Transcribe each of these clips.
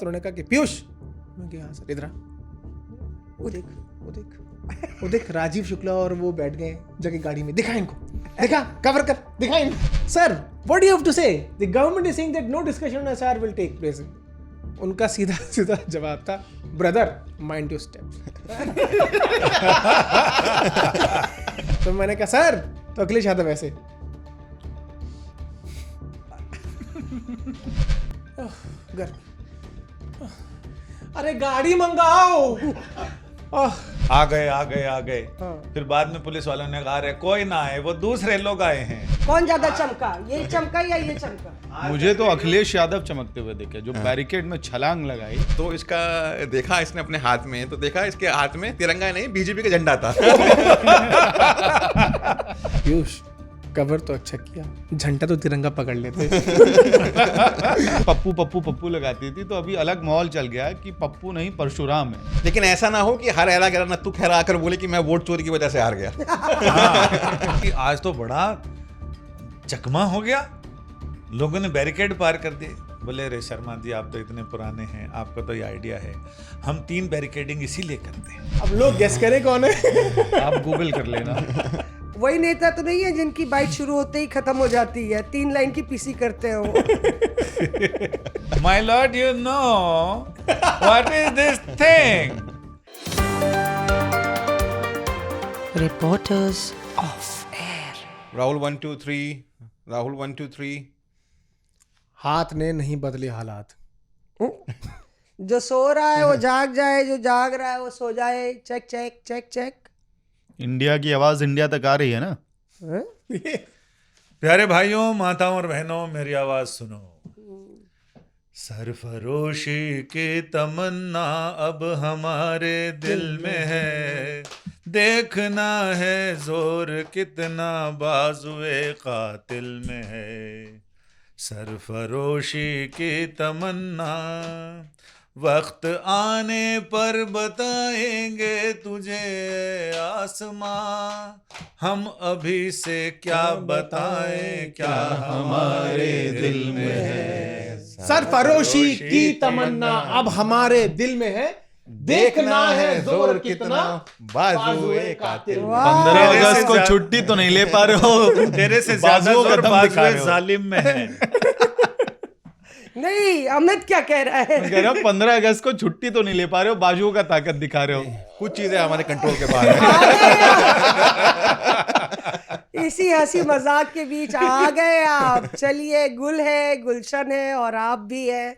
उन्होंने कहा कि पीयूष, मैं कहा हाँ सर, इधर आ, वो देख राजीव शुक्ला और वो बैठ गए जगह गाड़ी में, दिखा इनको, दिखा, कवर कर, दिखा इनको। Sir what do you have to say, the government is saying that no discussion on SR will take place. उनका सीधा सीधा जवाब था, ब्रदर माइंड योर स्टेप। तो मैंने कहा सर तो अखिलेश यादव ऐसे घर, अरे गाड़ी मंगाओ। आ गए हाँ। फिर बाद में पुलिस वालों ने कहा अरे कोई ना आए, वो दूसरे लोग आए हैं। कौन ज्यादा चमका, ये चमका या ये चमका? मुझे तो अखिलेश यादव चमकते हुए दिखे, जो बैरिकेड में छलांग लगाई। तो इसका देखा इसने अपने हाथ में, तो देखा इसके हाथ में तिरंगा नहीं बीजेपी का झंडा था। पीयूष कवर तो अच्छा किया, झंडा तो तिरंगा पकड़ लेते। पप्पू पप्पू पप्पू लगाती थी, तो अभी अलग माहौल चल गया कि पप्पू नहीं परशुराम है। लेकिन ऐसा ना हो कि हर एरा गैरा नत्थू खैरा आकर बोले कि मैं वोट चोरी की वजह से हार गया। कि आज तो बड़ा चकमा हो गया, लोगों ने बैरिकेड पार कर दिए। बोले अरे शर्मा जी आप तो इतने पुराने हैं, आपको तो ये आइडिया है, हम 3 बैरिकेडिंग इसीलिए करते हैं। अब लोग गेस करें कौन है। आप गूगल कर लेना। वही नेता तो नहीं है जिनकी बाइट शुरू होते ही खत्म हो जाती है, 3 लाइन की पीसी करते हो। My lord you know what is this thing. Reporters of air. Rahul 1 2 3, Rahul 1 2 3। हाथ ने नहीं बदले हालात। जो सो रहा है वो जाग जाए, जो जाग रहा है वो सो जाए। Check check check check. India की आवाज इंडिया तक आ रही है ना। हाँ? प्यारे भाइयों, माताओं और बहनों, मेरी आवाज सुनो। सरफरोशी की तमन्ना अब हमारे दिल में है, देखना है जोर कितना बाजुए कातिल में है। सरफरोशी की तमन्ना वक्त आने पर बताएंगे तुझे आसमां, हम अभी से क्या बताएं क्या हमारे दिल में है। सरफरोशी की तमन्ना अब हमारे दिल में है, देखना है जोर कितना बाजुए कातिल। 15 अगस्त को छुट्टी तो नहीं ले पा रहे हो, तेरे से ज्यादा बाजुओं का जोर दम दिखा बाजुए रहे हो। जालिम में है। नहीं, अमित क्या कह रहा है? मैं कह रहा हूँ 15 अगस्त को छुट्टी तो नहीं ले पा रहे हो, बाजुओं का ताकत दिखा रहे हो। कुछ चीजें हमारे कंट्रोल के बाहर हैं। इसी हंसी मजाक के बीच आ गए आप। चलिए, गुल है, गुलशन है और आप भी है,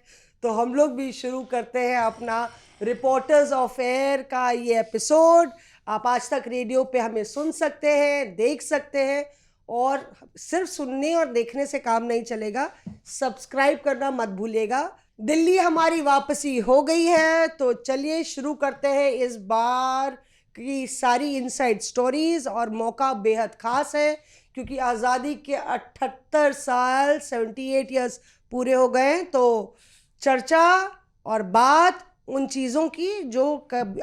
तो हम लोग भी शुरू करते हैं अपना रिपोर्टर्स ऑफ एयर का ये एपिसोड। आप आज तक रेडियो पे हमें सुन सकते हैं, देख सकते हैं, और सिर्फ सुनने और देखने से काम नहीं चलेगा, सब्सक्राइब करना मत भूलिएगा। दिल्ली हमारी वापसी हो गई है, तो चलिए शुरू करते हैं इस बार की सारी इनसाइड स्टोरीज। और मौका बेहद खास है क्योंकि आज़ादी के 78 साल 78 ईयर्स पूरे हो गए, तो चर्चा और बात उन चीज़ों की जो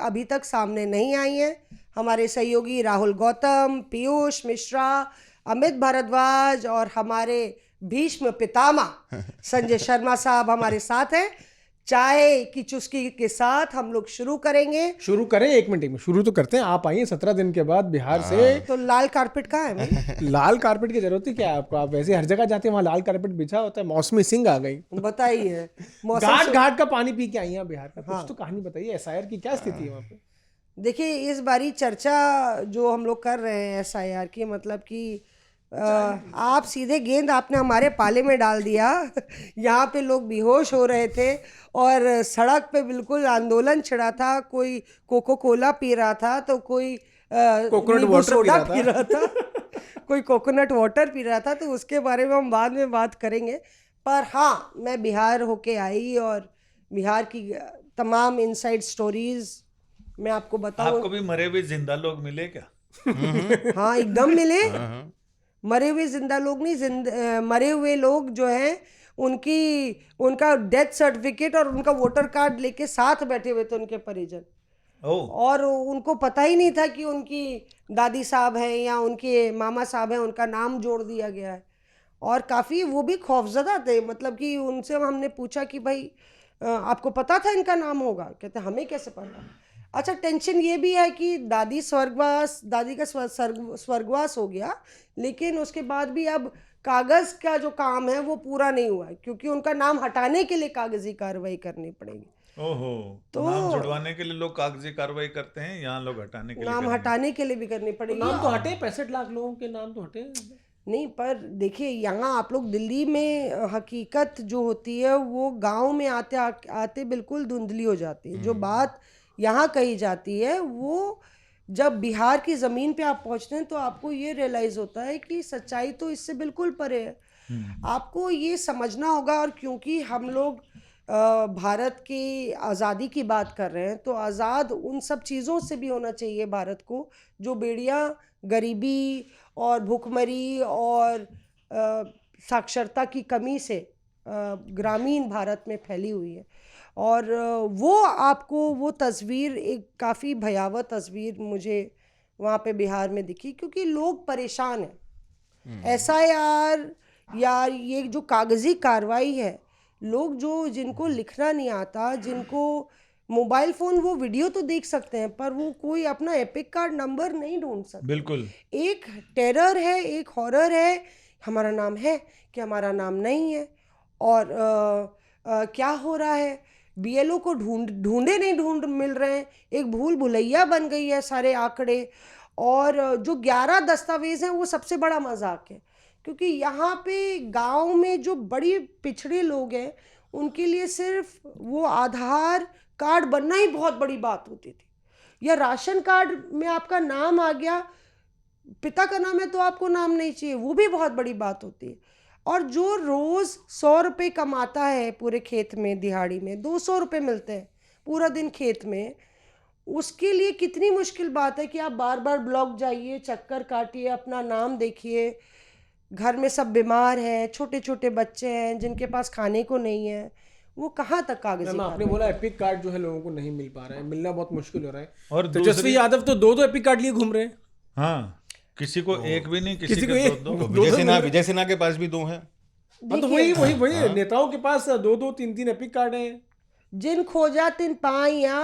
अभी तक सामने नहीं आई हैं। हमारे सहयोगी राहुल गौतम, पीयूष मिश्रा, अमित भारद्वाज और हमारे भीष्म पितामह संजय शर्मा साहब हमारे साथ हैं। चाय की चुस्की के साथ हम लोग शुरू करेंगे। शुरू करें, 1 मिनट में शुरू तो करते हैं। आप आइए 17 दिन के बाद बिहार से। तो लाल कारपेट कहाँ है भाई? लाल कारपेट की जरूरत ही क्या है आपको? आप वैसे हर जगह जाते हैं, वहाँ लाल कारपेट बिछा होता है। मौसमी सिंह आ गई, बताइए। घाट घाट का पानी पी के आई हैं बिहार का। कुछ तो कहानी बताइए, एसआईआर की क्या स्थिति है वहाँ पे? देखिए, इस बारी चर्चा जो हम लोग कर रहे हैं एसआईआर की, मतलब कि आप सीधे गेंद आपने हमारे पाले में डाल दिया। यहाँ पे लोग बेहोश हो रहे थे और सड़क पे बिल्कुल आंदोलन छिड़ा था। कोई कोको कोला पी रहा था, तो कोई कोकोनट नींबू वाटर सोडा पी रहा था। कोई कोकोनट वाटर पी रहा था, तो उसके बारे में हम बाद में बात करेंगे। पर हाँ, मैं बिहार होके आई और बिहार की तमाम इनसाइड स्टोरीज मैं आपको बताऊँ। आपको भी मरे हुए जिंदा लोग मिले क्या? हाँ, एकदम मिले। मरे हुए जिंदा लोग नहीं, मरे हुए लोग जो हैं उनका डेथ सर्टिफिकेट और उनका वोटर कार्ड लेके साथ बैठे हुए थे उनके परिजन। और उनको पता ही नहीं था कि उनकी दादी साहब हैं या उनके मामा साहब हैं, उनका नाम जोड़ दिया गया है। और काफ़ी वो भी खौफजदा थे, मतलब कि उनसे हमने पूछा कि भाई आपको पता था इनका नाम होगा? कहते हमें कैसे पता? अच्छा, टेंशन ये भी है कि दादी का स्वर्गवास हो गया, लेकिन उसके बाद भी अब कागज का जो काम है वो पूरा नहीं हुआ है, क्योंकि उनका नाम हटाने के लिए कागजी कार्रवाई करनी पड़ेगी। ओहो, तो नाम जुड़वाने के लिए लोग कागजी कार्रवाई करते हैं, यहाँ लोग हटाने के लिए नाम करेंगे। हटाने के लिए भी करनी पड़ेगी। नाम तो हटे, 65 लाख लोगों के नाम तो हटे। नहीं, पर देखिए यहाँ आप लोग दिल्ली में हकीकत जो होती है वो गांव में आते आते बिल्कुल धुंधली हो जाती है। जो बात यहाँ कही जाती है वो जब बिहार की ज़मीन पे आप पहुँचते हैं तो आपको ये रियलाइज़ होता है कि सच्चाई तो इससे बिल्कुल परे है। आपको ये समझना होगा, और क्योंकि हम लोग भारत की आज़ादी की बात कर रहे हैं तो आज़ाद उन सब चीज़ों से भी होना चाहिए भारत को जो बेड़ियाँ गरीबी और भूखमरी और साक्षरता की कमी से ग्रामीण भारत में फैली हुई है। और वो आपको वो तस्वीर, एक काफ़ी भयावह तस्वीर मुझे वहाँ पे बिहार में दिखी, क्योंकि लोग परेशान हैं। SIR या ये जो कागज़ी कार्रवाई है, लोग जिनको लिखना नहीं आता, जिनको मोबाइल फ़ोन, वो वीडियो तो देख सकते हैं पर वो कोई अपना एपिक कार्ड नंबर नहीं ढूंढ सकते। बिल्कुल। एक टेरर है, एक हॉरर है, हमारा नाम है कि हमारा नाम नहीं है। और क्या हो रहा है, BLO को ढूंढे नहीं मिल रहे हैं, एक भूल भुलैया बन गई है सारे आंकड़े। और जो 11 दस्तावेज़ हैं वो सबसे बड़ा मजाक है, क्योंकि यहाँ पे गांव में जो बड़ी पिछड़े लोग हैं उनके लिए सिर्फ वो आधार कार्ड बनना ही बहुत बड़ी बात होती थी, या राशन कार्ड में आपका नाम आ गया, पिता का नाम है तो आपको नाम नहीं चाहिए, वो भी बहुत बड़ी बात होती है। और जो रोज़ 100 रुपये कमाता है पूरे खेत में, दिहाड़ी में 200 रुपये मिलते हैं पूरा दिन खेत में, उसके लिए कितनी मुश्किल बात है कि आप बार बार ब्लॉक जाइए, चक्कर काटिए, अपना नाम देखिए। घर में सब बीमार हैं, छोटे छोटे बच्चे हैं जिनके पास खाने को नहीं है, वो कहाँ तक कागजी? आपने बोला एपिक कार्ड जो है लोगों को नहीं मिल पा रहा है, मिलना बहुत मुश्किल हो रहा है। और तेजस्वी यादव तो 2 एपिक कार्ड लिए घूम रहे हैं। हाँ, किसी को एक भी नहीं, किसी को के एक। 2-2। विजय सिन्हा के पास भी 2 हैं। तो वही नेताओं के पास 2-2, 3-3 एपिक कार्ड हैं। जिन खोजा तिन पाइया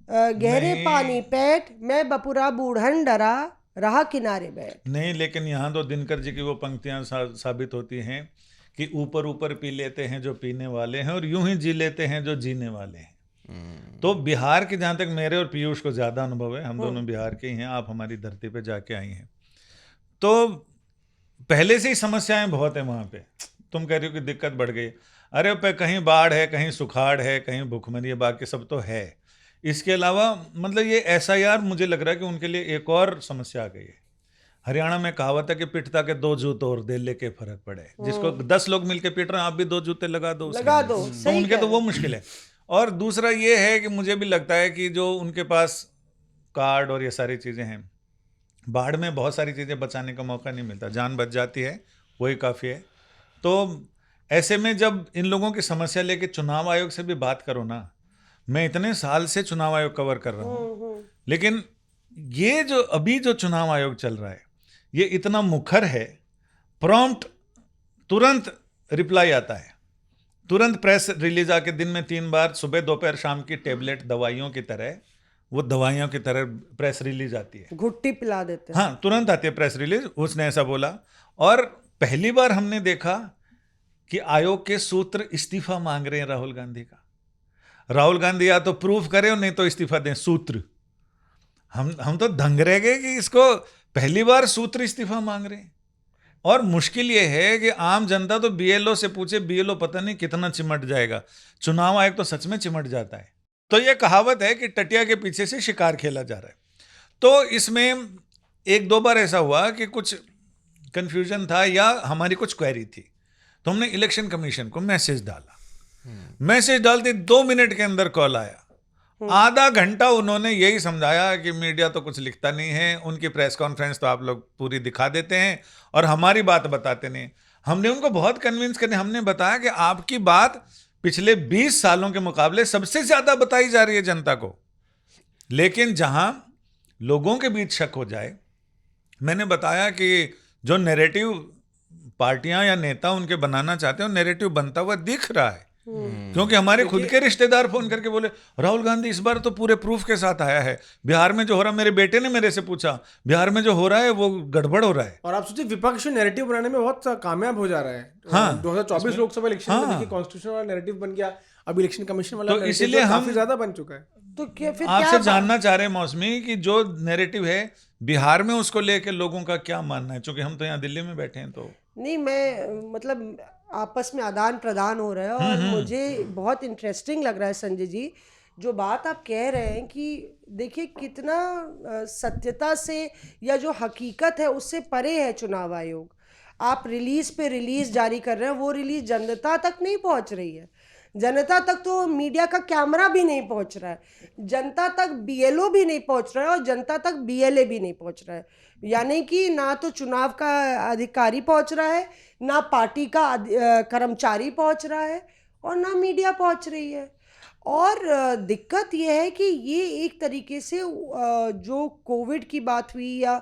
गहरे पानी पेट, मैं बपुरा बूढ़न डरा रहा किनारे बैठ। नहीं, लेकिन यहाँ तो दिनकर जी की वो पंक्तियां साबित होती हैं कि ऊपर ऊपर पी लेते हैं जो पीने वाले हैं और यूं ही जी लेते हैं जो जीने वाले हैं। तो बिहार के, जहाँ तक मेरे और पीयूष को ज़्यादा अनुभव है, हम दोनों बिहार के ही हैं, आप हमारी धरती पे जाके आई हैं, तो पहले से ही समस्याएं बहुत हैं वहाँ पे। तुम कह रही हो कि दिक्कत बढ़ गई, अरे पे कहीं बाढ़ है, कहीं सुखाड़ है, कहीं भूखमरी है, बाकी सब तो है। इसके अलावा मतलब ये SIR मुझे लग रहा है कि उनके लिए एक और समस्या आ गई है। हरियाणा में कहावत है कि पिटता के 2 जूते और दे लेके फर्क पड़े। जिसको 10 लोग मिलके पीट रहे हैं, आप भी 2 जूते लगा दो, तो उनके तो वो मुश्किल है। और दूसरा ये है कि मुझे भी लगता है कि जो उनके पास कार्ड और ये सारी चीज़ें हैं, बाढ़ में बहुत सारी चीज़ें बचाने का मौका नहीं मिलता, जान बच जाती है, वही काफ़ी है। तो ऐसे में जब इन लोगों की समस्या लेके चुनाव आयोग से भी बात करो ना, मैं इतने साल से चुनाव आयोग कवर कर रहा हूँ, लेकिन ये जो अभी जो चुनाव आयोग चल रहा है ये इतना मुखर है, प्रॉम्प्ट तुरंत रिप्लाई आता है, तुरंत प्रेस रिलीज आके दिन में 3 बार, सुबह दोपहर शाम की टेबलेट दवाइयों की तरह, वो दवाइयों की तरह प्रेस रिलीज आती है, घुट्टी पिला देते हैं। हाँ, तुरंत आती है प्रेस रिलीज, उसने ऐसा बोला। और पहली बार हमने देखा कि आयोग के सूत्र इस्तीफा मांग रहे हैं राहुल गांधी का। राहुल गांधी या तो प्रूफ करें और नहीं तो इस्तीफा दें, सूत्र। हम तो दंग रह गए कि इसको पहली बार सूत्र इस्तीफा मांग रहे हैं। और मुश्किल ये है कि आम जनता तो BLO से पूछे, BLO पता नहीं कितना चिमट जाएगा, चुनाव आयोग तो सच में चिमट जाता है। तो ये कहावत है कि टटिया के पीछे से शिकार खेला जा रहा है। तो इसमें 1-2 बार ऐसा हुआ कि कुछ कंफ्यूजन था या हमारी कुछ क्वेरी थी, तो हमने इलेक्शन कमीशन को मैसेज डाला। मैसेज डालते 2 मिनट के अंदर कॉल आया। आधा घंटा उन्होंने यही समझाया कि मीडिया तो कुछ लिखता नहीं है, उनकी प्रेस कॉन्फ्रेंस तो आप लोग पूरी दिखा देते हैं और हमारी बात बताते नहीं। हमने उनको बहुत कन्विंस करने, हमने बताया कि आपकी बात पिछले 20 सालों के मुकाबले सबसे ज्यादा बताई जा रही है जनता को। लेकिन जहां लोगों के बीच शक हो जाए, मैंने बताया कि जो नैरेटिव पार्टियां या नेता उनके बनाना चाहते हैं, वो नैरेटिव बनता हुआ दिख रहा है। क्योंकि हमारे खुद के रिश्तेदार फोन करके बोले राहुल गांधी इस बार तो पूरे प्रूफ के साथ आया है, बिहार में जो हो रहा, मेरे बेटे ने मेरे से पूछा बिहार में जो हो रहा है वो गड़बड़ हो रहा है। और आप सोचिए विपक्ष नैरेटिव बनाने में बहुत कामयाब हो जा रहा है। हाँ, 2024 लोकसभा इलेक्शन में देखिए कॉन्स्टिट्यूशन वाला नैरेटिव बन गया, अब इलेक्शन कमीशन वाला तो इसीलिए हम काफी ज्यादा बन चुका है। तो क्या फिर आपसे जानना चाह रहे हैं मौसमी कि जो नैरेटिव है बिहार में उसको लेके लोगों का क्या मानना है, क्योंकि हम तो यहाँ दिल्ली में बैठे हैं। तो नहीं, मैं मतलब आपस में आदान प्रदान हो रहा है और मुझे बहुत इंटरेस्टिंग लग रहा है संजय जी जो बात आप कह रहे हैं कि देखिए कितना सत्यता से या जो हकीकत है उससे परे है चुनाव आयोग। आप रिलीज पे रिलीज जारी कर रहे हैं, वो रिलीज जनता तक नहीं पहुंच रही है, जनता तक तो मीडिया का कैमरा भी नहीं पहुंच रहा है, जनता तक बीएलओ भी नहीं पहुंच रहा है और जनता तक बीएलए भी नहीं पहुंच रहा है। यानी कि ना तो चुनाव का अधिकारी पहुंच रहा है, ना पार्टी का कर्मचारी पहुंच रहा है और ना मीडिया पहुंच रही है। और दिक्कत यह है कि ये एक तरीके से जो कोविड की बात हुई या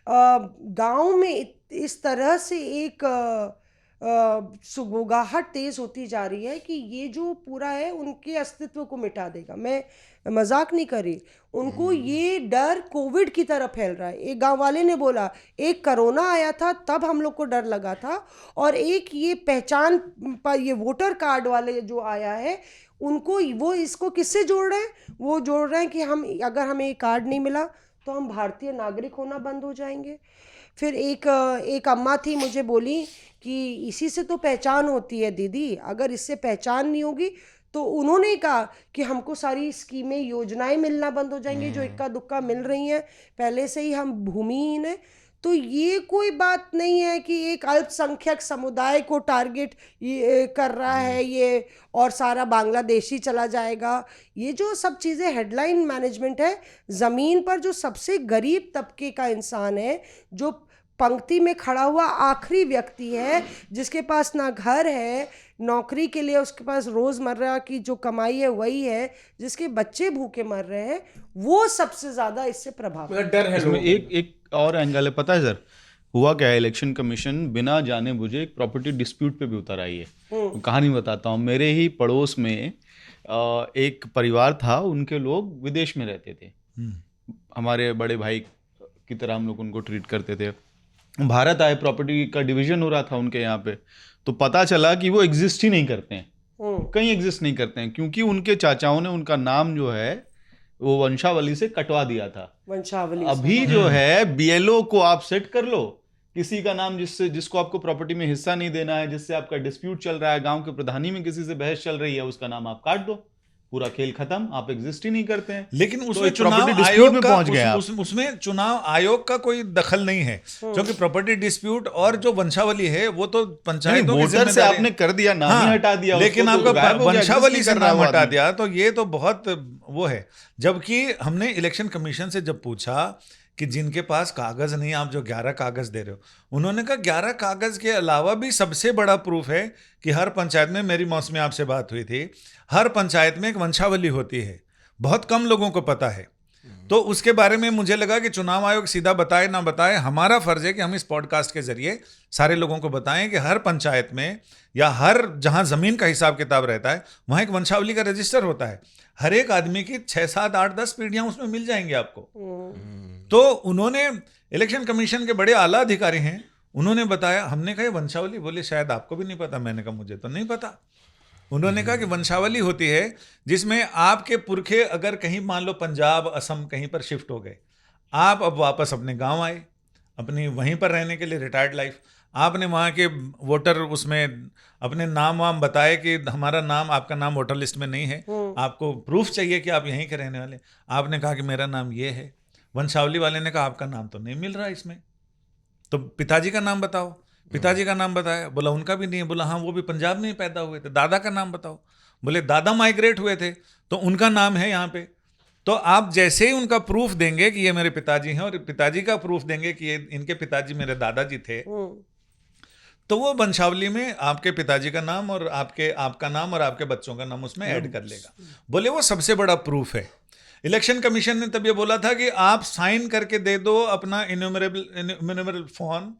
गांव में इस तरह से एक सुगबुगाहट तेज होती जा रही है कि ये जो पूरा है उनके अस्तित्व को मिटा देगा। मैं मजाक नहीं कर रही, उनको ये डर कोविड की तरह फैल रहा है। एक गांव वाले ने बोला एक कोरोना आया था तब हम लोग को डर लगा था, और एक ये पहचान पर ये वोटर कार्ड वाले जो आया है उनको वो इसको किससे जोड़ रहे हैं, वो जोड़ रहे हैं कि हम अगर हमें कार्ड नहीं मिला तो हम भारतीय नागरिक होना बंद हो जाएंगे। फिर एक अम्मा थी मुझे बोली कि इसी से तो पहचान होती है दीदी, अगर इससे पहचान नहीं होगी तो उन्होंने कहा कि हमको सारी स्कीमें योजनाएं मिलना बंद हो जाएंगी जो इक्का दुक्का मिल रही हैं, पहले से ही हम भूमिहीन हैं। तो ये कोई बात नहीं है कि एक अल्पसंख्यक समुदाय को टारगेट कर रहा है ये और सारा बांग्लादेशी चला जाएगा। ये जो सब चीज़ें हेडलाइन मैनेजमेंट है, ज़मीन पर जो सबसे गरीब तबके का इंसान है, जो पंक्ति में खड़ा हुआ आखिरी व्यक्ति है, जिसके पास ना घर है, नौकरी के लिए उसके पास रोज़मर्रा की जो कमाई है वही है, जिसके बच्चे भूखे मर रहे हैं, वो सबसे ज़्यादा इससे प्रभावित डर है। इसमें एक और एंगल है, पता है सर हुआ क्या है, इलेक्शन कमीशन बिना जाने बुझे एक प्रॉपर्टी डिस्प्यूट पे भी उतर आई है। तो कहानी बताता हूँ, मेरे ही पड़ोस में एक परिवार था, उनके लोग विदेश में रहते थे, हमारे बड़े भाई की तरह हम लोग उनको ट्रीट करते थे। भारत आए, प्रॉपर्टी का डिवीजन हो रहा था उनके यहाँ पे, तो पता चला कि वो एग्जिस्ट ही नहीं करते हैं, कहीं एग्जिस्ट नहीं करते हैं, क्योंकि उनके चाचाओं ने उनका नाम जो है वो वंशावली से कटवा दिया था। वंशावली अभी जो है बीएलओ को आप सेट कर लो, किसी का नाम जिसको आपको प्रॉपर्टी में हिस्सा नहीं देना है, जिससे आपका डिस्प्यूट चल रहा है, गांव के प्रधानी में किसी से बहस चल रही है, उसका नाम आप काट दो, पूरा खेल खत्म, आप एग्जिस्ट ही नहीं करते हैं। लेकिन उसमें तो चुनाव डिस्प्यूट में आयोग पहुंच गए का आप। उसमें चुनाव आयोग का कोई दखल नहीं है, क्योंकि प्रॉपर्टी डिस्प्यूट और जो वंशावली है वो तो पंचायतों की वोटर से जिम्मेदारी आपने कर दिया, नाम ही हटा दिया, लेकिन उसको तो आपका गायब हो गया, वंशावली exist से नहीं कर रहा नाम वो हटा आदमी। दिया, तो ये तो बहुत वो है। जबकि हमने इलेक्शन कमीशन से जब पूछा कि जिनके पास कागज नहीं, आप जो 11 कागज दे रहे हो, उन्होंने कहा 11 कागज के अलावा भी सबसे बड़ा प्रूफ है कि हर पंचायत में, मेरी मौसमी आपसे बात हुई थी, हर पंचायत में एक वंशावली होती है, बहुत कम लोगों को पता है। तो उसके बारे में मुझे लगा कि चुनाव आयोग सीधा बताए ना बताए, हमारा फर्ज है कि हम इस पॉडकास्ट के जरिए सारे लोगों को बताएं कि हर पंचायत में या हर जहां जमीन का हिसाब किताब रहता है वहां एक वंशावली का रजिस्टर होता है। हर एक आदमी की 6, 7, 8, 10 पीढ़ियां उसमें मिल जाएंगी आपको। तो उन्होंने, इलेक्शन कमीशन के बड़े आला अधिकारी हैं, उन्होंने बताया, हमने कहा वंशावली, बोले शायद आपको भी नहीं पता। मैंने कहा मुझे तो नहीं पता। उन्होंने कहा कि वंशावली होती है जिसमें आपके पुरखे अगर कहीं मान लो पंजाब, असम कहीं पर शिफ्ट हो गए, आप अब वापस अपने गांव आए, अपनी वहीं पर रहने के लिए रिटायर्ड लाइफ, आपने वहाँ के वोटर उसमें अपने नाम वाम बताए कि हमारा नाम, आपका नाम वोटर लिस्ट में नहीं है, आपको प्रूफ चाहिए कि आप यहीं के रहने वाले, आपने कहा कि मेरा नाम ये है। वंशावली वाले ने कहा आपका नाम तो नहीं मिल रहा इसमें, तो पिताजी का नाम बताओ। पिताजी का नाम बताया, बोला उनका भी नहीं है। बोला हाँ वो भी पंजाब में ही पैदा हुए थे। दादा का नाम बताओ, बोले दादा माइग्रेट हुए थे तो उनका नाम है यहाँ पे। तो आप जैसे ही उनका प्रूफ देंगे कि ये मेरे पिताजी हैं और पिताजी का प्रूफ देंगे कि ये इनके पिताजी मेरे दादाजी थे, तो वो वंशावली में आपके पिताजी का नाम और आपका नाम और आपके बच्चों का नाम उसमें ऐड कर लेगा। बोले वो सबसे बड़ा प्रूफ है। इलेक्शन कमीशन ने तब ये बोला था कि आप साइन करके दे दो अपना इन्यूमरेबल फॉर्म,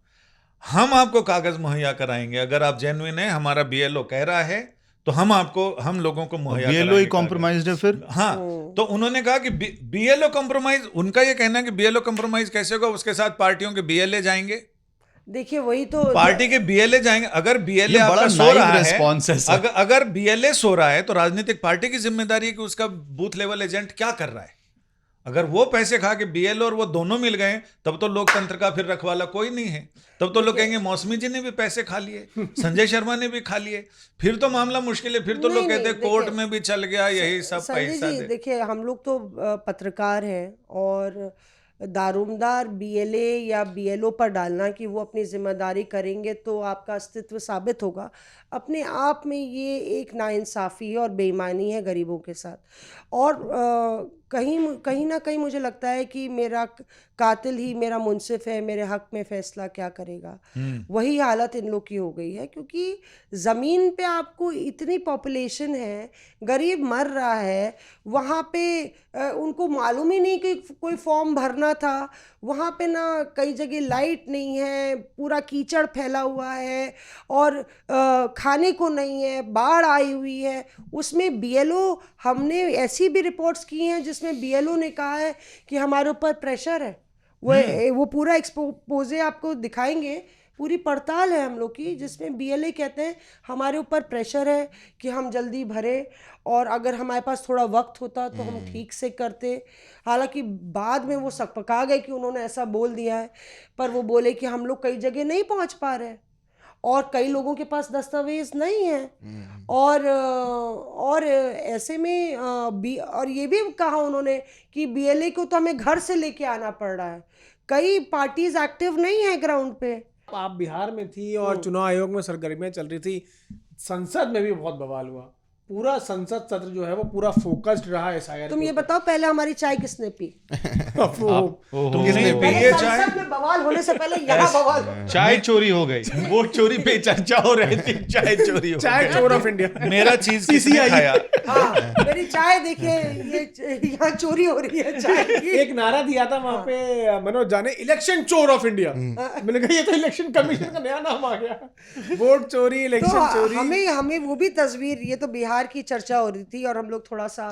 हम आपको कागज मुहैया कराएंगे। अगर आप जेन्युइन है, हमारा बीएलओ कह रहा है तो हम लोगों को मुहैया BLO ही कराएंगे कॉम्प्रोमाइज्ड है फिर। हाँ, तो उन्होंने कहा कि BLO कॉम्प्रोमाइज, उनका ये कहना है कि BLO कॉम्प्रोमाइज कैसे होगा, उसके साथ पार्टियों के BLA जाएंगे, देखिए वही तो पार्टी के BLA जाएंगे। अगर BLA ये बड़ा आपका सो naive रहा response है है, सर। अगर BLA सो रहा है तो राजनीतिक पार्टी की जिम्मेदारी है कि उसका बूथ लेवल एजेंट क्या कर रहा है। अगर वो पैसे खा के BLO और वो दोनों मिल गए, तब तो लोकतंत्र का फिर रखवाला कोई नहीं है। तब तो लोग कहेंगे मौसमी जी ने भी पैसे खा लिए, संजय शर्मा ने भी खा लिए, फिर तो मामला मुश्किल है। फिर तो लोग कहते हैं कोर्ट में भी चल गया, यही सब संजय पैसा जी दे। देखिए, हम लोग तो पत्रकार हैं, और दारोमदार BLA या BLO पर डालना कि वो अपनी जिम्मेदारी करेंगे तो आपका अस्तित्व साबित होगा, अपने आप में ये एक नाइंसाफ़ी है और बेईमानी है गरीबों के साथ। और कहीं ना कहीं मुझे लगता है कि मेरा कातिल ही मेरा मुंसिफ है, मेरे हक में फैसला क्या करेगा। वही हालत इन लोग की हो गई है, क्योंकि ज़मीन पे आपको इतनी पॉपुलेशन है, गरीब मर रहा है, वहाँ पे उनको मालूम ही नहीं कि कोई फॉर्म भरना था, वहाँ पे ना कई जगह लाइट नहीं है, पूरा कीचड़ फैला हुआ है, और खाने को नहीं है, बाढ़ आई हुई है। उसमें BLO, हमने ऐसी भी रिपोर्ट्स की हैं जिसमें BLO ने कहा है कि हमारे ऊपर प्रेशर है। वो पूरा एक्सपोजे आपको दिखाएंगे, पूरी पड़ताल है हम लोग की, जिसमें BLA कहते हैं हमारे ऊपर प्रेशर है कि हम जल्दी भरे, और अगर हमारे पास थोड़ा वक्त होता तो हम ठीक से करते। हालांकि बाद में वो सकपका गए कि उन्होंने ऐसा बोल दिया है, पर वो बोले कि हम लोग कई जगह नहीं पहुंच पा रहे, और कई लोगों के पास दस्तावेज नहीं है, और ऐसे में और ये भी कहा उन्होंने कि BLA को तो हमें घर से लेके आना पड़ रहा है, कई पार्टीज एक्टिव नहीं है ग्राउंड पे। आप बिहार में थी और चुनाव आयोग में सरगर्मियां चल रही थी, संसद में भी बहुत बवाल हुआ, पूरा संसद सत्र जो है वो पूरा फोकस्ड रहा SIR। तुम ये बताओ, पहले हमारी चाय किसने पी? किसने पी ये चाय? संसद में बवाल होने से पहले यहाँ बवाल। चाय चोरी हो गई, वोट चोरी पे चर्चा हो रही थी, चाय चोरी हो चाय चोर ऑफ इंडिया। मेरा चीज किसने खाया? हाँ, मेरी चाय देखिए, ये यहाँ चोरी हो रही है चाय की। एक नारा दिया था वहां पे मनोज झा ने, इलेक्शन चोर ऑफ इंडिया। मैंने कहा ये तो इलेक्शन कमीशन का नया नाम आ गया, वोट चोरी, इलेक्शन तो चोरी। हमें वो भी तस्वीर, ये तो बिहार की चर्चा हो रही थी और हम लोग थोड़ा सा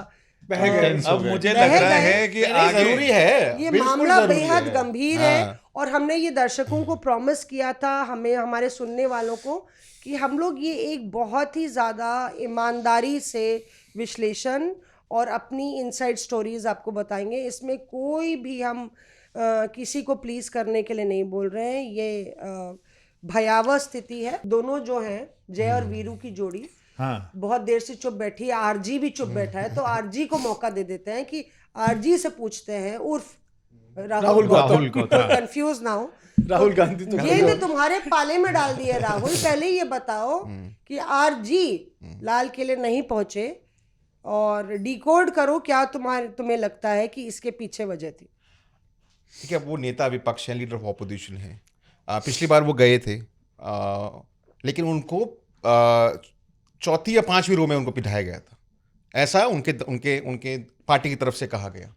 बह गए। अब मुझे लग रहा है कि आगे जरूरी है, ये बिल्कुल मामला जरूरी बेहद है। गंभीर हाँ। है, और हमने ये दर्शकों को प्रॉमिस किया था, हमें, हमारे सुनने वालों को, कि हम लोग ये एक बहुत ही ज़्यादा ईमानदारी से विश्लेषण और अपनी इनसाइड स्टोरीज आपको बताएंगे। इसमें कोई भी हम किसी को प्लीज़ करने के लिए नहीं बोल रहे हैं। ये भयावह स्थिति है। दोनों जो हैं, जय और वीरू की जोड़ी, हाँ, बहुत देर से चुप बैठी है, RG भी चुप बैठा है, तो RG को मौका दे देते हैं कि RG से पूछते हैं, उर्फ राहुल गौतम। कंफ्यूज ना हो। राहुल गांधी तो ये मैं तुम्हारे पाले में डाल दिए राहुल। पहले ये बताओ कि RG लाल किले नहीं पहुंचे, और डिकोड करो क्या तुम्हें लगता है कि इसके पीछे वजह थी। ठीक है, वो नेता विपक्ष हैं, लीडर ऑफ ऑपोजिशन है। पिछली बार वो गए थे, लेकिन उनको चौथी या पांचवी रो में उनको बिठाया गया था, ऐसा उनके पार्टी की तरफ से कहा गया।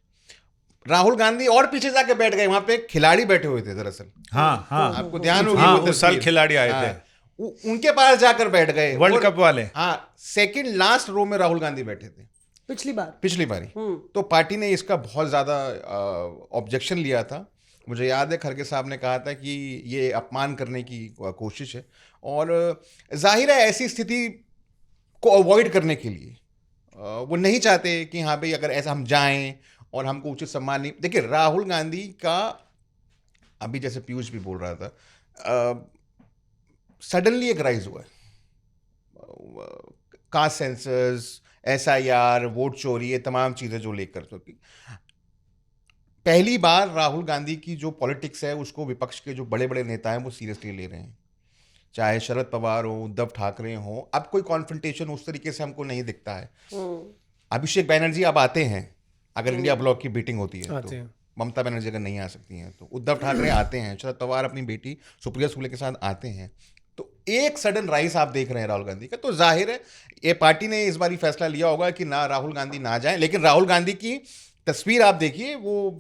राहुल गांधी और पीछे जाके बैठ गए, वहां पे खिलाड़ी बैठे हुए थे दरअसल। हाँ, हाँ, आपको ध्यान होगी, हाँ, वो उस साल तस्वीर। खिलाड़ी आए हाँ, थे, उनके पास जाकर बैठ गए, वर्ल्ड कप वाले। हाँ, सेकंड लास्ट रो में राहुल गांधी बैठे थे पिछली बारी। तो पार्टी ने इसका बहुत ज्यादा ऑब्जेक्शन लिया था। मुझे याद है खड़गे साहब ने कहा था कि ये अपमान करने की कोशिश है, और जाहिर है ऐसी स्थिति को अवॉइड करने के लिए वो नहीं चाहते कि हाँ भाई अगर ऐसा हम जाएं और हमको उचित सम्मान नहीं। देखिए, राहुल गांधी का अभी जैसे पीयूष भी बोल रहा था, सडनली एक राइज हुआ है, कास्ट सेंसस, SIR, वोट चोरी, ये तमाम चीज़ें जो लेकर, तो पहली बार राहुल गांधी की जो पॉलिटिक्स है उसको विपक्ष के जो बड़े बड़े नेता हैं वो सीरियसली ले रहे हैं। चाहे शरद पवार हो, उद्धव ठाकरे हो, अब कोई कॉन्फ्रंटेशन उस तरीके से हमको नहीं दिखता है। अभिषेक बैनर्जी अब आते हैं, अगर इंडिया ब्लॉक की मीटिंग होती है तो। ममता बनर्जी अगर नहीं आ सकती हैं तो उद्धव ठाकरे आते हैं, शरद पवार अपनी बेटी सुप्रिया सुले के साथ आते हैं। तो एक सडन राइज आप देख रहे हैं राहुल गांधी का। तो जाहिर है ये पार्टी ने इस बार फैसला लिया होगा कि ना राहुल गांधी ना जाएं। लेकिन राहुल गांधी की तस्वीर आप देखिए, वो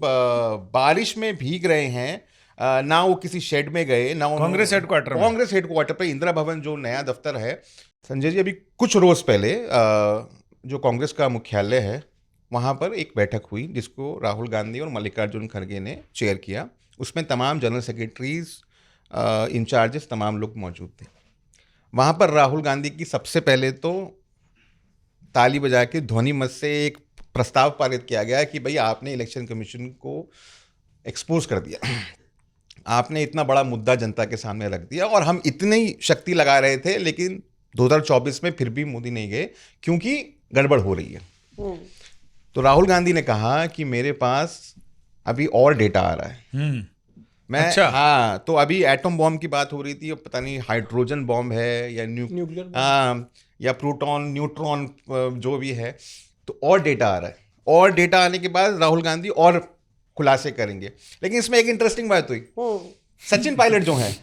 बारिश में भीग रहे हैं, ना वो किसी शेड में गए, ना कांग्रेस हेडक्वार्टर पे इंदिरा भवन जो नया दफ्तर है संजय जी, अभी कुछ रोज पहले जो कांग्रेस का मुख्यालय है वहाँ पर एक बैठक हुई जिसको राहुल गांधी और मल्लिकार्जुन खड़गे ने चेयर किया। उसमें तमाम जनरल सेक्रेटरीज, इंचार्जेस, तमाम लोग मौजूद थे। वहाँ पर राहुल गांधी की सबसे पहले तो ताली बजा के ध्वनि मत से एक प्रस्ताव पारित किया गया कि भाई आपने इलेक्शन कमीशन को एक्सपोज कर दिया, आपने इतना बड़ा मुद्दा जनता के सामने रख दिया, और हम इतनी शक्ति लगा रहे थे लेकिन 2024 में फिर भी मोदी नहीं गए क्योंकि गड़बड़ हो रही है। तो राहुल गांधी ने कहा कि मेरे पास अभी और डेटा आ रहा है। मैं अच्छा। हाँ, तो अभी एटम बॉम्ब की बात हो रही थी, पता नहीं हाइड्रोजन बॉम्ब है या न्यूक्लियर हाँ, या प्रोटॉन न्यूट्रॉन, जो भी है, तो और डेटा आ रहा है। और डेटा आने के बाद राहुल गांधी और खुलासे करेंगे। लेकिन इसमें एक इंटरेस्टिंग बात हुई, सचिन पायलट जो हैं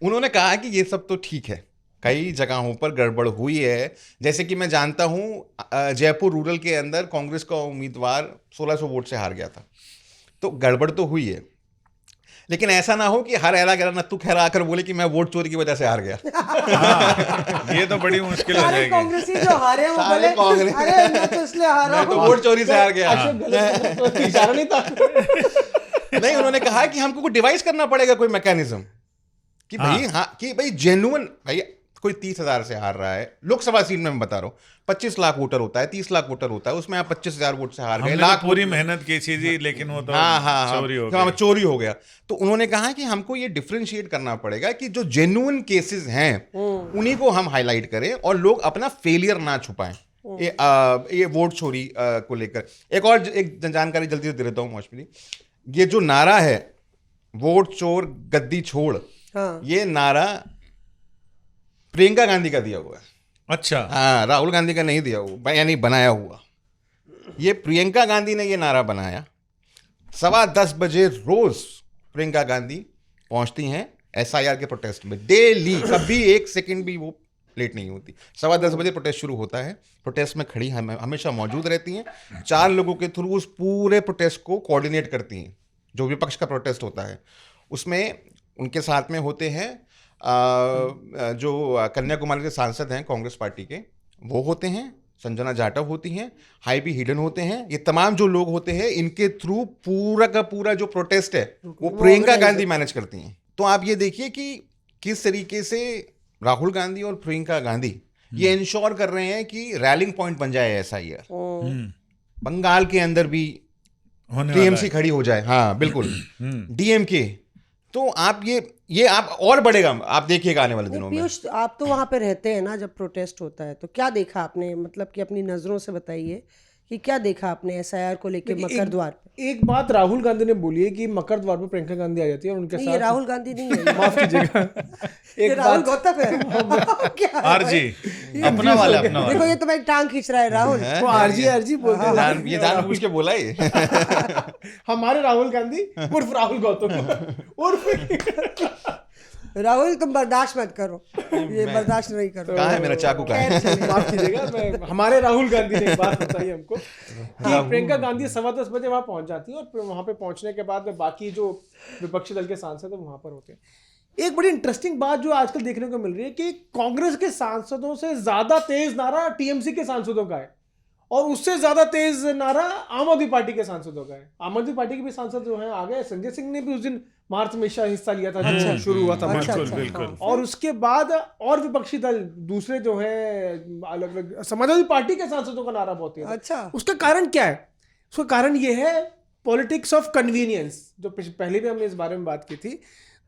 उन्होंने कहा कि ये सब तो ठीक है, कई जगहों पर गड़बड़ हुई है। जैसे कि मैं जानता हूँ जयपुर रूरल के अंदर कांग्रेस का उम्मीदवार 1600 वोट से हार गया था, तो गड़बड़ तो हुई है। लेकिन ऐसा ना हो कि हर एला गला नत्थु खैरा आकर बोले कि मैं वोट चोरी की वजह से हार गया। हाँ, ये तो बड़ी मुश्किल हो सारे जाएगी। कांग्रेसी जो हारे वो सारे बोले कांग्रेस- अरे मैं तो इसलिए हारा मैं तो हूँ। वोट चोरी से हार गया। तो इशारा नहीं था। नहीं, उन्होंने कहा कि हमको डिवाइस करना पड़ेगा कोई मैकेनिज्म कि भाई हाँ, कि भाई जेन्युइन, भाई कोई 30,000 से हार रहा है लोकसभा सीट में, मैं बता रहा हूँ 25 लाख वोटर होता है, 30 लाख वोटर होता है, उसमें आप 25,000 वोट से हार गए, हमने लाख तो पूरी मेहनत की थी जी, लेकिन वो तो चोरी हो हाँ, गई। चोरी हो गया। तो उन्होंने कहा कि हमको ये डिफरेंशिएट करना पड़ेगा कि जो जेन्युइन केसेस हैं उन्हीं को हम हाईलाइट करें और लोग अपना फेलियर ना छुपाएं ये वोट चोरी को लेकर। एक जानकारी जल्दी से दे देता हूँ मौसमी, ये जो नारा है वोट चोर गद्दी छोड़, हाँ। ये नारा प्रियंका गांधी का दिया हुआ है। अच्छा। हाँ, राहुल गांधी का नहीं दिया हुआ, यानी बनाया हुआ। ये प्रियंका गांधी ने ये नारा बनाया। 10:15 बजे रोज प्रियंका गांधी पहुंचती हैं SIR के प्रोटेस्ट में, डेली, कभी एक सेकंड भी वो लेट नहीं होती। 10:15 बजे प्रोटेस्ट शुरू होता है, प्रोटेस्ट में खड़ी हमेशा मौजूद रहती हैं। 4 लोगों के थ्रू उस पूरे प्रोटेस्ट को कोऑर्डिनेट करती हैं। जो विपक्ष का प्रोटेस्ट होता है उसमें उनके साथ में होते हैं जो कन्याकुमारी के सांसद हैं कांग्रेस पार्टी के, वो होते हैं, संजना जाटव होती हैं, हाईबी हिडन होते हैं। ये तमाम जो लोग होते हैं, इनके थ्रू पूरा का पूरा जो प्रोटेस्ट है वो प्रियंका गांधी मैनेज करती हैं। तो आप ये देखिए कि किस तरीके से राहुल गांधी और प्रियंका गांधी ये इंश्योर कर रहे हैं कि रैलिंग पॉइंट बन जाए SIR। बंगाल के अंदर भी TMC खड़ी हो जाए, हाँ बिल्कुल, DMK। तो आप ये आप और बढ़ेगा, आप देखिएगा आने वाले दिनों में। पीयूष, आप तो वहां पे रहते हैं ना जब प्रोटेस्ट होता है, तो क्या देखा आपने, मतलब कि अपनी नजरों से बताइए कि क्या देखा आपने SIR को लेके मकर द्वार पे? एक बात राहुल गांधी ने बोली है कि मकर द्वार पे प्रियंका गांधी आ जाती है और उनके नहीं, साथ ये राहुल गांधी नहीं है, माफ कीजिएगा, ये एक राहुल बात गौतम है। क्या है आरजी भाई? अपना वाला अपना वाला। देखो ये तो मैं टांग खींच रहा है राहुल। वो आरजी बोलते हैं। ये जानबूझ के बोला ये। हमारे राहुल गांधी उर्फ राहुल गौतम उर्फ राहुल तुम बर्दाश्त मत करो, ये बर्दाश्त नहीं करो। कहाँ है मेरा चाकू, कहाँ है? माफ कीजिएगा, मैं हमारे राहुल गांधी ने एक बात बताई हमको कि प्रियंका गांधी 10:15 बजे वहां पहुंच जाती है और वहां पे पहुंचने के बाद में बाकी जो विपक्षी दल के सांसद है वहां पर होते हैं। एक बड़ी इंटरेस्टिंग बात जो आजकल देखने को मिल रही है कि कांग्रेस के सांसदों से ज्यादा तेज नारा TMC के सांसदों का है और उससे ज्यादा तेज नारा आम आदमी पार्टी के सांसदों का है। आम आदमी पार्टी के भी सांसद जो हैं आ गए। संजय सिंह ने भी उस दिन मार्च में हिस्सा लिया था जो शुरू हुआ था मार्च। बिल्कुल बिल्कुल। और उसके बाद और विपक्षी दल दूसरे जो हैं अलग अलग समाजवादी पार्टी के सांसदों का नारा बहुत है। अच्छा, उसका कारण क्या है? उसका कारण ये है पॉलिटिक्स ऑफ कन्वीनियंस, जो पहले भी हमने इस बारे में बात की थी।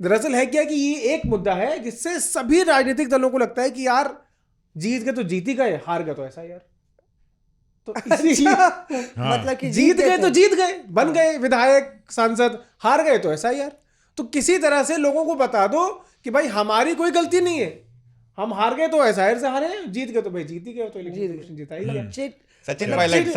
दरअसल है क्या कि ये एक मुद्दा है जिससे सभी राजनीतिक दलों को लगता है कि यार जीत गए तो जीत ही गए, हार गए तो ऐसा यार, तो इसीलिए मतलब कि जीत गए तो जीत गए, बन गए विधायक सांसद, हार गए तो ऐसा यार। तो किसी तरह से लोगों को बता दो कि भाई हमारी कोई गलती नहीं है, हम हार गए तो SIR से हारे, जीत गए तो भाई जीत ही गए, तो इलेक्शन कमीशन जीता ही गया। सचिन पायलट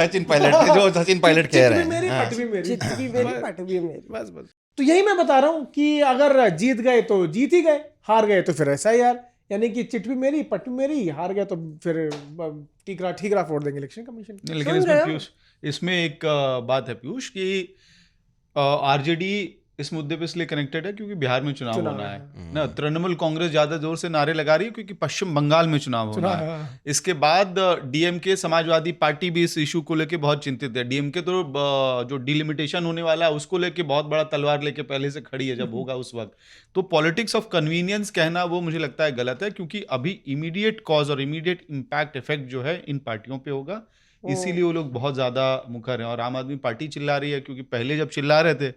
जो सचिन पायलट कह रहे मेरी हैं। पट भी मेरी, चिट भी मेरी, पट भी मेरी। बस बस। तो यही मैं बता रहा हूं कि अगर जीत गए तो जीत ही गए, हार गए तो फिर SIR, यानी कि चिट भी मेरी पट भी मेरी, हार गया तो फिर ठीकरा फोड़ देंगे इलेक्शन कमीशन। लेकिन इसमें पीयूष, इसमें एक बात है पीयूष कि RJD इस मुद्दे पे इसलिए कनेक्टेड है क्योंकि बिहार में चुनाव होना है ना, तृणमूल कांग्रेस ज्यादा जोर से नारे लगा रही है क्योंकि पश्चिम बंगाल में चुनाव होना है। इसके बाद डीएमके समाजवादी पार्टी भी इस इशू को लेके बहुत चिंतित है। डीएमके तो जो डिलिमिटेशन होने वाला है उसको लेके बहुत बड़ा तलवार लेके पहले से खड़ी है, जब होगा उस वक्त। तो पॉलिटिक्स ऑफ कन्वीनियंस कहना वो मुझे लगता है गलत है, क्योंकि अभी इमीडिएट कॉज और इमीडिएट इम्पैक्ट इफेक्ट जो है इन पार्टियों पे होगा, इसीलिए वो लोग बहुत ज्यादा मुखर हैं। और आम आदमी पार्टी चिल्ला रही है क्योंकि पहले जब चिल्ला रहे थे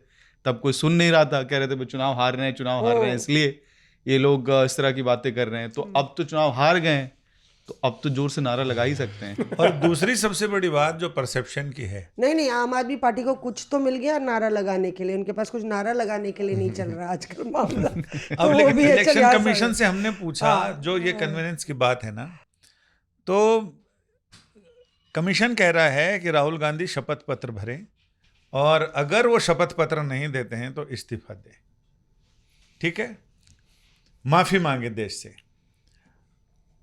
तब कोई सुन नहीं रहा था, कह रहे थे चुनाव हार रहे हैं, इसलिए ये लोग इस तरह की बातें कर रहे हैं। तो अब तो चुनाव हार गए हैं, तो अब तो जोर से नारा लगा ही सकते हैं। और दूसरी सबसे बड़ी बात जो परसेप्शन की है, नहीं, आम आदमी पार्टी को कुछ तो मिल गया नारा लगाने के लिए, उनके पास कुछ नारा लगाने के लिए नहीं चल रहा आजकल मामला। अब लेकिन इलेक्शन कमीशन से हमने पूछा, जो ये कन्वीनियंस की बात है ना, तो कमीशन कह रहा है कि राहुल गांधी शपथ पत्र भरें और अगर वो शपथ पत्र नहीं देते हैं तो इस्तीफा दें, ठीक है, माफी मांगे देश से।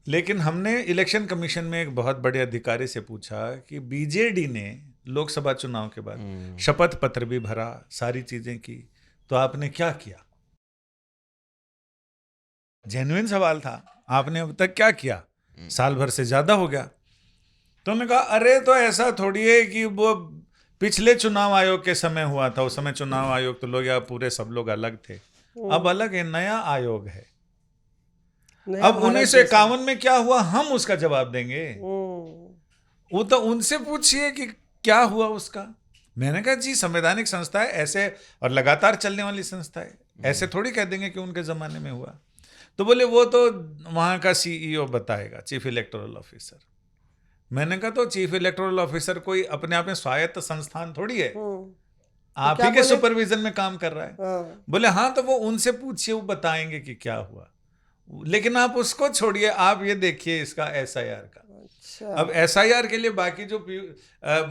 लेकिन हमने इलेक्शन कमीशन में एक बहुत बड़े अधिकारी से पूछा कि बीजेडी ने लोकसभा चुनाव के बाद शपथ पत्र भी भरा, सारी चीजें की, तो आपने क्या किया? जेन्युइन सवाल था, आपने अब तक क्या किया? साल भर से ज्यादा हो गया। तो उन्होंने कहा अरे तो ऐसा थोड़ी है कि वो पिछले चुनाव आयोग के समय हुआ था, उस समय चुनाव आयोग तो लोग या पूरे सब लोग अलग थे, अब अलग है, नया आयोग है। अब 1951 में क्या हुआ हम उसका जवाब देंगे, वो तो उनसे पूछिए कि क्या हुआ उसका। मैंने कहा जी संवैधानिक संस्था है ऐसे, और लगातार चलने वाली संस्था है, ऐसे थोड़ी कह देंगे कि उनके जमाने में हुआ। तो बोले वो तो वहां का सीईओ बताएगा, चीफ इलेक्टोरल ऑफिसर। मैंने कहा तो चीफ इलेक्टोरल ऑफिसर कोई अपने आप में स्वायत्त संस्थान थोड़ी है, आप ही के सुपरविजन में काम कर रहा है। बोले हाँ तो वो उनसे पूछिए, वो बताएंगे कि क्या हुआ। लेकिन आप उसको छोड़िए, आप ये देखिए इसका एसआईआर का। अच्छा। अब एसआईआर के लिए बाकी जो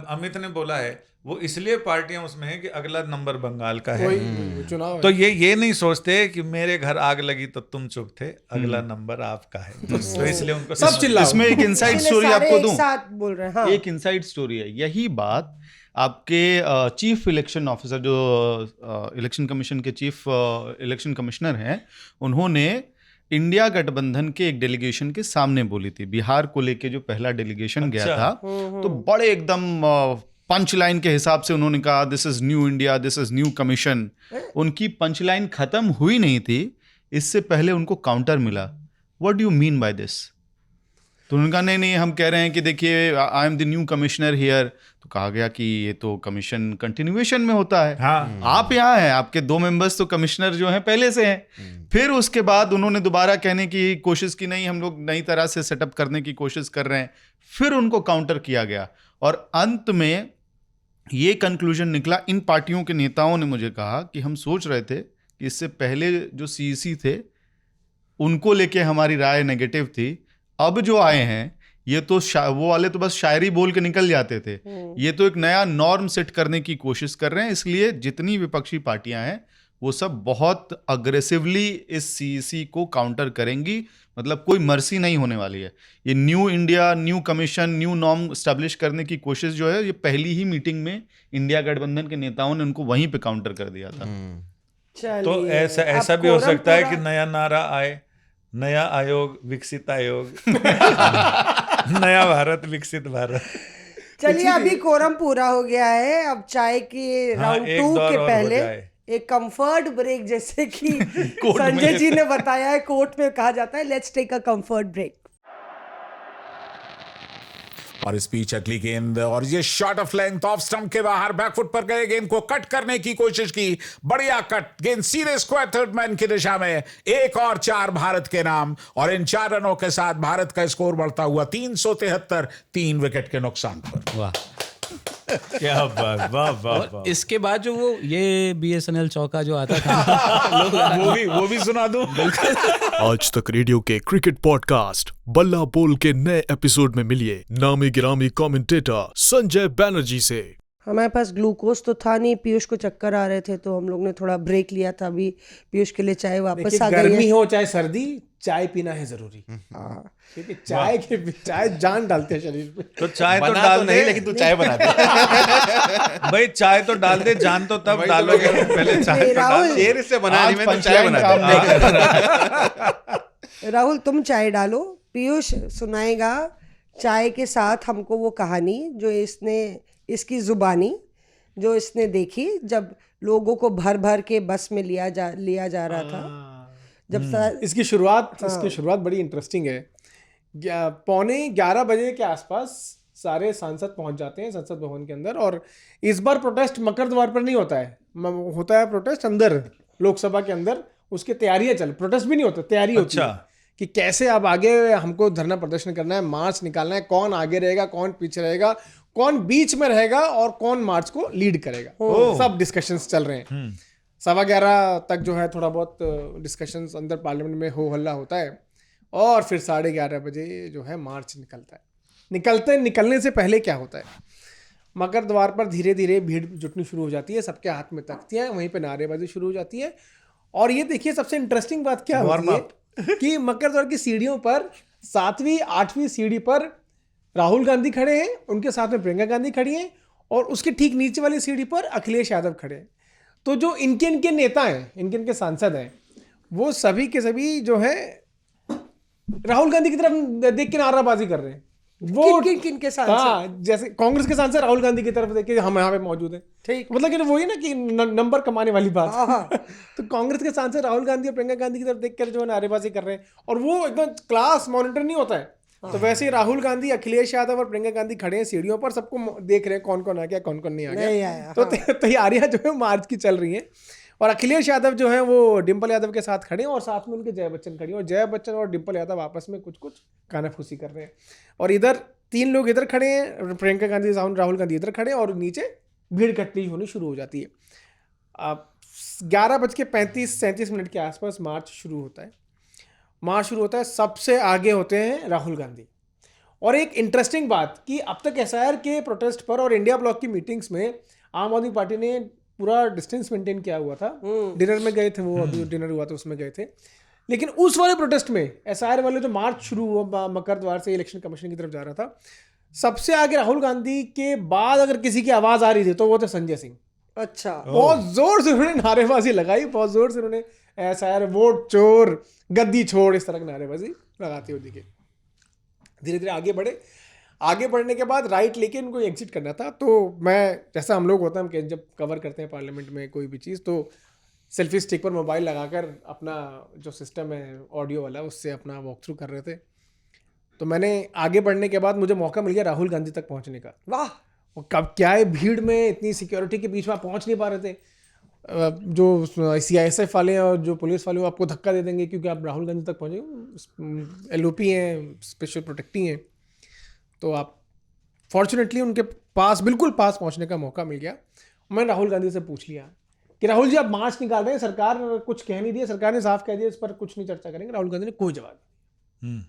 अमित ने बोला है वो इसलिए पार्टियां उसमें है कि अगला नंबर बंगाल का है, चुनाव, तो ये नहीं सोचते कि मेरे घर आग लगी तो तुम चुप थे, अगला नंबर आपका है, तो इसलिए उनको सब चिल्लाओ। इसमें एक इनसाइड स्टोरी आपको दूं, बोल रहे हैं, हाँ। एक इनसाइड स्टोरी है। यही बात आपके चीफ इलेक्शन ऑफिसर, जो इलेक्शन कमीशन के चीफ इलेक्शन कमिश्नर हैं, उन्होंने इंडिया गठबंधन के एक डेलीगेशन के सामने बोली थी। बिहार को लेके जो पहला डेलीगेशन गया था, तो बड़े एकदम पंच लाइन के हिसाब से उन्होंने कहा this is new India, this is new commission. उनकी पंच लाइन खत्म हुई नहीं थी, इससे पहले उनको काउंटर मिला, what do you mean by this? तो उन्होंने कहा नहीं हम कह रहे हैं कि देखिए I am the new commissioner here. तो कहा गया कि ये तो कमीशन कंटिन्यूएशन में होता है, हाँ। आप यहाँ हैं, आपके 2 मेंबर्स तो कमिश्नर जो हैं पहले से हैं। फिर उसके बाद उन्होंने दोबारा कहने की कोशिश की, नहीं हम लोग नई तरह से सेटअप करने की कोशिश कर रहे हैं। फिर उनको काउंटर किया गया और अंत में ये कंक्लूजन निकला। इन पार्टियों के नेताओं ने मुझे कहा कि हम सोच रहे थे कि इससे पहले जो सीईसी थे उनको लेके हमारी राय नेगेटिव थी, अब जो आए हैं ये तो वो वाले तो बस शायरी बोल के निकल जाते थे, ये तो एक नया नॉर्म सेट करने की कोशिश कर रहे हैं। इसलिए जितनी विपक्षी पार्टियां हैं वो सब बहुत अग्रेसिवली इस सीईसी को काउंटर करेंगी, मतलब कोई मर्सी नहीं होने वाली है। ये new India, new commission, new norm establish करने की कोशिश जो है, ये पहली ही मीटिंग में इंडिया गठबंधन के नेताओं ने उनको वहीं पे काउंटर कर दिया था। तो ऐसा भी हो सकता है कि नया नारा आए, नया आयोग विकसित आयोग, नया भारत विकसित भारत। चलिए अभी कोरम पूरा हो गया है, अब चाय की राउंड 2 के पहले एक कंफर्ट ब्रेक, जैसे कि संजय जी ने बताया है, कोर्ट में कहा जाता है, let's take a comfort break. और इस बीच अगली गेंद, और ये shot off length off stump के बाहर, बैकफुट पर गए, गेंद को कट करने की कोशिश की, बढ़िया कट, गेंद सीधे स्क्वायर थर्ड मैन की दिशा में। 1 और 4 भारत के नाम, और इन 4 रनों के साथ भारत का स्कोर बढ़ता हुआ 373, 3 विकेट के नुकसान पर। वाह क्या बात, वाह वाह वाह। इसके बाद जो वो ये बीएसएनएल चौका जो आता था वो भी सुना दूं। आज तक रेडियो के क्रिकेट पॉडकास्ट बल्ला बोल के नए एपिसोड में मिलिए नामी गिरामी कमेंटेटर संजय बैनर्जी से। हमारे पास ग्लूकोज तो था नहीं, पीयूष को चक्कर आ रहे थे तो हम लोग ने थोड़ा ब्रेक लिया था। अभी पीयूष के लिए चाय वापस देखिए, आ गई गर्मी है। हो चाहे सर्दी, चाय पीना है जरूरी। क्योंकि चाय जान डालते हैं शरीर पे। तो चाय तो बना डाल तो दे नहीं, लेकिन तू चाय बना दे। भाई, चाय तो डाल दे, जान तो तब वही तो डालोगे, मैं- पहले चाय नहीं, तो डाल। राहुल, शेर इससे बना आज नहीं, मैं तो चाय पंचलाइन बना काम दे। नहीं कर रहा। राहुल तुम चाय डालो, पीयूष सुनाएगा चाय के साथ हमको वो कहानी जो इसकी जुबानी जो इसने देखी जब लोगों को भर भर के बस में लिया जा रहा था। जब इसकी शुरुआत बड़ी इंटरेस्टिंग है। 11:15 के आसपास सारे सांसद पहुंच जाते हैं संसद भवन के अंदर, और इस बार प्रोटेस्ट मकर द्वार पर नहीं होता है, होता है प्रोटेस्ट अंदर, लोकसभा के अंदर। उसकी तैयारियां प्रोटेस्ट भी नहीं होता, तैयारी होती है कि कैसे अब आगे हमको धरना प्रदर्शन करना है, मार्च निकालना है, कौन आगे रहेगा, कौन पीछे रहेगा, कौन बीच में रहेगा और कौन मार्च को लीड करेगा। सब डिस्कशंस चल रहे हैं। 11:15 तक जो है थोड़ा बहुत डिस्कशंस अंदर पार्लियामेंट में हो हल्ला होता है, और फिर 11:30 बजे जो है मार्च निकलता है। निकलने से पहले क्या होता है, मकर द्वार पर धीरे धीरे भीड़ जुटनी शुरू हो जाती है, सबके हाथ में तख्तियां, वहीं पे नारेबाजी शुरू हो जाती है। और ये देखिए सबसे इंटरेस्टिंग बात क्या होती है कि मकर द्वार की सीढ़ियों पर 7वीं 8वीं सीढ़ी पर राहुल गांधी खड़े हैं, उनके साथ में प्रियंका गांधी खड़ी हैं, और उसके ठीक नीचे वाली सीढ़ी पर अखिलेश यादव खड़े हैं। तो जो इनके नेता हैं, इनके सांसद हैं, वो सभी के सभी जो है राहुल गांधी की तरफ देख के नाराबाजी कर रहे हैं। वो किन के सांसद? हाँ, जैसे कांग्रेस के सांसद राहुल गांधी की तरफ देख के हम यहाँ पे मौजूद हैं, ठीक, मतलब कि वही ना कि नंबर कमाने वाली बात। तो कांग्रेस के सांसद राहुल गांधी और प्रियंका गांधी की तरफ देख कर जो है नारेबाजी कर रहे हैं, और वो एकदम क्लास मॉनिटर नहीं होता है। तो वैसे ही राहुल गांधी, अखिलेश यादव और प्रियंका गांधी खड़े हैं सीढ़ियों पर, सबको देख रहे हैं कौन कौन आ गया, कौन कौन नहीं आ गया। तो तैयारियां जो है मार्च की चल रही हैं, और अखिलेश यादव जो है वो डिंपल यादव के साथ खड़े हैं, और साथ में उनके जया बच्चन खड़ी हैं, और जया बच्चन और डिंपल यादव आपस में कुछ कानाफूसी कर रहे हैं। और इधर 3 लोग इधर खड़े हैं, प्रियंका गांधी, राहुल गांधी इधर खड़े हैं, और नीचे भीड़ इकट्ठी होनी शुरू हो जाती है। अब 11:35-37 के आसपास मार्च शुरू होता है। सबसे आगे होते हैं राहुल गांधी। और एक इंटरेस्टिंग बात कि अब तक एसआईआर के प्रोटेस्ट पर और इंडिया ब्लॉक की मीटिंग्स में आम आदमी पार्टी ने पूरा डिस्टेंस मेंटेन किया हुआ था। डिनर में गए थे वो, अभी डिनर हुआ था उसमें गए थे, लेकिन उस वाले प्रोटेस्ट में एसआईआर वाले जो मार्च शुरू हुआ मकर द्वार से इलेक्शन कमीशन की तरफ जा रहा था, सबसे आगे राहुल गांधी के बाद अगर किसी की आवाज आ रही थी तो वो थे संजय सिंह। अच्छा, बहुत जोर से उन्होंने नारेबाजी लगाई, बहुत जोर से उन्होंने एसआईआर, वोट चोर, गद्दी छोड़, इस तरह की नारेबाजी लगाते हुए दिखे। धीरे धीरे आगे बढ़ने के बाद राइट लेके उनको एग्जिट करना था। तो मैं, जैसा हम लोग होता है, जब कवर करते हैं पार्लियामेंट में कोई भी चीज़, तो सेल्फी स्टिक पर मोबाइल लगाकर अपना जो सिस्टम है ऑडियो वाला, उससे अपना वॉक थ्रू कर रहे थे। तो मैंने आगे बढ़ने के बाद मुझे मौका मिल गया राहुल गांधी तक पहुंचने का। वाह, और कब क्या है, भीड़ में इतनी सिक्योरिटी के बीच में आप पहुंच नहीं पा रहे थे। जो CISF वाले हैं और जो पुलिस वाले, वो आपको धक्का दे देंगे क्योंकि आप राहुल गांधी तक पहुंचे। LOP हैं, स्पेशल प्रोटेक्टी हैं। तो आप फॉर्चुनेटली उनके पास, बिल्कुल पास पहुंचने का मौका मिल गया। मैंने राहुल गांधी से पूछ लिया कि राहुल जी आप मार्च निकाल रहे हैं, सरकार कुछ कह नहीं दिया, सरकार ने साफ कह दिया इस पर कुछ नहीं चर्चा करेंगे। राहुल गांधी ने कोई जवाब नहीं।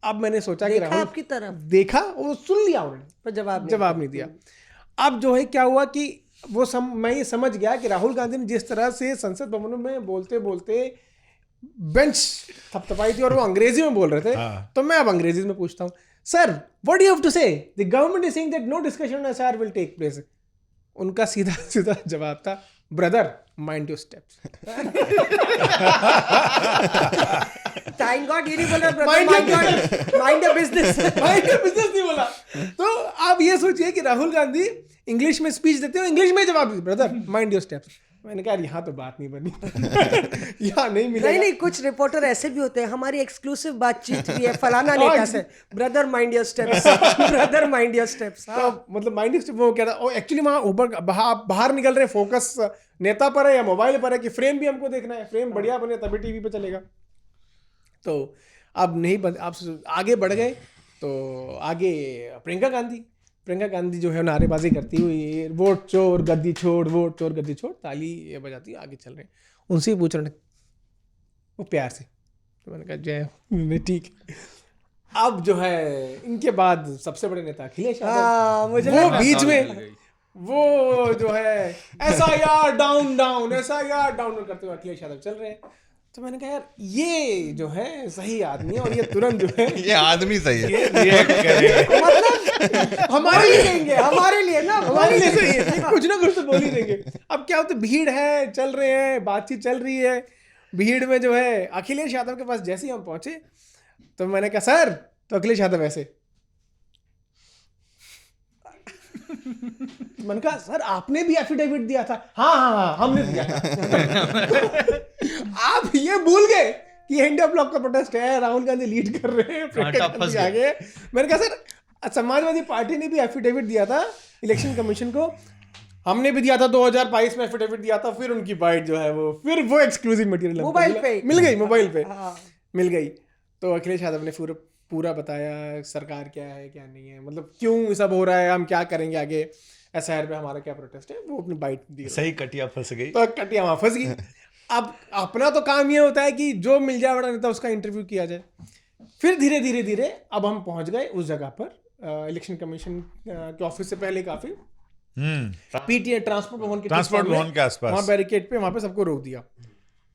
अब मैंने सोचा कि राहुल आपकी तरफ देखा, वो सुन लिया उन्होंने, पर जवाब नहीं दिया। अब जो है क्या हुआ कि मैं ये समझ गया कि राहुल गांधी ने जिस तरह से संसद भवन में बोलते बोलते बेंच थपथपाई थी और वो अंग्रेजी में बोल रहे थे, तो मैं अब अंग्रेजी में पूछता हूँ, sir what do you have to say, the government is saying that no discussion on SIR will take place. उनका सीधा जवाब था, brother mind your steps. Thank God ये नहीं बोला, mind your business. Mind your business नहीं बोला। तो आप ये सोचिए कि राहुल गांधी इंग्लिश में स्पीच देते हो, इंग्लिश में जवाब देते, ब्रदर माइंड योर स्टेप्स। मैंने कहा यहाँ तो बात नहीं बनी। यहाँ नहीं मिलेगा। नहीं, कुछ रिपोर्टर ऐसे भी होते हैं, हमारी एक्सक्लूसिव बातचीत भी है फलाना नेता से, brother mind your steps, brother mind your steps. तो मतलब माइंड योर स्टेप्स वो क्या था, एक्चुअली वहाँ ऊपर बाहर निकल रहे, फोकस नेता पर है या मोबाइल पर है कि फ्रेम भी हमको देखना है, फ्रेम बढ़िया बने तभी टीवी पे चलेगा। तो अब नहीं आप आगे बढ़ गए। तो आगे प्रियंका गांधी जो है नारेबाजी करती हुई, वोट चोर गद्दी छोड़, वोट चोर गद्दी छोड़, ताली ये बजाती आगे चल रहे हैं। उनसे पूछ रहे वो प्यार से। तो मैंने कहा जय, ठीक। अब जो है इनके बाद सबसे बड़े नेता अखिलेश यादव, वो वो जो है SIR down down, SIR down करते हुए अखिलेश यादव चल रहे हैं। तो मैंने कहा यार ये जो है सही आदमी है और ये तुरंत जो है ये आदमी सही है। रिएक्ट करें। मतलब हमारे लिए देंगे, हमारे लिए ना, हमारे लिए सही है, कुछ ना कुछ तो बोल ही देंगे। अब क्या होता है, भीड़ है, चल रहे हैं, बातचीत चल रही है, भीड़ में जो है अखिलेश यादव के पास जैसे ही हम पहुंचे तो मैंने कहा सर, तो अखिलेश यादव ऐसे, मैंने कहा सर आपने भी एफिडेविट दिया था। हाँ हमने दिया था। आप ये भूल गए कि इंडिया ब्लॉक का प्रोटेस्ट है, राहुल गांधी लीड कर रहे हैं, प्रियंका गांधी आगे। मैंने कहा सर समाजवादी पार्टी ने भी एफिडेविट दिया था इलेक्शन कमीशन को, हमने भी दिया था 2022 में एफिडेविट दिया था, फिर उनकी बाइट जो है वो एक्सक्लूसिव मटेरियल मोबाइल पे मिल गई, मोबाइल पे हाँ। मिल गई। तो अखिलेश यादव ने पूरा बताया सरकार क्या है क्या नहीं है, मतलब क्यों सब हो रहा है, हम क्या करेंगे आगे, SIR पे हमारा क्या प्रोटेस्ट है, वो अपनी बाइट दी। सही कटिया फंस गई। तो कटिया वहां फंस गई। अब अपना तो काम ये होता है कि जो मिल जाए बड़ा नेता उसका इंटरव्यू किया जाए। फिर धीरे धीरे अब हम पहुंच गए उस जगह पर इलेक्शन कमीशन के ऑफिस से पहले काफी PTA ट्रांसपोर्ट भवन के आसपास वहां बैरिकेड पे, वहां पे सबको रोक दिया।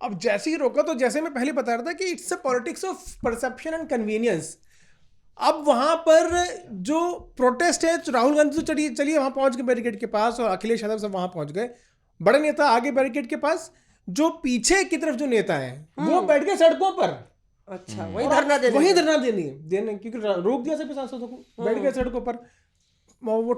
अब जैसे ही रोका तो जैसे मैं पहले बता रहा था कि it's a politics of perception and convenience. अब वहां पर जो प्रोटेस्ट है, राहुल गांधी तो चलिए वहां पहुंच गए बैरिकेड के पास और अखिलेश यादव सब वहां पहुंच गए, बड़े नेता आगे बैरिकेड के पास, जो पीछे की तरफ जो नेता है वो बैठ गए सड़कों पर। अच्छा, वही धरना देने क्योंकि रोक दिया सभी सांसदों को, बैठ गए सड़कों पर। वो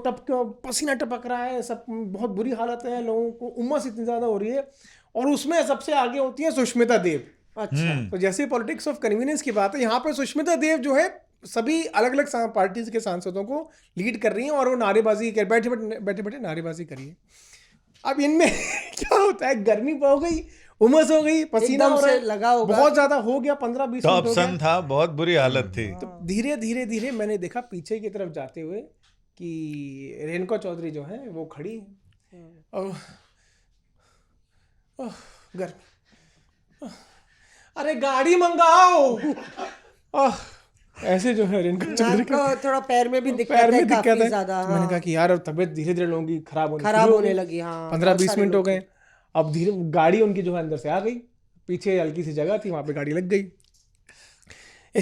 पसीना टपक रहा है, सब बहुत बुरी हालत है, लोगों को उमस इतनी ज्यादा हो रही है, और उसमें सबसे आगे होती है सुष्मिता देव। अच्छा, तो जैसे पॉलिटिक्स ऑफ कन्वीनियंस की बात है, यहाँ पर सुष्मिता देव जो है सभी अलग अलग पार्टीज के सांसदों को लीड कर रही हैं और वो नारेबाजी कर बैठे नारेबाजी करी है। अब इनमें क्या होता है, गर्मी हो गई, उमस हो गई, पसीना हो रहा है, लगा होगा, बहुत ज्यादा हो गया, 15-20 मिनट हो सन था, बहुत बुरी हालत थी। तो धीरे मैंने देखा पीछे की तरफ जाते हुए कि रेणुका चौधरी जो है वो खड़ी है और गर्मी, अरे गाड़ी मंगाओ, ऐसे जो है रेणुका चौधरी को थोड़ा पैर में भी दिक्कत पैर में है, दिक्कत काफी है। ज्यादा। तो मैंने कहा कि यार अब तबीयत धीरे धीरे लोगों की खराब होने लगी। हाँ, 15-20 मिनट हो गए, अब धीरे गाड़ी उनकी जो है अंदर से आ गई, पीछे हल्की सी जगह थी, वहां पे गाड़ी लग गई।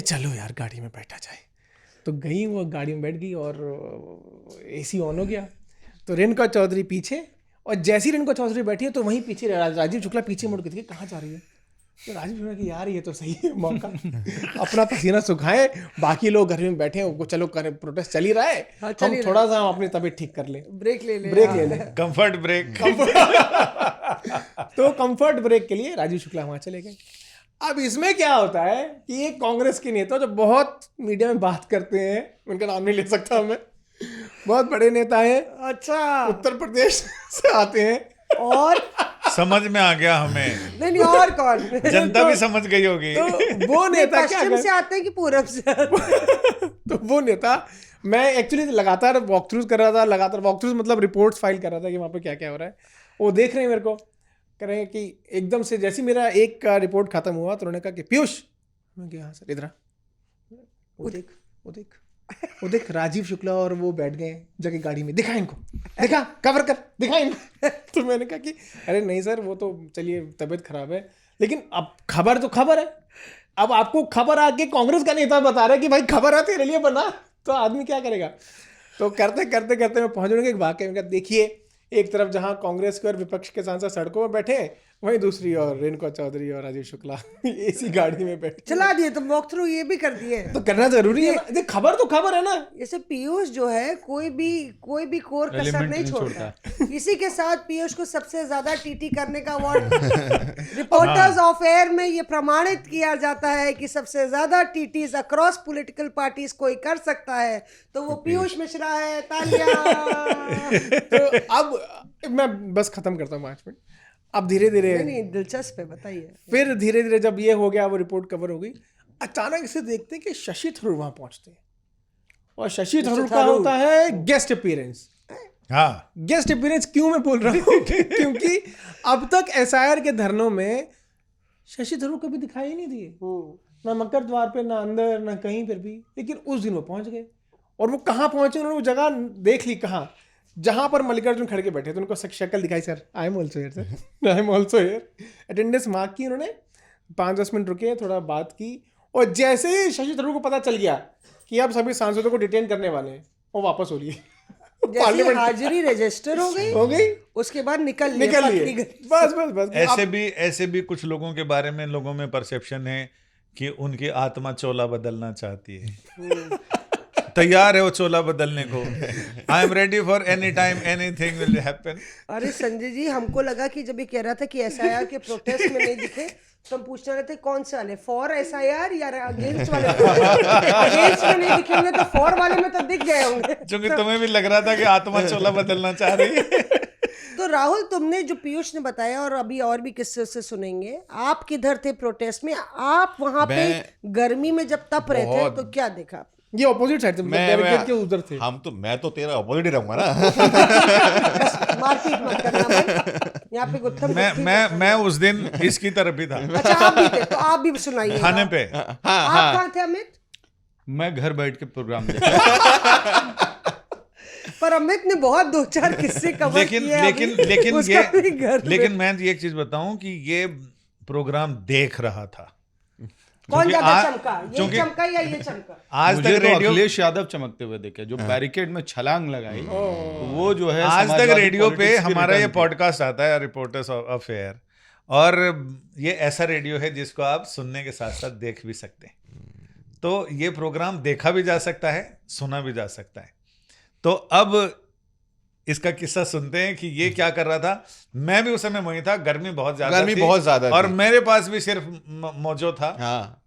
चलो यार गाड़ी में बैठा जाए, तो गई वो गाड़ी में बैठ गई और AC ऑन हो गया। तो रेणुका चौधरी पीछे, और जैसी रेणुका चौधरी बैठी है तो वहीं पीछे राजीव शुक्ला पीछे मुड़ के देखे कहाँ जा रही है। तो राजीव शुक्ला की यार ये तो सही है मौका, अपना पसीना सुखाए, बाकी लोग घर में बैठे हैं, चलो करें, प्रोटेस्ट चल ही रहा है, हम थोड़ा सा अपनी तबीयत ठीक कर ले, ब्रेक ले ले कंफर्ट ब्रेक। तो कंफर्ट ब्रेक के लिए राजीव शुक्ला वहां चले गए। अब इसमें क्या होता है कि ये कांग्रेस के नेता जो बहुत मीडिया में बात करते हैं, उनका नाम नहीं ले सकता मैं, बहुत बड़े नेता हैं, अच्छा, उत्तर प्रदेश से आते हैं, और समझ में आ गया हमें। नहीं और कौन, जनता भी समझ गई होगी। तो वो नेता क्या पश्चिम से आते हैं कि पूरब से? तो वो नेता, मैं एक्चुअली लगातार वॉक थ्रूज कर रहा था, लगातार वॉक थ्रूज मतलब रिपोर्ट्स फाइल कर रहा था कि वहाँ पे क्या क्या हो रहा है। वो देख रहे हैं मेरे को, कह रहे हैं कि एकदम से जैसे मेरा एक का रिपोर्ट खत्म हुआ तो उन्होंने कहा कि पीयूष, मैं कहा हाँ सर, इधर वो देख राजीव शुक्ला और वो बैठ गए जगह गाड़ी में, दिखा इनको, दिखा, कवर कर, दिखा इनको। तो मैंने कहा कि अरे नहीं सर, वो तो चलिए तबीयत खराब है, लेकिन अब खबर तो खबर है, अब आपको खबर आके कांग्रेस का नेता बता रहा है कि भाई खबर है तेरे लिए बना, तो आदमी क्या करेगा। तो करते करते मैं पहुंच रहा एक वाकई में, देखिए एक तरफ जहां कांग्रेस के और विपक्ष के सांसद सड़कों में बैठे, वहीं दूसरी और रेणुका चौधरी और राजीव शुक्ला AC गाड़ी में बैठे। चला दिए तो वॉक थ्रू ये भी कर दिए, तो करना जरूरी है ना, खबर तो खबर है ना। जैसे पीयूष जो है कोई भी कोर कसर नहीं छोड़ता, इसी के साथ पीयूष को सबसे ज्यादा टीटी करने का अवार्ड रिपोर्टर्स ऑफ एयर में ये प्रमाणित किया जाता है कि सबसे ज्यादा टीटीज अक्रॉस पॉलिटिकल पार्टीज कोई कर सकता है तो वो पीयूष मिश्रा है। तालियां। तो अब मैं बस खत्म करता हूँ 5 मिनट। अब धीरे धीरे, नहीं दिलचस्प है, बताइए। फिर धीरे धीरे जब ये हो गया, वो रिपोर्ट कवर हो गई, अचानक से देखते हैं कि शशि थरूर वहां पहुंचते हैं, और शशि थरूर का होता है गेस्ट अपीयरेंस। हाँ, गेस्ट अपीयरेंस क्यों मैं बोल रहा हूँ क्योंकि अब तक SIR के धरनों में शशि थरूर कभी दिखाई ही नहीं दिए, ना मकर द्वार पे, ना अंदर, ना कहीं पर भी। लेकिन उस दिन वो पहुंच गए, और वो कहाँ पहुंचे, उन्होंने वो जगह देख ली, कहाँ, जहां पर मल्लिकार्जुन खड़के बैठे थे उनको शक्ल दिखाई, sir I am also here, sir I am also here, attendance mark की उन्होंने, 5-10 मिनट रुके, थोड़ा बात की, और जैसे ही शशि थरूर को पता चल गया कि अब सभी सांसदों को डिटेन करने वाले हैं, वो वापस हो लिए जैसे हाजिरी रजिस्टर हो गई उसके बाद निकल लिए। बस ऐसे भी कुछ लोगों के बारे में लोगों में परसेप्शन है कि उनकी आत्मा चोला बदलना चाहती है, तैयार है वो चोला बदलने को। I am ready for any time anything will happen. अरे संजय जी, हमको लगा कि जब ये कह रहा था कि एसआईआर के प्रोटेस्ट में नहीं दिखे तो हम पूछने रहे थे कौन से वाले, फॉर एसआईआर या अगेंस्ट वाले? अगेंस्ट में नहीं दिखेंगे तो फॉर वाले में तो दिख गए होंगे, क्योंकि तुम्हें भी लग रहा था कि आत्मा चोला बदलना चाह रही है। तो राहुल, तुमने जो पीयूष ने बताया और अभी और भी किस्से से सुनेंगे, आप किधर थे प्रोटेस्ट में? आप वहां पे गर्मी में जब तप रहे थे तो क्या देखा? ये ऑपोजिट साइड से, बैरिकेड के उधर थे। मैं तो तेरा ऑपोजिट ही रहूंगा ना। मारपीट मत करना भाई, यहाँ पे गुत्थम मैं उस दिन इसकी तरफ ही था। अच्छा, आप भी थे, तो आप भी सुनाइए खाने पे। आप कहाँ थे अमित? मैं घर बैठ के प्रोग्राम देखा। पर अमित ने बहुत 2-4 किस्से कवर किए। लेकिन मैं एक चीज बताऊं कि ये प्रोग्राम देख रहा था। कौन ज्यादा चमका, ये चमका या ये चमका? आज मुझे तक रेडियो अखिलेश यादव चमकते हुए देखे, जो बैरिकेड में छलांग लगाई, तो वो जो है आज तक समाजवादी रेडियो पे पॉलिटिक्स की हमारा ये रिटर्न थी। पॉडकास्ट आता है, रिपोर्टर्स अफेयर, और ये ऐसा रेडियो है जिसको आप सुनने के साथ साथ देख भी सकते हैं। तो ये प्रोग्राम देखा भी जा सकता है, सुना भी जा सकता है। तो अब इसका किस्सा सुनते हैं कि ये क्या कर रहा था। मैं भी उस समय वहीं था, गर्मी बहुत ज्यादा और मेरे पास भी सिर्फ मोजो था,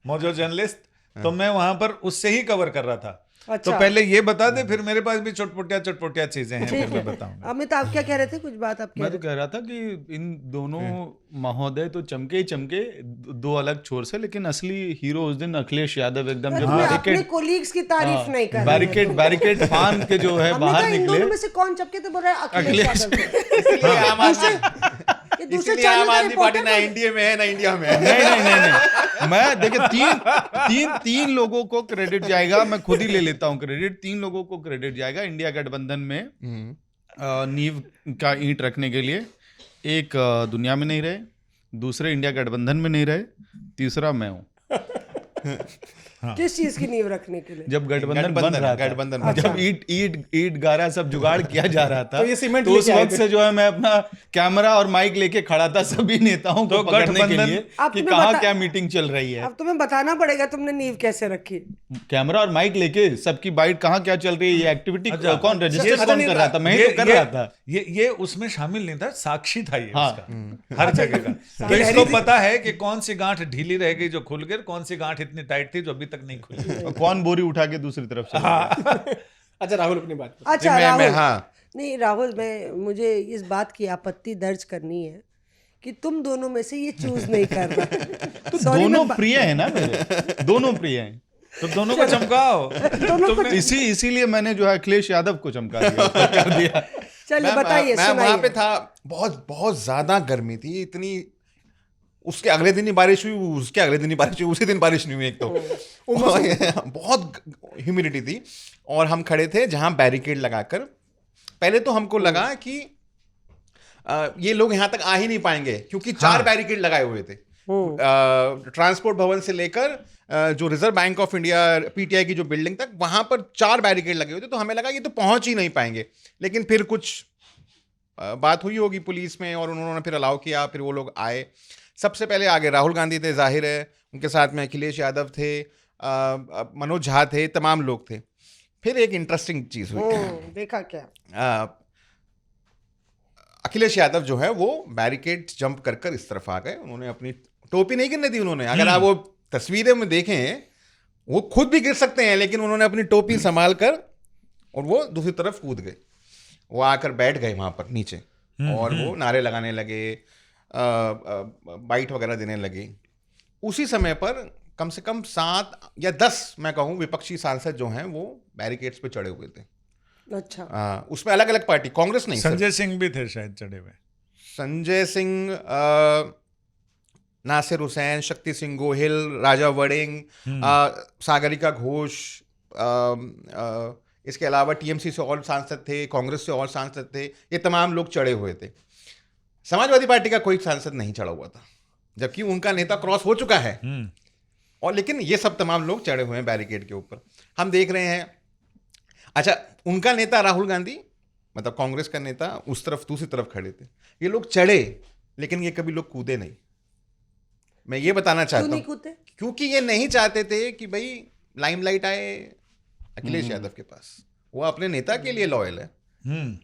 मोजो जर्नलिस्ट, तो मैं वहां पर उससे ही कवर कर रहा था। अच्छा। तो पहले ये बता दे, फिर मेरे पास भी चटपटिया चीजें हैं, फिर मैं बताऊंगा। अमित, आप क्या कह रहे थे? कुछ बात आप मैं तो कह रहा था कि इन दोनों महोदय तो चमके ही चमके, दो अलग छोर से, लेकिन असली हीरो उस दिन अखिलेश यादव एकदम जब अपने कोलीग्स की तारीफ नहीं कर रहे। बैरिकेड फान के जो है बाहर इन निकले। दोनों में से कौन चमके थे? बोल रहे हैं अखिलेश यादव थे। इसलिए आम आदमी पार्टी ना एनडीए में है ना इंडिया में है। नहीं, मैं देखिए तीन लोगों को क्रेडिट जाएगा, मैं खुद ही ले लेता हूँ क्रेडिट। 3 लोगों को क्रेडिट जाएगा इंडिया गठबंधन में नींव का ईंट रखने के लिए। एक दुनिया में नहीं रहे, दूसरे इंडिया गठबंधन में नहीं रहे, तीसरा मैं हूँ। किस चीज की नींव रखने के लिए? जब गठबंधन बन रहा था, जब ईट गारा सब जुगाड़ किया जा रहा था, तो ये सीमेंट तो उस वक्त से जो है मैं अपना कैमरा और माइक लेके खड़ा था सभी नेताओं को पकड़ने के लिए कि कहाँ क्या मीटिंग चल रही है। अब तुम्हें बताना पड़ेगा तुमने नींव कैसे रखी। कैमरा और माइक लेके सबकी बाइट कहाँ क्या चल रही है, ये एक्टिविटी कौन रजिस्टर कौन कर रहा था? मैं ही तो कर रहा था। ये उसमें शामिल नहीं था, साक्षी था ये उसका, हर जगह का। तो इसको पता है कि कौन सी गांठ ढीली रह गई जो खुल गई, कौन सी गांठ इतनी टाइट थी जो अभी तक नहीं खुली, और कौन बोरी उठा के दूसरी तरफ से। अच्छा राहुल, अपनी बात। अच्छा राहुल, नहीं राहुल, मुझे इस बात की आपत्ति दर्ज करनी है कि तुम दोनों में से ये चूज नहीं कर रहा। तो दोनों प्रिय है ना मेरे, दोनों प्रिय हैं, तो दोनों को चमकाओ। इसीलिए मैंने जो है अखिलेश यादव को चमका दिया, कर दिया। चलिए बताइए। मैं वहां पे था, बहुत ज्यादा गर्मी थी, इतनी, उसके अगले दिन ही बारिश हुई, उसके अगले दिन ही बारिश हुई, उसी दिन बारिश नहीं हुई। एक तो बहुत ह्यूमिडिटी थी, और हम खड़े थे जहां बैरिकेड लगाकर। पहले तो हमको लगा कि ये लोग यहां तक आ ही नहीं पाएंगे, क्योंकि 4 बैरिकेड लगाए हुए थे। ट्रांसपोर्ट भवन से लेकर जो reserve bank of India PTI की जो बिल्डिंग तक, वहां पर 4 बैरिकेड लगे हुए थे। तो हमें लगा ये तो पहुंच ही नहीं पाएंगे, लेकिन फिर कुछ बात हुई होगी पुलिस में, और उन्होंने फिर अलाउ किया, फिर वो लोग आए। सबसे पहले आगे राहुल गांधी थे, जाहिर है, उनके साथ में अखिलेश यादव थे, मनोज झा थे, तमाम लोग थे। फिर एक इंटरेस्टिंग चीज हुई। देखा क्या? अखिलेश यादव जो है वो बैरिकेड जंप कर इस तरफ आ गए। उन्होंने अपनी टोपी नहीं गिरने दी उन्होंने। अगर आप वो तस्वीरें में देखें, वो खुद भी गिर सकते हैं, लेकिन उन्होंने अपनी टोपी संभाल कर और वो दूसरी तरफ कूद गए। वो आकर बैठ गए वहां पर नीचे, और वो नारे लगाने लगे, बाइट वगैरह देने लगे। उसी समय पर कम से कम 7 या 10 मैं कहूँ विपक्षी सांसद जो हैं वो बैरिकेड्स पे चढ़े हुए थे। अच्छा। उसमें अलग अलग पार्टी, कांग्रेस नहीं, संजय सिंह भी थे शायद चढ़े हुए। संजय सिंह, नासिर हुसैन, शक्ति सिंह गोहिल, राजा वड़िंग, सागरिका घोष, इसके अलावा टीएमसी से और सांसद थे, कांग्रेस से और सांसद थे, ये तमाम लोग चढ़े हुए थे। समाजवादी पार्टी का कोई सांसद नहीं चढ़ा हुआ था, जबकि उनका नेता क्रॉस हो चुका है। और लेकिन ये सब तमाम लोग चढ़े हुए हैं बैरिकेड के ऊपर। हम देख रहे हैं, अच्छा उनका नेता राहुल गांधी, मतलब कांग्रेस का नेता, उस तरफ दूसरी तरफ खड़े थे। ये लोग चढ़े, लेकिन ये कभी लोग कूदे नहीं। मैं ये बताना चाहता हूँ क्योंकि ये नहीं चाहते थे कि भाई लाइमलाइट आए अखिलेश यादव के पास। वो अपने नेता के लिए लॉयल है,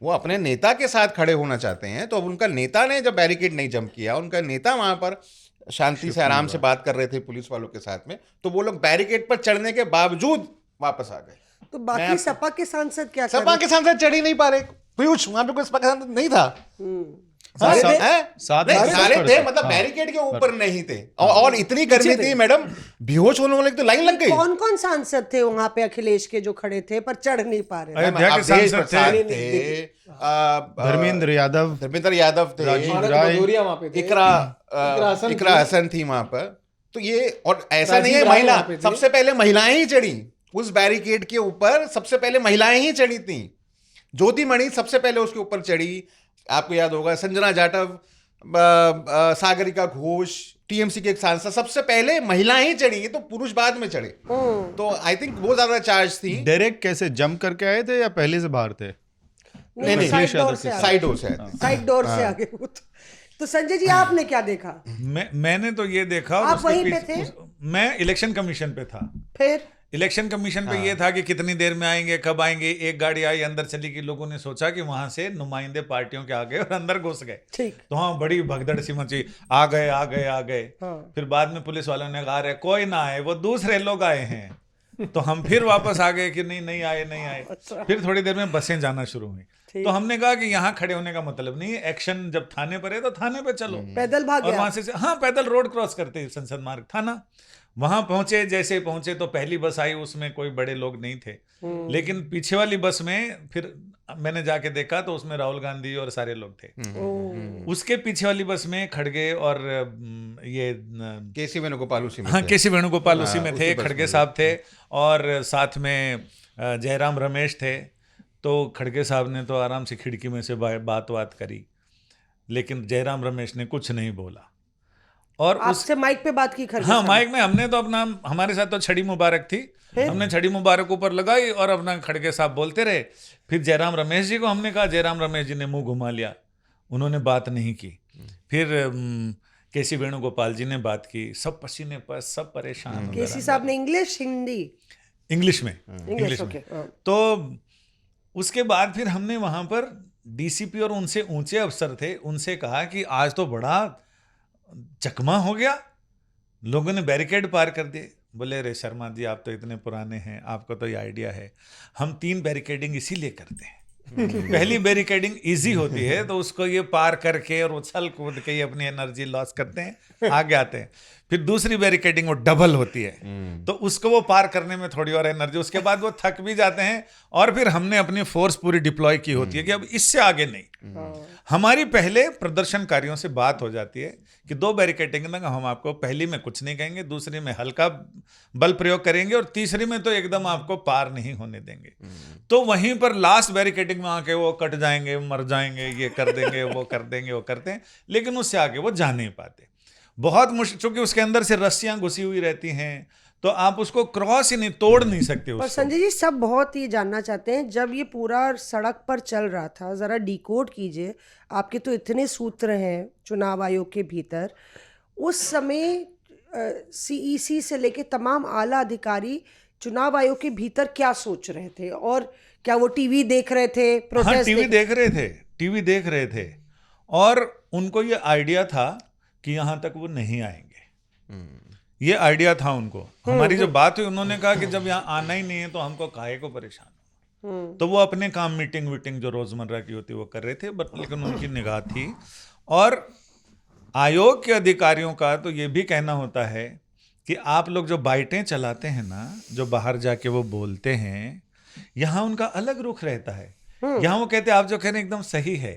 वो अपने नेता के साथ खड़े होना चाहते हैं। तो अब उनका नेता ने जब बैरिकेड नहीं जंप किया, उनका नेता वहां पर शांति से आराम से बात कर रहे थे पुलिस वालों के साथ में, तो वो लोग बैरिकेड पर चढ़ने के बावजूद वापस आ गए। तो बाकी सपा के सांसद क्या कर सपा के सांसद चढ़ ही नहीं पा रहे। पीयूष, वहां पे कोई सपा का सांसद नहीं था। सारे थे, मतलब बैरिकेड के ऊपर नहीं थे। और इतनी गर्मी थी मैडम, बेहोश होने वाले तो लाइन लग गई। कौन कौन सांसद थे वहां पे अखिलेश के जो खड़े थे पर चढ़ नहीं पा रहे? अयोध्या के सांसद थे, धर्मेंद्र यादव थे, इकरा हसन थी वहां पर। तो ये, और ऐसा नहीं है महिला, सबसे पहले महिलाएं ही चढ़ी उस बैरिकेड के ऊपर। सबसे पहले महिलाएं ही चढ़ी थी। ज्योति मणि सबसे पहले उसके ऊपर चढ़ी, आपको याद होगा। संजना जाटव, सागरिका घोष, टीएमसी के एक सांसद, सबसे पहले महिलाएं ही चढ़ी। ये तो पुरुष बाद में चढ़े। तो आई थिंक वो ज्यादा चार्ज थी। डायरेक्ट कैसे जंप करके आए थे या पहले से बाहर थे? नहीं, साइड डोर से आगे। तो संजय जी, आपने क्या देखा? मैंने तो ये देखा, आप वहीं पे थे? मैं इलेक्शन कमीशन पे था। फिर इलेक्शन कमीशन पे ये था कि कितनी देर में आएंगे, कब आएंगे। एक गाड़ी आई, अंदर चली गई। लोगों ने सोचा कि वहां से नुमाइंदे पार्टियों के आ गए और अंदर घुस गए। ठीक। तो हाँ, बड़ी भगदड़ सी मची, आ गए आ गए आ गए। फिर बाद में पुलिस वालों ने कहा, अरे कोई ना आए, वो दूसरे लोग आए हैं। तो हम फिर वापस आ गए कि नहीं आए। फिर थोड़ी देर में बसें जाना शुरू हुई। तो हमने कहा कि यहाँ खड़े होने का मतलब नहीं है, एक्शन जब थाने पर है तो थाने पर चलो। पैदल भाग और वहां से हाँ, पैदल रोड क्रॉस करते संसद मार्ग थाना। वहां पहुंचे, जैसे पहुंचे तो पहली बस आई, उसमें कोई बड़े लोग नहीं थे। लेकिन पीछे वाली बस में फिर मैंने जाके देखा तो उसमें राहुल गांधी और सारे लोग थे। उसके पीछे वाली बस में खड़गे और ये केसी वेणुगोपाल उसी में हाँ, केसी वेणुगोपाल उसी में थे, खड़गे साहब थे, और साथ में जयराम रमेश थे। तो खड़गे साहब ने तो आराम से खिड़की में से बात करी, लेकिन जयराम रमेश ने कुछ नहीं बोला। और आपसे माइक पे बात की? हाँ, माइक में हमने तो अपना, हमारे साथ तो छड़ी मुबारक थी, हमने छड़ी मुबारक ऊपर लगाई और अपना खड़गे साहब बोलते रहे। फिर जयराम रमेश जी को हमने कहा, जयराम रमेश जी ने मुंह घुमा लिया, उन्होंने बात नहीं की। फिर केसी वेणुगोपाल जी ने बात की, सब पसीने पर, सब परेशान। केसी साहब ने इंग्लिश, हिंदी? इंग्लिश में। तो उसके बाद फिर हमने वहां पर डीसीपी और उनसे ऊंचे अफसर थे, उनसे कहा कि आज तो बड़ा चकमा हो गया, लोगों ने बैरिकेड पार कर दिए। बोले, रे शर्मा जी, आप तो इतने पुराने हैं, आपको तो ये आइडिया है। हम 3 बैरिकेडिंग इसीलिए करते हैं। पहली बैरिकेडिंग इजी होती है, तो उसको ये पार करके और उछल कूद के ये अपनी एनर्जी लॉस करते हैं, आगे आते हैं। फिर दूसरी बैरिकेडिंग वो डबल होती है, तो उसको वो पार करने में थोड़ी और एनर्जी, उसके बाद वो थक भी जाते हैं। और फिर हमने अपनी फोर्स पूरी डिप्लॉय की होती है कि अब इससे आगे नहीं। हमारी पहले प्रदर्शनकारियों से बात हो जाती है कि 2 बैरिकेडिंग में हम आपको पहली में कुछ नहीं कहेंगे, दूसरी में हल्का बल प्रयोग करेंगे, और तीसरी में तो एकदम आपको पार नहीं होने देंगे। तो वहीं पर लास्ट बैरिकेडिंग में आके वो कट जाएंगे, मर जाएंगे, ये कर देंगे, वो कर देंगे, वो करते हैं, लेकिन उससे आगे वो जा नहीं पाते। बहुत मुश्किल, चूंकि उसके अंदर से रस्सियां घुसी हुई रहती हैं, तो आप उसको क्रॉस ही नहीं, तोड़ नहीं सकते उसको। पर संजय जी, सब बहुत ही जानना चाहते हैं, जब ये पूरा सड़क पर चल रहा था, जरा डिकोड कीजिए। आपके तो इतने सूत्र हैं चुनाव आयोग के भीतर, उस समय सीईसी से लेके तमाम आला अधिकारी चुनाव आयोग के भीतर क्या सोच रहे थे? और क्या वो टीवी देख रहे थे? हाँ, टीवी देख रहे थे, और उनको ये आइडिया था कि यहाँ तक वो नहीं आएंगे। ये आइडिया था उनको। हमारी जो बात हुई, उन्होंने कहा कि जब यहाँ आना ही नहीं है तो हमको काहे को परेशान होना। तो वो अपने काम, मीटिंग वीटिंग जो रोजमर्रा की होती है वो कर रहे थे, बट लेकिन उनकी निगाह थी। और आयोग के अधिकारियों का तो ये भी कहना होता है कि आप लोग जो बाइटें चलाते हैं ना, जो बाहर जाके वो बोलते हैं, यहाँ उनका अलग रुख रहता है। यहाँ वो कहते हैं, आप जो कह रहे हैं एकदम सही है,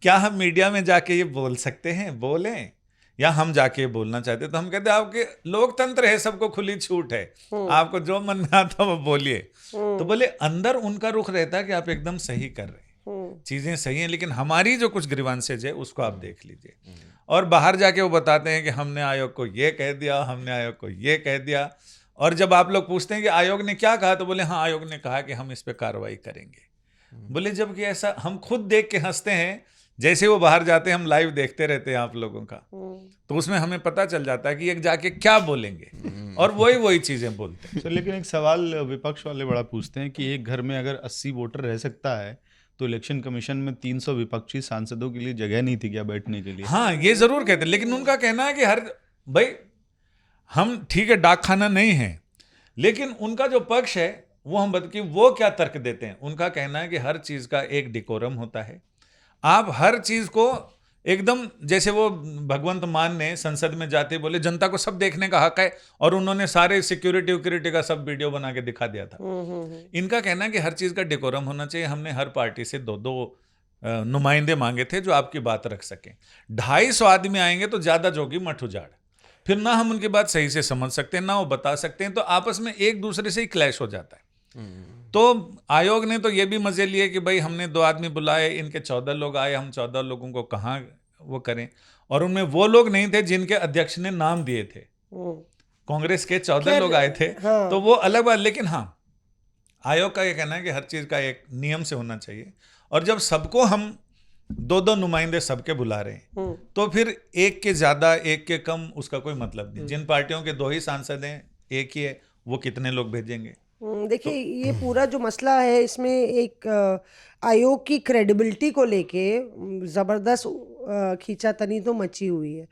क्या हम मीडिया में जाके ये बोल सकते हैं? बोलें, या हम जाके बोलना चाहते तो हम कहते आपके लोकतंत्र है, सबको खुली छूट है, आपको जो मन में आता वो बोलिए। तो बोले अंदर उनका रुख रहता है कि आप एकदम सही कर रहे हैं, चीजें सही हैं, लेकिन हमारी जो कुछ ग्रीवांसेज है उसको आप देख लीजिए। और बाहर जाके वो बताते हैं कि हमने आयोग को ये कह दिया, हमने आयोग को ये कह दिया। और जब आप लोग पूछते हैं कि आयोग ने क्या कहा, तो बोले हाँ आयोग ने कहा कि हम इस पे कार्रवाई करेंगे। बोले जबकि ऐसा हम खुद देख के हंसते हैं, जैसे वो बाहर जाते हैं हम लाइव देखते रहते हैं आप लोगों का, तो उसमें हमें पता चल जाता है कि एक जाके क्या बोलेंगे और वही चीजें बोलते हैं। सर लेकिन एक सवाल विपक्ष वाले बड़ा पूछते हैं कि एक घर में अगर 80 वोटर रह सकता है तो इलेक्शन कमीशन में 300 विपक्षी सांसदों के लिए जगह नहीं थी क्या बैठने के लिए? हाँ ये जरूर कहते हैं, लेकिन उनका कहना है कि हर भाई हम ठीक है डाक खाना नहीं है, लेकिन उनका जो पक्ष है वो हम बता कि वो क्या तर्क देते हैं। उनका कहना है कि हर चीज का एक डिकोरम होता है, आप हर चीज को एकदम, जैसे वो भगवंत मान ने संसद में जाते बोले जनता को सब देखने का हक है, और उन्होंने सारे सिक्योरिटी का सब वीडियो बना के दिखा दिया था। इनका कहना है कि हर चीज का डेकोरम होना चाहिए। हमने हर पार्टी से 2-2 नुमाइंदे मांगे थे जो आपकी बात रख सकें। 250 आदमी आएंगे तो ज्यादा जोगी मठ उजाड़, फिर ना हम उनकी बात सही से समझ सकते हैं ना वो बता सकते हैं, तो आपस में एक दूसरे से ही क्लैश हो जाता है। तो आयोग ने तो ये भी मजे लिए कि भाई हमने 2 आदमी बुलाए, इनके 14 लोग आए, हम 14 लोगों को कहाँ वो करें, और उनमें वो लोग नहीं थे जिनके अध्यक्ष ने नाम दिए थे। कांग्रेस के 14 लोग आए थे, हाँ। तो वो अलग बात। लेकिन हाँ आयोग का ये कहना है कि हर चीज का एक नियम से होना चाहिए, और जब सबको हम 2-2 नुमाइंदे सबके बुला रहे हैं तो फिर एक के ज्यादा एक के कम उसका कोई मतलब नहीं। जिन पार्टियों के 2 ही सांसद हैं, एक ही है, वो कितने लोग भेजेंगे? देखिए ये पूरा जो मसला है इसमें एक आयोग की क्रेडिबिलिटी को लेके ज़बरदस्त खींचातनी तो मची हुई है,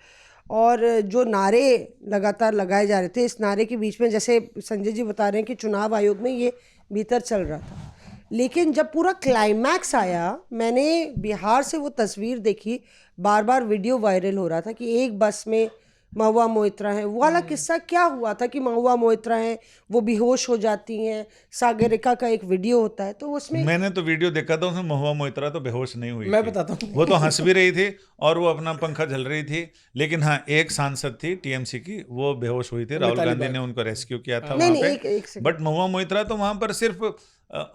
और जो नारे लगातार लगाए जा रहे थे, इस नारे के बीच में जैसे संजय जी बता रहे हैं कि चुनाव आयोग में ये भीतर चल रहा था, लेकिन जब पूरा क्लाइमैक्स आया, मैंने बिहार से वो तस्वीर देखी, बार बार वीडियो वायरल हो रहा था कि एक बस में महुआ मोइत्रा है। वो वाला किस्सा क्या हुआ था कि महुआ मोइत्रा है, वो बेहोश हो जाती हैं, सागरिका का एक वीडियो होता है, तो उसमें मैंने तो वीडियो देखा था, उसमें महुआ मोइत्रा तो बेहोश नहीं हुई मैं थी। बताता हूँ। वो तो हंस भी रही थी और वो अपना पंखा झल रही थी। लेकिन हाँ एक सांसद थी टीएमसी की, वो बेहोश हुई थी, राहुल गांधी ने उनको रेस्क्यू किया था वहां पे। बट महुआ मोइत्रा तो वहां पर सिर्फ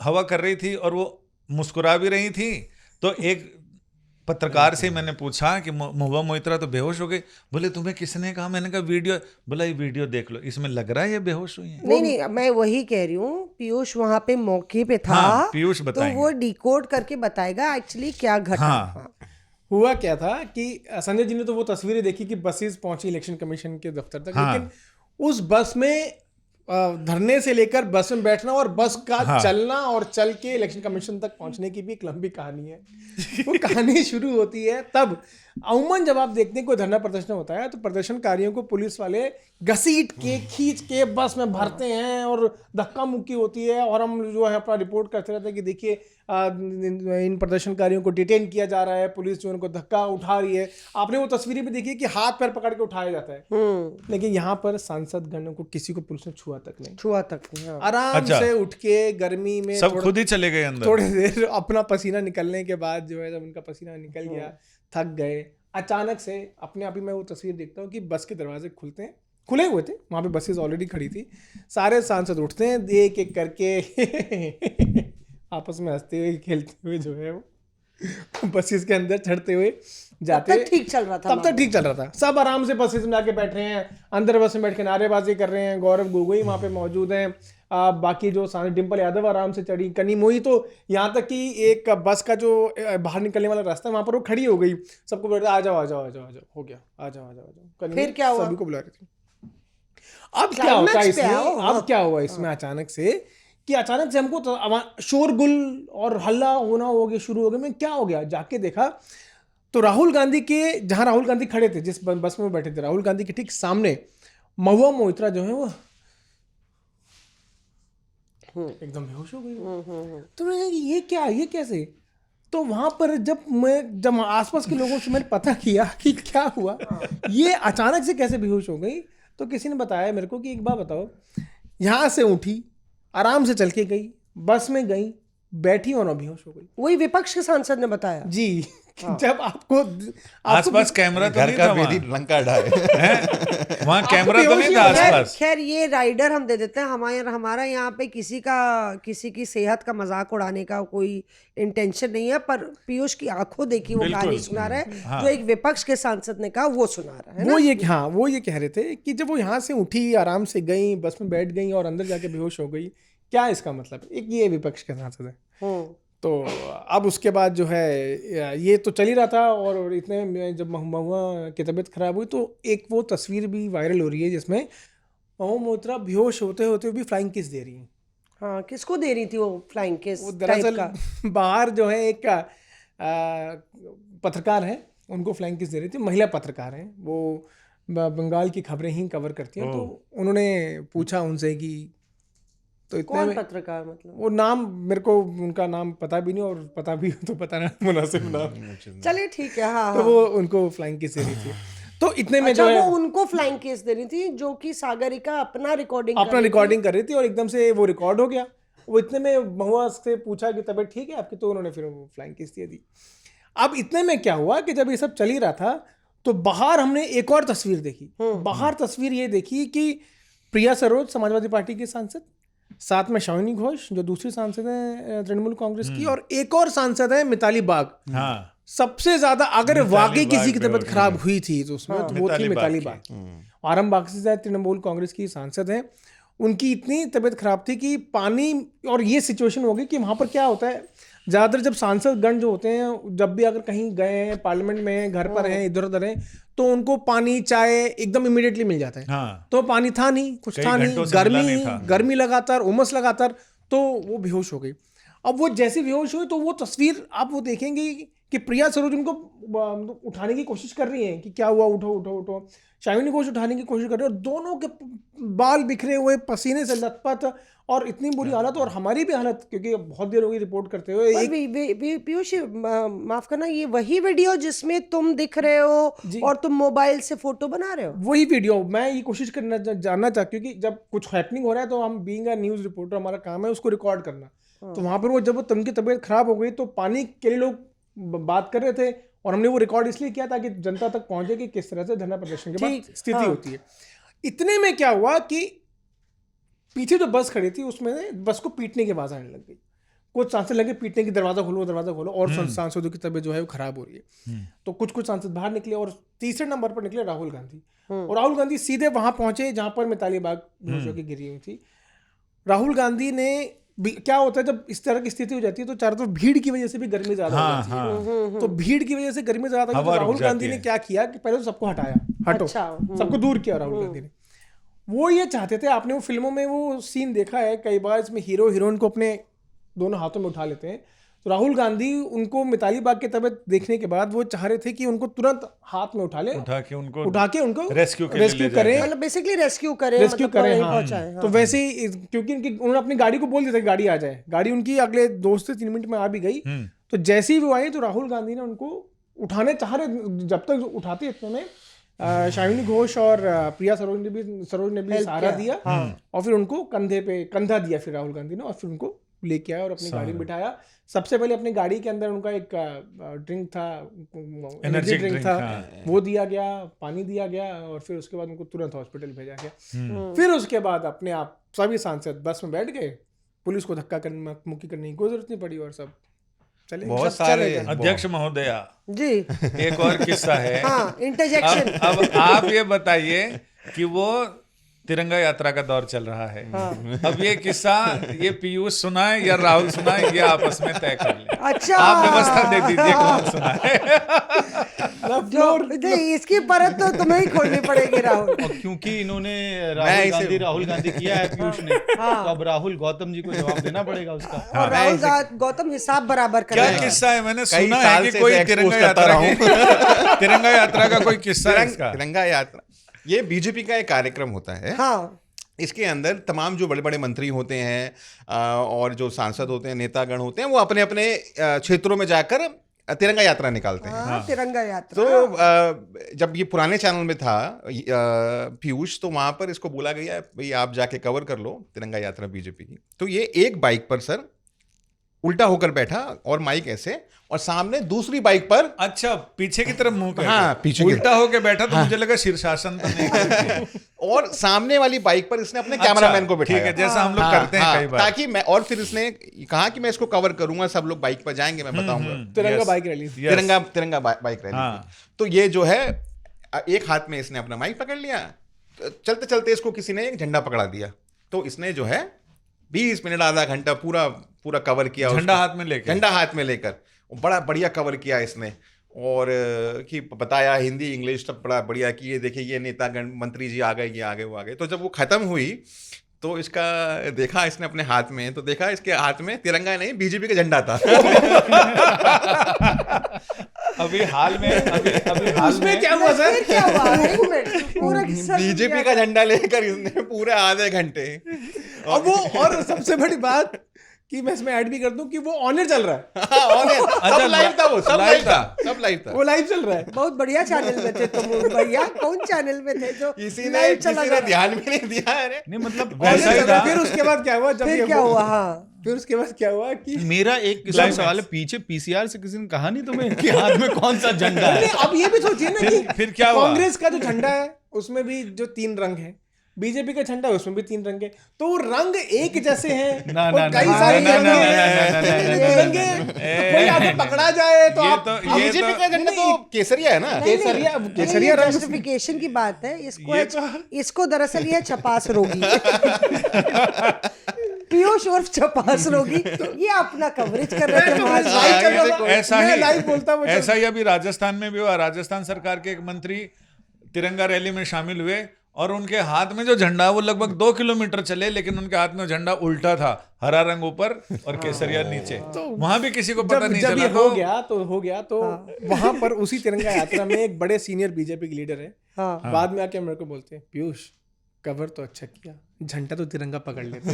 हवा कर रही थी और वो मुस्कुरा भी रही थी। तो एक पत्रकार से मैंने पूछा कि महुआ मोइत्रा तो बेहोश हो गई। बोले तुम्हें किसने कहा? मैंने कहा वीडियो। बोला ये वीडियो देख लो, इसमें लग रहा है ये बेहोश हुई है। नहीं, मैं वही कह रही हूँ, पीयूष वहां पे मौके पे था। हाँ, पीयूष तो बताएंगे। वो डिकोड करके बताएगा एक्चुअली क्या घटा। हाँ। हुआ क्या था कि संजय जी ने तो वो तस्वीरें देखी कि बसेस पहुंची इलेक्शन कमीशन के दफ्तर तक, हाँ। लेकिन उस बस में धरने से लेकर बस में बैठना और बस का चलना और चल के इलेक्शन कमीशन तक पहुंचने की भी एक लंबी कहानी है। वो कहानी शुरू होती है तब, अमूमन जब आप देखते हैं कोई धरना प्रदर्शन होता है तो प्रदर्शनकारियों को पुलिस वाले घसीट के खींच के बस में भरते हैं और धक्का मुक्की होती है, और हम जो है अपना रिपोर्ट करते रहते हैं कि देखिए इन प्रदर्शनकारियों को डिटेन किया जा रहा है, पुलिस जो उनको धक्का उठा रही है। आपने वो तस्वीरें भी देखी कि हाथ पैर पकड़ के उठाया जाता है, लेकिन यहाँ पर सांसद गणों को किसी को पुलिस ने छुआ तक नहीं। हाँ। आराम से उठ के गर्मी में सब खुद ही चले गए अंदर। थोड़ी देर अपना पसीना निकलने के बाद जो है, जब उनका पसीना निकल गया, थक गए, अचानक से अपने आप ही मैं वो तस्वीर देखता हूँ कि बस के दरवाजे खुलते हैं, खुले हुए थे, वहाँ पे बसेस ऑलरेडी खड़ी थी, सारे सांसद उठते हैं, एक एक करके आपस में हंसते हुए खेलते हुए जो है वो बसेस के अंदर चढ़ते हुए जाते। तब तक ठीक चल रहा था। तब तक ठीक चल रहा था, सब आराम से बसेस में जाके बैठ रहे हैं, अंदर बस में बैठ के नारेबाजी कर रहे हैं। गौरव गोगोई वहाँ पे मौजूद हैं, बाकी जो डिम्पल यादव आराम से चढ़ी, कनी मोई तो यहाँ तक कि एक बस का जो बाहर निकलने वाला रास्ता है वहाँ पर वो खड़ी हो गई, सबको बोल रहे आ जाओ आ जाओ आ जाओ आ जाओ, हो गया आ जाओ आ जाओ आ जाओ। फिर क्या हुआ? सभी को बुला रही थी। अब क्या होता है इसमें, अब क्या हुआ इसमें अचानक से कि अचानक से हमको तो शोरगुल और हल्ला होना हो गया, शुरू हो गया। मैं क्या हो गया, जाके देखा तो राहुल गांधी के, जहां राहुल गांधी खड़े थे, जिस बस में बैठे थे, राहुल गांधी के ठीक सामने महुआ मोइत्रा जो है वो एकदम बेहोश हो गई। तो मैंने कहा कि ये क्या, ये कैसे? तो वहां पर जब आसपास के लोगों से मैंने पता किया कि क्या हुआ, ये अचानक से कैसे बेहोश हो गई, तो किसी ने बताया मेरे को कि एक बात बताओ, यहाँ से उठी, आराम से चल के गई, बस में गई, बैठी और बेहोश हो गई। वही विपक्ष के सांसद ने बताया जी। जब आपको आसपास कैमरा तो घर नहीं का था बेदी वहाँ। रंग का ढाए वहाँ कैमरा तो नहीं था आसपास। खैर ये राइडर हम दे देते हैं, हमारा यहाँ पे किसी की सेहत का मजाक उड़ाने का कोई इंटेंशन नहीं है, पर पीयूष की आंखों देखी वो बिल्कुल। कहानी सुना रहा है हाँ। जो एक विपक्ष के सांसद ने कहा वो सुना रहा है ना। वो ये कह रहे थे कि जब वो यहाँ से उठी, आराम से गई, बस में बैठ गई और अंदर जाके बेहोश हो गई, क्या इसका मतलब? एक ये विपक्ष के सांसद है। तो अब उसके बाद जो है ये तो चल ही रहा था, और इतने में जब महुआ की तबीयत खराब हुई तो एक वो तस्वीर भी वायरल हो रही है जिसमें महुआ मोइत्रा बेहोश होते होते भी फ्लाइंग किस दे रही हैं। हाँ, किसको दे रही थी वो फ्लाइंग किस? वो दरअसल बाहर जो है एक पत्रकार है, उनको फ्लाइंग किस दे रही थी। महिला पत्रकार हैं, वो बंगाल की खबरें ही कवर करती हैं। तो उन्होंने पूछा उनसे कि तो इतने कौन में पत्रकार मतलब? वो नाम मेरे को उनका नाम पता भी नहीं, और पता भी हो तो पता ना मुनासिब नाम। चलिए ठीक है। हाँ तो वो उनको फ्लाइंग किस दे रही थी। तो इतने में अच्छा, जो है वो उनको फ्लाइंग किस दे रही थी जो कि सागरिका अपना रिकॉर्डिंग कर रही थी और एकदम से वो रिकॉर्ड हो गया। वो इतने में महुआ से पूछा कि तबीयत ठीक है आपकी, तो उन्होंने फिर वो फ्लाइंग किस दे दी। अब इतने में क्या हुआ कि जब ये सब चल ही रहा था तो बाहर हमने एक और तस्वीर देखी। बाहर तस्वीर ये देखी कि प्रिया सरोज समाजवादी पार्टी की सांसद, साथ में शालिनी घोष जो दूसरी सांसद है तृणमूल कांग्रेस की, और एक और सांसद है मिताली बाग। हाँ। सबसे ज्यादा अगर वाकई किसी की बाग तबीयत खराब हुई थी तो उसमें तो वो थी मिताली बाग बाग। आराम बाग से तृणमूल कांग्रेस की सांसद हैं। उनकी इतनी तबीयत खराब थी कि पानी, और ये सिचुएशन हो गई कि वहाँ पर क्या होता है, ज़्यादातर जब सांसद गण जो होते हैं जब भी अगर कहीं गए हैं, पार्लियामेंट में हैं, घर पर हैं, इधर उधर हैं, तो उनको पानी चाय एकदम इमीडिएटली मिल जाता है। हाँ। तो पानी था नहीं, कुछ था नहीं, गर्मी लगातार, उमस लगातार, तो वो बेहोश हो गई। अब वो जैसे बेहोश हुई तो वो तस्वीर आप वो देखेंगे कि प्रिया सरोज उनको उठाने की कोशिश कर रही हैं कि क्या हुआ, उठो उठो उठो। शालिनी घोष उठाने की कोशिश कर रहे हैं और दोनों के बाल बिखरे हुए, पसीने से लथपथ, और इतनी बुरी हालत, और हमारी भी हालत, क्योंकि बहुत देर हो गई रिपोर्ट करते हुए। पीयूष माफ करना, ये वही वीडियो जिसमें तुम दिख रहे हो और तुम मोबाइल से फोटो बना रहे हो? वही वीडियो। मैं ये कोशिश करना जानना चाहती हूँ कि जब कुछ हैपनिंग हो रहा है तो हम बीइंग अ न्यूज़ रिपोर्टर, हमारा काम है उसको रिकॉर्ड करना। तो वहाँ पर वो जब उनकी तबीयत खराब हो गई तो पानी के लिए लोग बात कर रहे थे, और हमने वो रिकॉर्ड इसलिए किया ताकि जनता तक पहुंचे कि किस तरह से धरना प्रदर्शन के बाद स्थिति होती है। इतने में क्या हुआ कि पीछे जो बस खड़ी थी उसमें बस को पीटने की आवाज आने लग गई। कुछ सांसद लगे पीटने की, दरवाजा खोलो, और सांसदों की तबीयत जो है वो खराब हो रही है। तो कुछ सांसद बाहर निकले और तीसरे नंबर पर निकले राहुल गांधी। और राहुल गांधी सीधे वहां पहुंचे जहां पर मिताली बाग की गिरी हुई थी। राहुल गांधी ने, क्या होता है जब इस तरह की स्थिति हो जाती है तो चारों तरफ भीड़ की वजह से भी गर्मी ज्यादा हो जाती है। तो भीड़ की वजह से गर्मी ज्यादा, तो राहुल गांधी ने क्या किया कि पहले तो सबको हटाया, हटो, सबको दूर किया राहुल गांधी ने। वो ये चाहते थे, आपने वो फिल्मों में वो सीन देखा है कई बार, इसमें हीरो हीरोइन को अपने दोनों हाथों में उठा लेते हैं। तो राहुल गांधी उनको मिताली बाग की तबीयत देखने के बाद वो चाह रहे थे कि उनको तुरंत हाथ में उठा के उनको रेस्क्यू करें, मतलब बेसिकली रेस्क्यू करें। हाँ। तो वैसे ही, क्योंकि उन्होंने अपनी गाड़ी को बोल दिया था कि गाड़ी आ जाए, गाड़ी उनकी अगले 2 से 3 मिनट में आ भी गई। तो जैसे ही वो आई तो राहुल गांधी ने उनको उठाने चाह रहे, जब तक उठाते इतने में शालिनी घोष और प्रिया सरोज ने भी सहारा दिया, और फिर उनको कंधा दिया फिर राहुल गांधी ने, और फिर उनको लेके आया और अपनी गाड़ी में बिठाया। सबसे पहले अपनी गाड़ी के अंदर उनका एक ड्रिंक था, एनर्जी ड्रिंक था, वो दिया गया, पानी दिया गया, और फिर उसके बाद उनको तुरंत हॉस्पिटल भेजा गया। फिर उसके बाद अपने आप सभी सांसद बस में बैठ गए, पुलिस को धक्का मुक्की करने की कोई जरूरत नहीं पड़ी, और सब चले। बहुत सारे अध्यक्ष महोदया जी, एक और किस्सा है। इंटरजेक्शन। अब आप ये बताइए कि वो तिरंगा यात्रा का दौर चल रहा है। अब ये किस्सा ये पीयूष सुनाए या राहुल सुनाए, ये आपस में तय कर ले। अच्छा, आप व्यवस्था दे दीजिए कौन सुनाए। इसकी परत तो तुम्हें ही खोलनी पड़ेगी राहुल। क्योंकि इन्होंने राहुल गांधी किया है पीयूष ने, तो अब राहुल गौतम जी को जवाब देना पड़ेगा उसका। और राहुल गौतम हिसाब बराबर कर। क्या किस्सा है? मैंने सुना है कि कोई तिरंगा यात्रा का कोई किस्सा है। तिरंगा यात्रा ये बीजेपी का एक कार्यक्रम होता है। हाँ। इसके अंदर तमाम जो बड़े बड़े मंत्री होते हैं और जो सांसद होते हैं, नेतागण होते हैं, वो अपने अपने क्षेत्रों में जाकर तिरंगा यात्रा निकालते हैं। तिरंगा यात्रा। तो जब ये पुराने चैनल में था पीयूष, तो वहां पर इसको बोला गया भाई आप जाके कवर कर लो तिरंगा यात्रा बीजेपी की। तो ये एक बाइक पर सर उल्टा होकर बैठा और माइक ऐसे, और सामने दूसरी बाइक पर अच्छा, पीछे की तरफ मुंह करके। हाँ, पीछे की उल्टा होके बैठा तो मुझे लगा शीर्षासन तो नहीं करके। और सामने वाली बाइक पर इसने अपने अच्छा, कैमरामैन को ठीक बिठाया। है, जैसा हम लोग करते हैं कई बार। ताकि मैं, और फिर इसने कहा कि मैं इसको कवर करूंगा, सब लोग बाइक पर जाएंगे, मैं बताऊंगा। तिरंगा Yes. Bike rally. Yes. तिरंगा बाइक रैली हाँ। थी। तो ये जो है, एक हाथ में इसने अपना माइक पकड़ लिया, चलते चलते इसको किसी ने एक झंडा पकड़ा दिया, तो इसने जो है 20 मिनट आधा घंटा पूरा कवर किया, झंडा हाथ में लेकर। झंडा हाथ में लेकर बड़ा बढ़िया कवर किया इसने, और कि बताया हिंदी इंग्लिश सब बड़ा बढ़िया कि ये देखिए ये नेतागण मंत्री जी आ गए, ये आ गए, वो आ गए। तो जब वो खत्म हुई तो इसका देखा इसने अपने हाथ में, तो देखा इसके हाथ में तिरंगा नहीं, बीजेपी का झंडा था। अभी हाल में उसमें क्या हुआ सर? फिर क्या हुआ? एक मिनट, पूरा किस्सा बीजेपी का झंडा लेकर इसने पूरे आधे घंटे, और वो, और सबसे बड़ी बात कि मैं इसमें ऐड भी कर दूं कि वो ऑनर चल रहा है, सब लाइव था, वो सब लाइव था, सब लाइव था। वो लाइव चल रहा है। बहुत बढ़िया चैनल में थे तुम भैया। कौन चैनल में थे जो किसी लाइव चला ने जा ध्यान भी नहीं दिया। अरे नहीं मतलब वैसा ही था। फिर उसके बाद क्या हुआ? जब फिर ये क्या वो- हुआ? हाँ, फिर उसके बाद क्या हुआ कि मेरा एक किस्सा सवाल है, पीछे पीसीआर से किसी ने कहा नहीं तुम्हें कि हाथ में कौन सा झंडा है? नहीं, अब ये भी सोचिए ना कि फिर क्या हुआ? कांग्रेस का जो झंडा है उसमें भी जो 3 रंग है, बीजेपी का झंडा है उसमें भी 3 रंग है, तो वो रंग एक जैसे हैं ना, और ना, कई ना, सारे ना, रंग ना, हैं। ना, ना, ना, ना, ना, रंगे कोई आगे पकड़ा जाए तो ये आप तो- आप- ये बीजेपी का झंडा तो केसरिया है ना। केसरिया रंग जस्टिफिकेशन की बात है। ये इसको दरअसल ये छपास रोगी पीयूष उर्फ छपास रोगी, ये अपना कवरेज कर रहे थे वहां से। लाइव चल रहा था। ऐसा मैं ही लाइव बोलता हूँ, वो ऐसा ही अभी राजस्थान में भी हुआ। राजस्थान सरकार के एक मंत्री तिरंगा रैली में शामिल हुए और उनके हाथ में जो झंडा, वो लगभग 2 किलोमीटर चले, लेकिन उनके हाथ में झंडा उल्टा था, हरा रंग ऊपर और केसरिया नीचे। वहां भी किसी को पता जब नहीं जब चला। ये हो गया तो वहां पर उसी तिरंगा यात्रा में एक बड़े सीनियर बीजेपी के लीडर है, हाँ। बाद में आके मेरे को बोलते हैं, पीयूष कवर तो अच्छा किया, झंडा तो तिरंगा पकड़ लेते।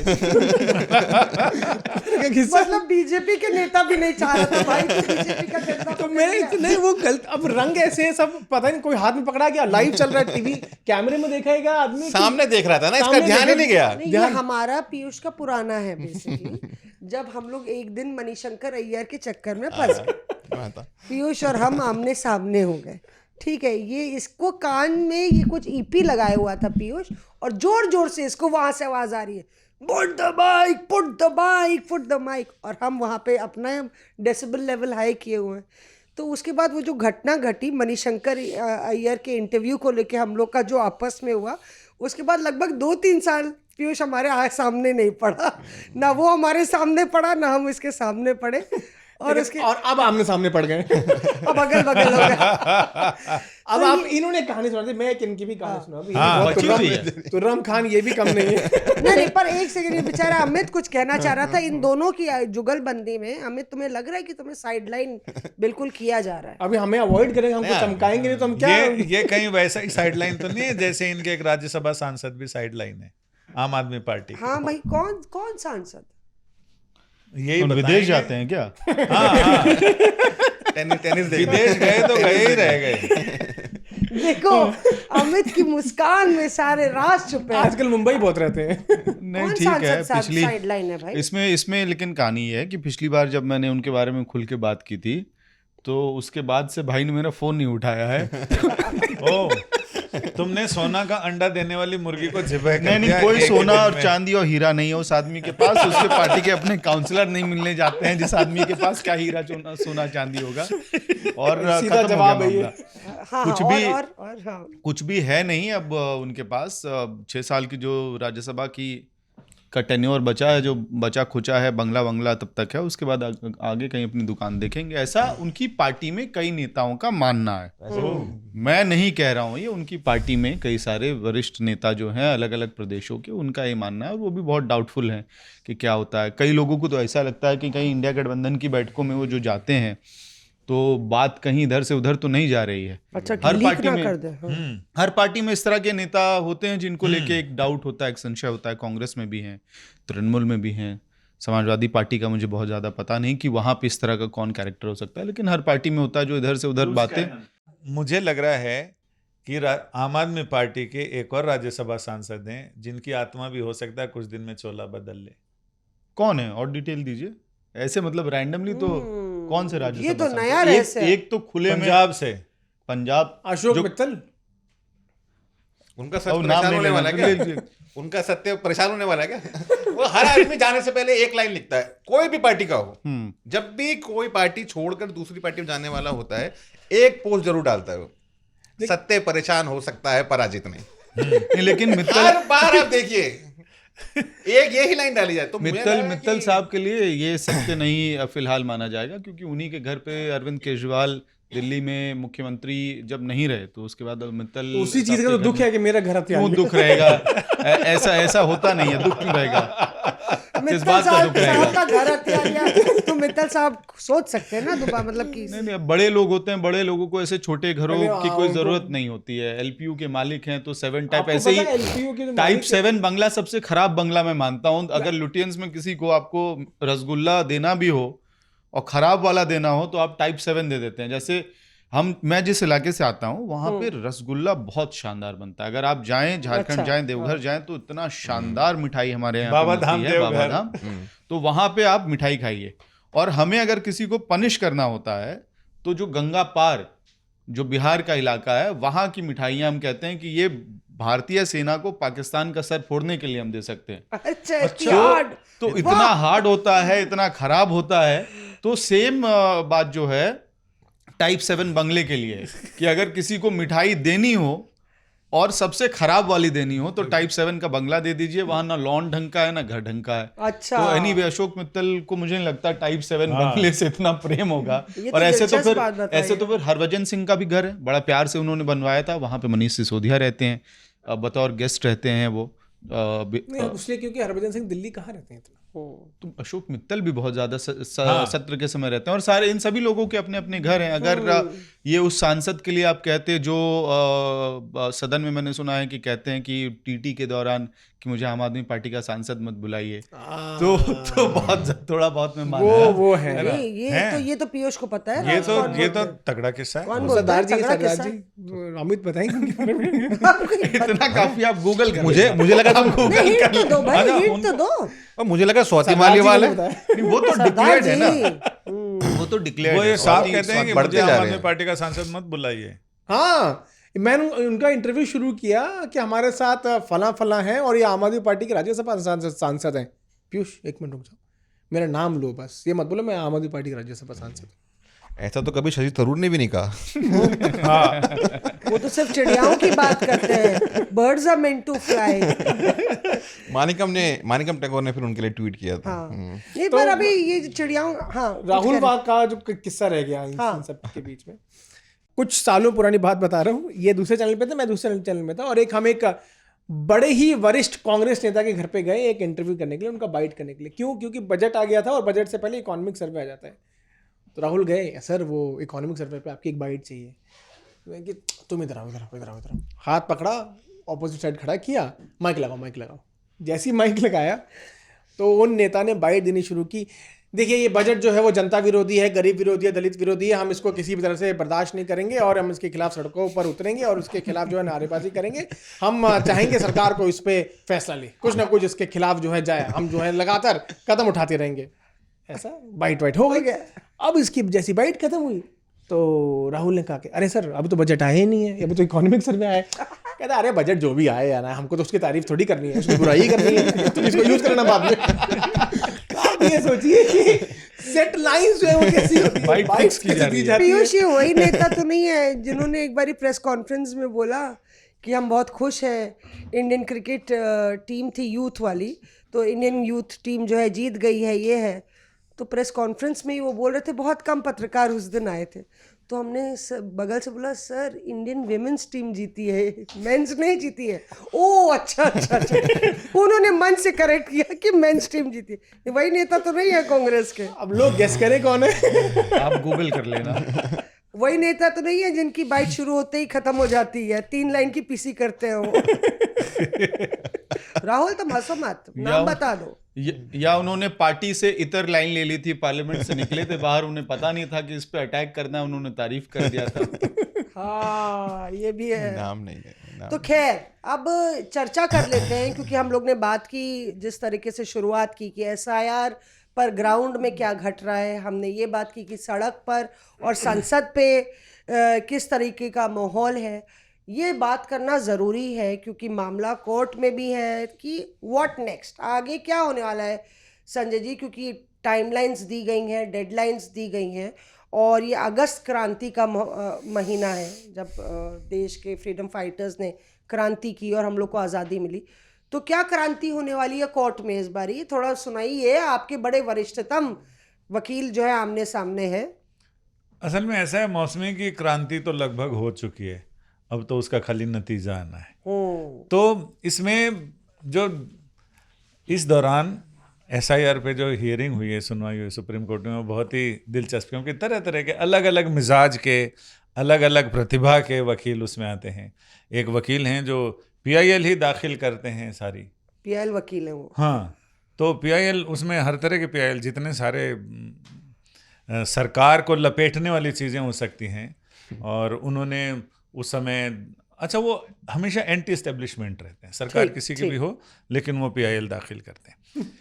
मतलब बीजेपी के नेता भी नहीं चाह रहा था भाई कि बीजेपी का झंडा तो पकड़ मैं लिया। नहीं, वो गलत, अब रंग ऐसे सब पता नहीं, कोई हाथ में पकड़ा गया, लाइव चल रहा है, टीवी कैमरे में देखाएगा आदमी, सामने देख रहा था ना, इसका सामने ध्यान ही नहीं गया। नहीं, ये हमारा पीयूष का पुराना है बेसिकली। जब हम लोग एक दिन मणिशंकर अय्यर के चक्कर में फंस गए, पीयूष और हम आमने सामने हो गए। ठीक है, ये इसको कान में ये कुछ ईपी लगाया हुआ था पीयूष, और जोर जोर से इसको वहां से आवाज आ रही है, put the mic, put the mic, put the mic, और हम वहां पे अपना डेसिबल लेवल हाई किए हुए हैं। तो उसके बाद वो जो घटना घटी मणिशंकर अय्यर के इंटरव्यू को लेके हम लोग का जो आपस में हुआ, उसके बाद लगभग 2-3 साल पीयूष हमारे सामने नहीं पड़ा, ना वो हमारे सामने पड़ा, ना हम इसके सामने पड़े, और उसके और अब आमने सामने पड़ गए। अब अगल बगल हो गया। अब आप इन्होंने कहानी सुना दी, मैं एक इनकी भी कहानी सुना दी। हाँ, बहुत बची हुई है। तुर्रम खान ये भी कम नहीं है। नहीं, पर एक सेकंड, ये बेचारा अमित कुछ कहना चाह रहा था इन दोनों की जुगलबंदी में। अमित, तुम्हें लग रहा है कि तुम्हें साइडलाइन बिल्कुल किया जा रहा है? अभी हमें अवॉइड करेंगे, हमको चमकाएंगे नहीं तो हम क्या? ये कहीं वैसा ही साइडलाइन तो नहीं है जैसे इनके एक राज्यसभा सांसद भी साइडलाइन है आम आदमी पार्टी के। हाँ भाई, कौन कौन सांसद? यही उन विदेश बताएंगे। जाते हैं क्या? हाँ, टेनिस विदेश गए तो गए ही रह गए। देखो, अमित की मुस्कान में सारे राज छुपे हैं। आजकल मुंबई बहुत रहते हैं। नहीं, कौन ठीक है। सांसद पिछली साइडलाइन है भाई? इसमें लेकिन कहानी ये है कि पिछली बार जब मैंने उनके बारे में खुल के बात की थी, तो उसके बाद से भाई ने मेरा फोन नहीं उठाया है। ओ, तुमने सोना का अंडा देने वाली मुर्गी को ज़िबह कर नहीं दिया कोई एक सोना दिन और में। चांदी और हीरा नहीं है उस आदमी के पास। उसके पार्टी के अपने काउंसलर नहीं मिलने जाते हैं जिस आदमी के पास क्या हीरा सोना चांदी होगा। और सीधा खत्म हो जवाब गया है ये। मामला। हाँ, कुछ हाँ, भी- और हाँ, कुछ भी है नहीं अब उनके पास। 6 साल की जो राज्यसभा की का टेन्योर बचा है, जो बचा खुचा है, बंगला तब तक है, उसके बाद आगे कहीं अपनी दुकान देखेंगे, ऐसा उनकी पार्टी में कई नेताओं का मानना है। मैं नहीं कह रहा हूँ, ये उनकी पार्टी में कई सारे वरिष्ठ नेता जो हैं अलग अलग प्रदेशों के, उनका ये मानना है, और वो भी बहुत डाउटफुल है कि क्या होता है। कई लोगों को तो ऐसा लगता है कि कहीं इंडिया गठबंधन की बैठकों में वो जो जाते हैं तो बात कहीं इधर से उधर तो नहीं जा रही है। अच्छा, हर लीक पार्टी ना में कर दे। हाँ। हर पार्टी में इस तरह के नेता होते हैं जिनको लेके एक डाउट होता है, एक संशय होता है। कांग्रेस में भी हैं, तृणमूल में भी हैं, समाजवादी पार्टी का मुझे बहुत ज़्यादा पता नहीं कि वहाँ पे इस तरह का कौन कैरेक्टर हो सकता है, लेकिन हर पार्टी में होता है जो इधर से उधर बातें। मुझे लग रहा है कि आम आदमी पार्टी के एक और राज्यसभा सांसद हैं जिनकी आत्मा भी हो सकता है कुछ दिन में चोला बदल ले। कौन है और डिटेल दीजिए। ऐसे मतलब रैंडमली तो कौन से राज्य ये तो नया रहस्य है। एक तो खुले में पंजाब से पंजाब अशोक मित्तल, उनका सच नाम परेशान ले होने लेना, वाला है क्या? उनका सत्य परेशान होने वाला है क्या? वो हर आदमी जाने से पहले एक लाइन लिखता है, कोई भी पार्टी का हो। जब भी कोई पार्टी छोड़कर दूसरी पार्टी में जाने वाला होता है, एक पोस्ट जरूर डालता है वो, सत्य परेशान हो सकता है पराजित नहीं। नहीं, लेकिन मित्तल हर बार आप देखिए एक यही लाइन डाली जाए तो मुझे लगा मित्तल कि- साहब के लिए ये सत्य नहीं फिलहाल माना जाएगा, क्योंकि उन्हीं के घर पे अरविंद केजरीवाल दिल्ली में मुख्यमंत्री जब नहीं रहे तो उसके बाद मित्तल उसी चीज का तो दुख है कि मेरा घर हथियार क्यों दुख रहेगा? ऐसा होता नहीं है, दुख क्यों रहेगा? किस मित्तल बात का साहब दुख रहेगा? का घर हथियार या तो मित्तल साहब सोच सकते हैं ना दोबारा, मतलब कि नहीं, अब बड़े लोग होते हैं, बड़े लोगों को ऐसे छोटे घरों अरे की कोई उनको- जरूरत नहीं होती है। एलपीयू के मालिक हैं तो 7 टाइप आपको ऐसे पता है ही LPU के जो टाइप मालिक 7 बंगला सबसे खराब बंगला मैं मानता हूँ। अगर लुटियंस में किसी को आपको रसगुल्ला देना भी हो और खराब वाला देना हो तो आप टाइप 7 दे देते हैं। जैसे मैं जिस इलाके से आता हूँ वहां पे रसगुल्ला बहुत शानदार बनता है। अगर आप जाएं झारखंड अच्छा, जाएं देवघर जाएं तो इतना शानदार मिठाई हमारे यहाँ बाबा पे मिलती धाम है, देवघर। बाबा धाम। तो वहां पे आप मिठाई खाइए। और हमें अगर किसी को पनिश करना होता है तो जो गंगा पार जो बिहार का इलाका है वहां की मिठाइयां हम कहते हैं कि ये भारतीय सेना को पाकिस्तान का सर फोड़ने के लिए हम दे सकते हैं। अच्छा इतनी हार्ड। तो इतना हार्ड होता है, इतना खराब होता है। तो सेम बात जो है टाइप 7 बंगले के लिए, कि अगर किसी को मिठाई देनी हो और सबसे खराब वाली देनी हो तो टाइप 7 का बंगला दे दीजिए। वहां ना लॉन ढंग का है ना घर ढंग का है। अच्छा। तो एनीवे अशोक मित्तल को मुझे नहीं लगता टाइप 7 बंगले से इतना प्रेम होगा। ये तो और दिलचस्प बात बताई ऐसे तो फिर हरभजन सिंह का भी घर है, बड़ा प्यार से उन्होंने बनवाया था। वहां पे मनीष सिसोदिया रहते हैं, बतौर गेस्ट रहते हैं वो। नहीं, इसलिए क्योंकि हरभजन सिंह दिल्ली कहाँ रहते हैं इतना। तो अशोक मित्तल भी बहुत ज्यादा सत्र के समय रहते हैं। और सारे इन सभी लोगों के अपने अपने घर हैं। अगर ये उस सांसद के लिए आप कहते जो सदन में मैंने सुना है कि कहते हैं कि टीटी के दौरान कि मुझे आम आदमी पार्टी का सांसद मत बुलाइए, तो बहुत थोड़ा बहुत मैं माना है। वो है ये तो पीयूष को पता है। ये तो तगड़ा किस्सा है। कौन बोलता है? सरदार तगड़ा जी किस्सा? अमित बताएंगे उनके बारे में। आपको ही पता- इतना काफी आप गूगल कर मुझे लगा तुम नहीं, हिंट तो दो भाई, हिंट तो दो। और मुझे लगा सरदार स्वातिमाली जी वाले ने बताया। नहीं, वो तो सरदार डिक्लेयर्ड है ना, जी। वो तो डिक्लेयर्ड वो ये है। साफ कहते हैं कि बढ़ते मुझे जा आम रहे आदमी हैं। पार्टी का सांसद मत बुलाइए। हाँ, मैंने उनका इंटरव्यू शुरू किया कि हमारे साथ फला फला है और ये आम आदमी पार्टी के राज्यसभा सांसद हैं। पीयूष एक मिनट रुक जाओ, मेरा नाम लो बस, ये मत बोलो मैं आम आदमी पार्टी के राज्यसभा सांसद हूं। ऐसा तो कभी शशि थरूर ने भी नहीं कहा। वो तो सिर्फ चिड़ियाओं की बात करते हैं। Birds are meant to fly. Manickam Tagore ने फिर उनके लिए ट्वीट किया था। हाँ। नहीं पर अभी ये चिड़ियाओं, हाँ राहुल वाह का जो किस्सा रह गया इन सब के बीच में, कुछ सालों पुरानी बात बता रहा हूँ। ये दूसरे चैनल पे था, मैं दूसरे चैनल में था, और हम एक बड़े ही वरिष्ठ कांग्रेस नेता के घर पे गए एक इंटरव्यू करने के लिए, उनका बाइट करने के लिए। क्यों? क्योंकि बजट आ गया था और बजट से पहले इकोनॉमिक सर्वे आ जाता है। तो राहुल गए, सर वो इकोनॉमिक सर्वे पे आपकी एक बाइट चाहिए। मैं कि तुम इधर आओ, इधर आओ, इधर आओ, इधर आओ। हाथ पकड़ा, ऑपोजिट साइड खड़ा किया, माइक लगाओ, माइक लगाओ। जैसे ही माइक लगाया तो उन नेता ने बाइट देनी शुरू की। देखिए ये बजट जो है वो जनता विरोधी है, गरीब विरोधी है, दलित विरोधी है, हम इसको किसी भी तरह से बर्दाश्त नहीं करेंगे और हम इसके खिलाफ सड़कों पर उतरेंगे और उसके खिलाफ जो है नारेबाजी करेंगे। हम चाहेंगे सरकार को इस पे फैसला ले, कुछ ना कुछ इसके खिलाफ जो है जाए, हम जो है लगातार कदम उठाते रहेंगे। ऐसा बाइट वाइट हो गई। अब इसकी जैसी बाइट खत्म हुई तो राहुल ने कहा कि अरे सर अभी तो बजट आया ही नहीं है, अभी तो इकोनॉमिक सर्वे आया है। कहता अरे बजट जो भी आए यार, हमको तो उसकी तारीफ थोड़ी करनी है, उसकी बुराई करनी है, तुम इसको यूज करना बाद में। ये सोचिए कि सेट लाइंस जो है वो कैसी होती है, Bite बाइट्स की जा रही है। पीयूष ये वही नेता तो नहीं है जिन्होंने एक बारी प्रेस कॉन्फ्रेंस में बोला कि हम बहुत खुश हैं, इंडियन क्रिकेट टीम थी यूथ वाली, तो इंडियन यूथ टीम जो है जीत गई है, ये है। तो प्रेस कॉन्फ्रेंस में ही वो बोल रहे थे, बहुत कम पत्रकार उस दिन आए थे। तो हमने बगल से बोला सर इंडियन विमेंस टीम जीती है, मेंस नहीं जीती है। ओह अच्छा अच्छा अच्छा। उन्होंने मन से करेक्ट किया कि मेंस टीम जीती है। वही नेता तो नहीं है कांग्रेस के। अब लोग गेस करें कौन है। आप गूगल कर लेना। वही नेता तो नहीं है जिनकी बाइट शुरू होते ही खत्म हो जाती है, 3 लाइन की पीसी करते हैं वो। राहुल तुम हंसो मत, नाम बता दो। या उन्होंने पार्टी से इतर लाइन ले ली थी, पार्लियामेंट से निकले थे बाहर, उन्हें पता नहीं था कि इस पे अटैक करना है, उन्होंने तारीफ कर दिया था। हाँ ये भी है। नाम नहीं है नाम। तो खैर अब चर्चा कर लेते हैं, क्योंकि हम लोग ने बात की जिस तरीके से शुरुआत की कि SIR पर ग्राउंड में क्या घट रहा है, हमने ये बात की कि सड़क पर और संसद पे किस तरीके का माहौल है, ये बात करना ज़रूरी है क्योंकि मामला कोर्ट में भी है कि व्हाट नेक्स्ट, आगे क्या होने वाला है संजय जी, क्योंकि टाइमलाइंस दी गई हैं, डेडलाइंस दी गई हैं और ये अगस्त क्रांति का महीना है जब देश के फ्रीडम फाइटर्स ने क्रांति की और हम लोग को आज़ादी मिली। तो क्या क्रांति होने वाली है कोर्ट में इस बार, ये थोड़ा सुनाइए, आपके बड़े वरिष्ठतम वकील जो है आमने सामने है। असल में ऐसा है मौसमी की क्रांति तो लगभग हो चुकी है, अब तो उसका खाली नतीजा आना है। तो इसमें जो इस दौरान SIR पे जो हियरिंग हुई है, सुनवाई हुई सुप्रीम कोर्ट में, वो बहुत ही दिलचस्प, क्योंकि तरह तरह के अलग अलग मिजाज के, अलग अलग प्रतिभा के वकील उसमें आते हैं। एक वकील हैं जो PIL ही दाखिल करते हैं सारी, PIL वकील है वो। हाँ, तो PIL उसमें हर तरह के PIL, जितने सारे सरकार को लपेटने वाली चीज़ें हो सकती हैं, और उन्होंने उस समय, अच्छा वो हमेशा एंटी एस्टेब्लिशमेंट रहते हैं, सरकार किसी की भी हो, लेकिन वो PIL दाखिल करते हैं।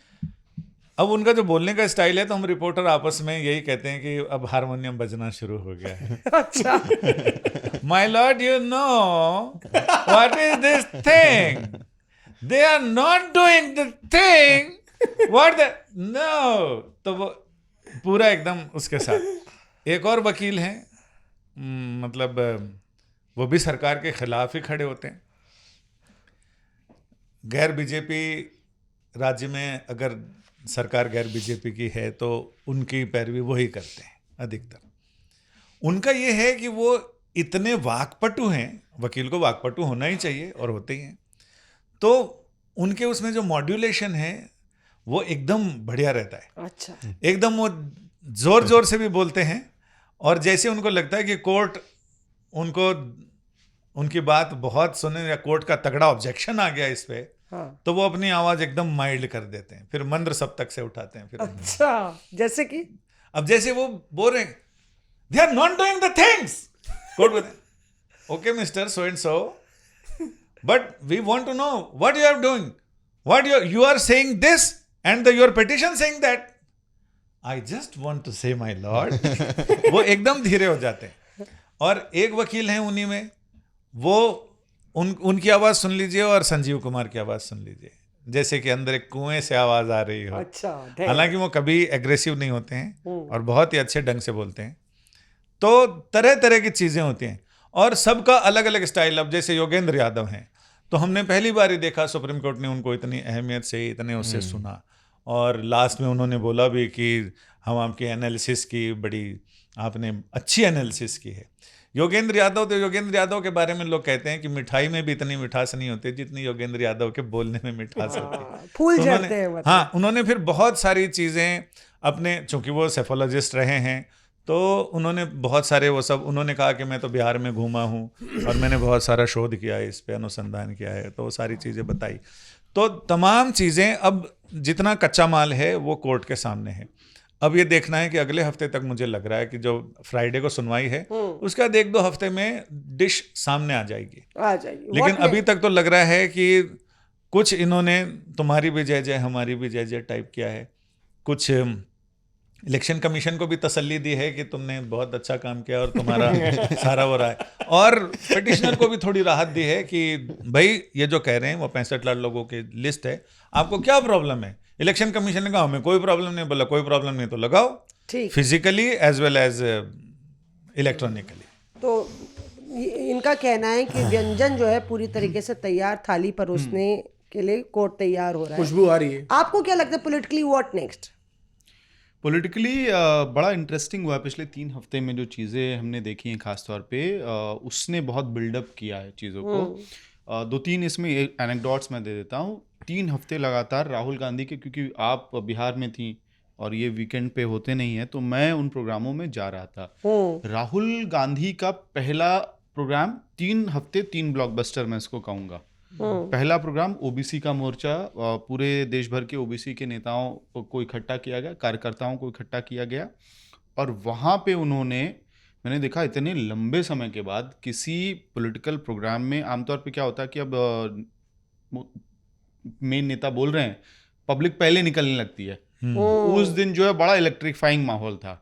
अब उनका जो बोलने का स्टाइल है, तो हम रिपोर्टर आपस में यही कहते हैं कि अब हारमोनियम बजना शुरू हो गया है। अच्छा। My lord, you know what is this thing, they are not doing the thing what the no. तो वो पूरा एकदम उसके साथ। एक और वकील हैं, मतलब वो भी सरकार के खिलाफ ही खड़े होते हैं। गैर बीजेपी राज्य में अगर सरकार गैर बीजेपी की है तो उनकी पैरवी वही करते हैं अधिकतर। उनका ये है कि वो इतने वाकपटु हैं, वकील को वाकपटु होना ही चाहिए और होते ही हैं, तो उनके उसमें जो मॉड्यूलेशन है वो एकदम बढ़िया रहता है। अच्छा। एकदम वो जोर जोर से भी बोलते हैं, और जैसे उनको लगता है कि कोर्ट उनको उनकी बात बहुत सुने या कोर्ट का तगड़ा ऑब्जेक्शन आ गया इस पे, हाँ। तो वो अपनी आवाज एकदम माइल्ड कर देते हैं, फिर मंद्र सप्तक से उठाते हैं। फिर अच्छा, जैसे कि अब जैसे वो बोल रहे हैं, they are not doing the things, court बोलते हैं, okay mister so and so, but we want to know what you are doing, what you are saying this and your petition saying that, I just want to say my lord. वो एकदम धीरे हो जाते हैं। और एक वकील हैं उन्हीं में, वो उनकी आवाज सुन लीजिए और संजीव कुमार की आवाज सुन लीजिए, जैसे कि अंदर एक कुएं से आवाज आ रही हो। अच्छा। हालांकि वो कभी एग्रेसिव नहीं होते हैं और बहुत ही अच्छे ढंग से बोलते हैं। तो तरह तरह की चीजें होती हैं और सबका अलग अलग स्टाइल। अब जैसे योगेंद्र यादव हैं, तो हमने पहली बार ही देखा सुप्रीम कोर्ट ने उनको इतनी अहमियत से, इतने उससे सुना, और लास्ट में उन्होंने बोला भी कि हम आपकी एनालिसिस की, बड़ी आपने अच्छी एनालिसिस की है। योगेंद्र यादव, तो योगेंद्र यादव के बारे में लोग कहते हैं कि मिठाई में भी इतनी मिठास नहीं होती जितनी योगेंद्र यादव के बोलने में मिठास होती है। फूल तो झड़ते हैं मतलब। हाँ, उन्होंने फिर बहुत सारी चीज़ें अपने, चूंकि वो सेफोलॉजिस्ट रहे हैं, तो उन्होंने बहुत सारे वो सब, उन्होंने कहा कि मैं तो बिहार में घूमा हूँ और मैंने बहुत सारा शोध किया है, इस पे अनुसंधान किया है, तो वो सारी चीज़ें बताई। तो तमाम चीज़ें, अब जितना कच्चा माल है वो कोर्ट के सामने है। अब ये देखना है कि अगले हफ्ते तक, मुझे लग रहा है कि जो फ्राइडे को सुनवाई है उसका 1-2 हफ्ते में डिश सामने आ जाएगी। लेकिन अभी तक तो लग रहा है कि कुछ इन्होंने तुम्हारी भी जय जय हमारी भी जय जय टाइप किया है। कुछ इलेक्शन कमीशन को भी तसल्ली दी है कि तुमने बहुत अच्छा काम किया और तुम्हारा सारा हो रहा है, और पिटिशनर को भी थोड़ी राहत दी है कि भाई ये जो कह रहे हैं वो 65 लाख लोगों की लिस्ट है, आपको क्या प्रॉब्लम है। इलेक्शन कमीशन ने कहा हमें कोई प्रॉब्लम नहीं, बोला कोई प्रॉब्लम नहीं तो लगाओ, physically as well as electronically. तो इनका कहना है कि व्यंजन जो है पूरी तरीके से तैयार, थाली परोसने के लिए कोर्ट तैयार हो रहा है, खुशबू आ रही है। आपको क्या लगता है पॉलिटिकली व्हाट नेक्स्ट? पॉलिटिकली बड़ा इंटरेस्टिंग हुआ है पिछले 3 हफ्ते में जो चीज़ें हमने देखी हैं, खासतौर पे उसने बहुत बिल्डअप किया है चीज़ों को। 2-3 इसमें एनेक्डोट्स मैं दे देता हूँ। 3 हफ्ते लगातार राहुल गांधी के, क्योंकि आप बिहार में थी और ये वीकेंड पे होते नहीं है, तो मैं उन प्रोग्रामों में जा रहा था। राहुल गांधी का पहला प्रोग्राम 3 हफ्ते 3 ब्लॉकबस्टर मैं इसको कहूँगा। पहला प्रोग्राम ओबीसी का मोर्चा, पूरे देश भर के ओबीसी के नेताओं को इकट्ठा किया गया, कार्यकर्ताओं को इकट्ठा किया गया, और वहाँ पे उन्होंने, मैंने देखा इतने लंबे समय के बाद किसी पॉलिटिकल प्रोग्राम में, आमतौर पे क्या होता है कि अब मेन नेता बोल रहे हैं, पब्लिक पहले निकलने लगती है, उस दिन जो है बड़ा इलेक्ट्रीफाइंग माहौल था।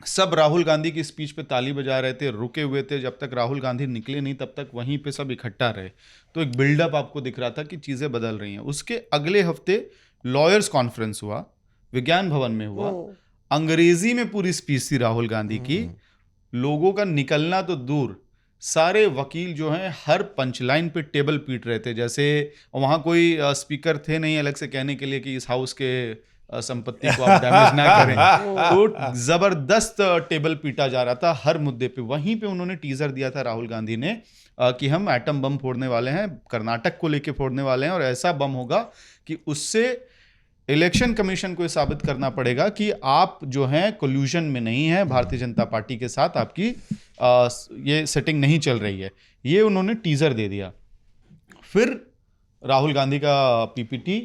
सब राहुल गांधी की स्पीच पे ताली बजा रहे थे, रुके हुए थे, जब तक राहुल गांधी निकले नहीं तब तक वहीं पे सब इकट्ठा रहे। तो एक बिल्डअप आपको दिख रहा था कि चीज़ें बदल रही हैं। उसके अगले हफ्ते लॉयर्स कॉन्फ्रेंस हुआ, विज्ञान भवन में हुआ, अंग्रेजी में पूरी स्पीच थी राहुल गांधी की। लोगों का निकलना तो दूर, सारे वकील जो हैं हर पंचलाइन पे टेबल पीट रहे थे। जैसे वहाँ कोई स्पीकर थे नहीं अलग से कहने के लिए कि इस हाउस के संपत्ति को आप डैमेज ना करें, तो जबरदस्त टेबल पीटा जा रहा था हर मुद्दे पे। वहीं पे उन्होंने टीजर दिया था राहुल गांधी ने कि हम एटम बम फोड़ने वाले हैं, कर्नाटक को लेके फोड़ने वाले हैं, और ऐसा बम होगा कि उससे इलेक्शन कमीशन को साबित करना पड़ेगा कि आप जो हैं कोल्यूशन में नहीं है भारतीय जनता पार्टी के साथ, आपकी ये सेटिंग नहीं चल रही है। ये उन्होंने टीजर दे दिया। फिर राहुल गांधी का पीपीटी,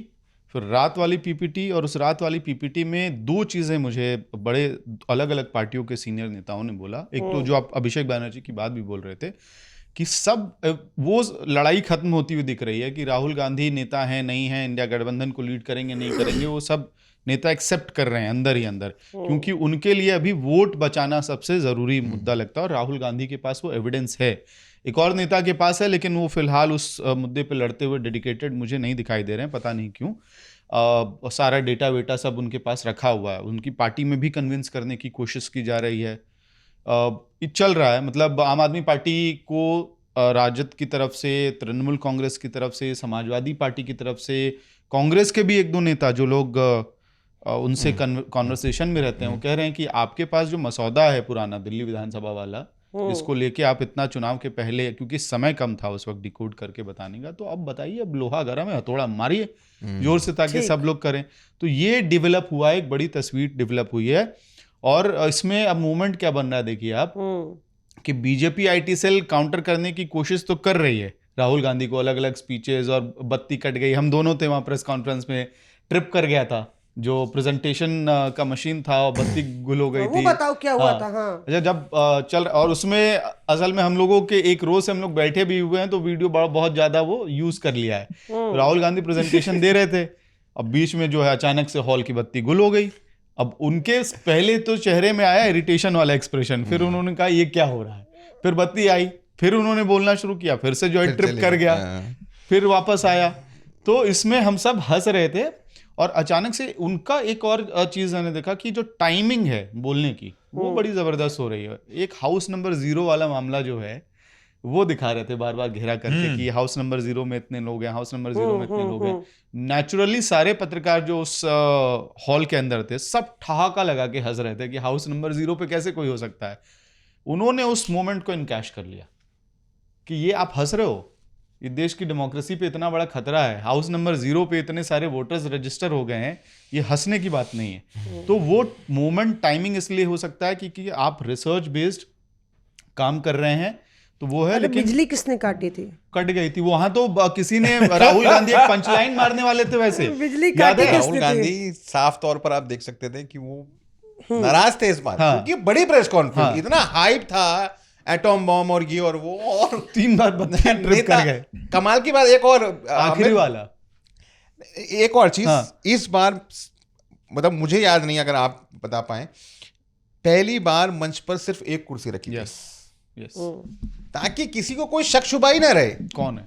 फिर रात वाली पीपीटी, और उस रात वाली पीपीटी में दो चीज़ें मुझे बड़े अलग अलग पार्टियों के सीनियर नेताओं ने बोला। एक तो जो आप अभिषेक बैनर्जी की बात भी बोल रहे थे कि सब वो लड़ाई खत्म होती हुई दिख रही है कि राहुल गांधी नेता हैं नहीं हैं, इंडिया गठबंधन को लीड करेंगे नहीं करेंगे, वो सब नेता एक्सेप्ट कर रहे हैं अंदर ही अंदर, क्योंकि उनके लिए अभी वोट बचाना सबसे ज़रूरी मुद्दा लगता है। और राहुल गांधी के पास वो एविडेंस है, एक और नेता के पास है, लेकिन वो फिलहाल उस मुद्दे पे लड़ते हुए डेडिकेटेड मुझे नहीं दिखाई दे रहे हैं, पता नहीं क्यों। सारा डेटा वेटा सब उनके पास रखा हुआ है, उनकी पार्टी में भी कन्विंस करने की कोशिश की जा रही है। चल रहा है, मतलब आम आदमी पार्टी को राजद की तरफ से, तृणमूल कांग्रेस की तरफ से, समाजवादी पार्टी की तरफ से, कांग्रेस के भी एक दो नेता जो लोग उनसे कॉन्वर्सेशन में रहते हैं, वो कह रहे हैं कि आपके पास जो मसौदा है पुराना दिल्ली विधानसभा वाला, इसको लेके आप इतना चुनाव के पहले, क्योंकि समय कम था उस वक्त डिकोड करके बताने का, तो अब बताइए, अब लोहा गर्म है, हथौड़ा मारिए जोर से ताकि सब लोग करें। तो ये डेवलप हुआ है, एक बड़ी तस्वीर डेवलप हुई है। और इसमें अब मूवमेंट क्या बन रहा है देखिए आप, कि बीजेपी आईटी सेल काउंटर करने की कोशिश तो कर रही है राहुल गांधी को, अलग अलग स्पीचेस, और बत्ती कट गई। हम दोनों थे वहाँ प्रेस कॉन्फ्रेंस में, ट्रिप कर गया था जो प्रेजेंटेशन का मशीन था, और बत्ती गुल हो गई थी। वो बताओ क्या हुआ था? हाँ, अच्छा, जब चल, और उसमें असल में हम लोगों के एक रो से हम लोग बैठे भी हुए हैं, तो वीडियो बहुत ज्यादा वो यूज कर लिया है। राहुल गांधी प्रेजेंटेशन दे रहे थे, अब बीच में जो है अचानक से हॉल की बत्ती गुल हो गई। अब उनके पहले तो चेहरे में आया इरिटेशन वाला एक्सप्रेशन, फिर उन्होंने कहा ये क्या हो रहा है, फिर बत्ती आई, फिर उन्होंने बोलना शुरू किया, फिर से जो है ट्रिप कर गया, फिर वापस आया। तो इसमें हम सब हंस रहे थे, और अचानक से उनका एक और चीज मैंने देखा कि जो टाइमिंग है बोलने की, वो बड़ी जबरदस्त हो रही है। एक हाउस नंबर 0 वाला मामला जो है वो दिखा रहे थे बार बार घेरा करके कि हाउस नंबर 0 में इतने लोग हैं, हाउस नंबर 0 में इतने लोग हैं। नेचुरली सारे पत्रकार जो उस हॉल के अंदर थे, सब ठहाका लगा के हंस रहे थे कि हाउस नंबर 0 पे कैसे कोई हो सकता है। उन्होंने उस मोमेंट को इनकैश कर लिया कि ये आप हंस रहे हो, ये देश की डेमोक्रेसी पे इतना बड़ा खतरा है, हाउस नंबर 0 पे इतने सारे वोटर्स रजिस्टर हो गए हैं, ये हंसने की बात नहीं है। तो वो मोमेंट टाइमिंग इसलिए हो सकता है क्योंकि आप रिसर्च बेस्ड काम कर रहे हैं, तो वो है। लेकिन बिजली किसने काटी थी? कट गई थी वहां, तो किसी ने, राहुल गांधी एक पंचलाइन मारने वाले थे वैसे, बिजली याद है? राहुल गांधी साफ तौर पर आप देख सकते थे कि वो नाराज थे इस बात, क्योंकि बड़ी प्रेस कॉन्फ्रेंस, इतना हाइप था, एटॉम बम और ये और वो, और 3 बार ट्रिप कर गए। कमाल की बात एक और, आखिरी वाला एक और चीज, इस बार मतलब मुझे याद नहीं, अगर आप बता पाए, पहली बार मंच पर सिर्फ एक कुर्सी रखी थी, ताकि किसी को कोई शक शुबा ही ना रहे कौन है।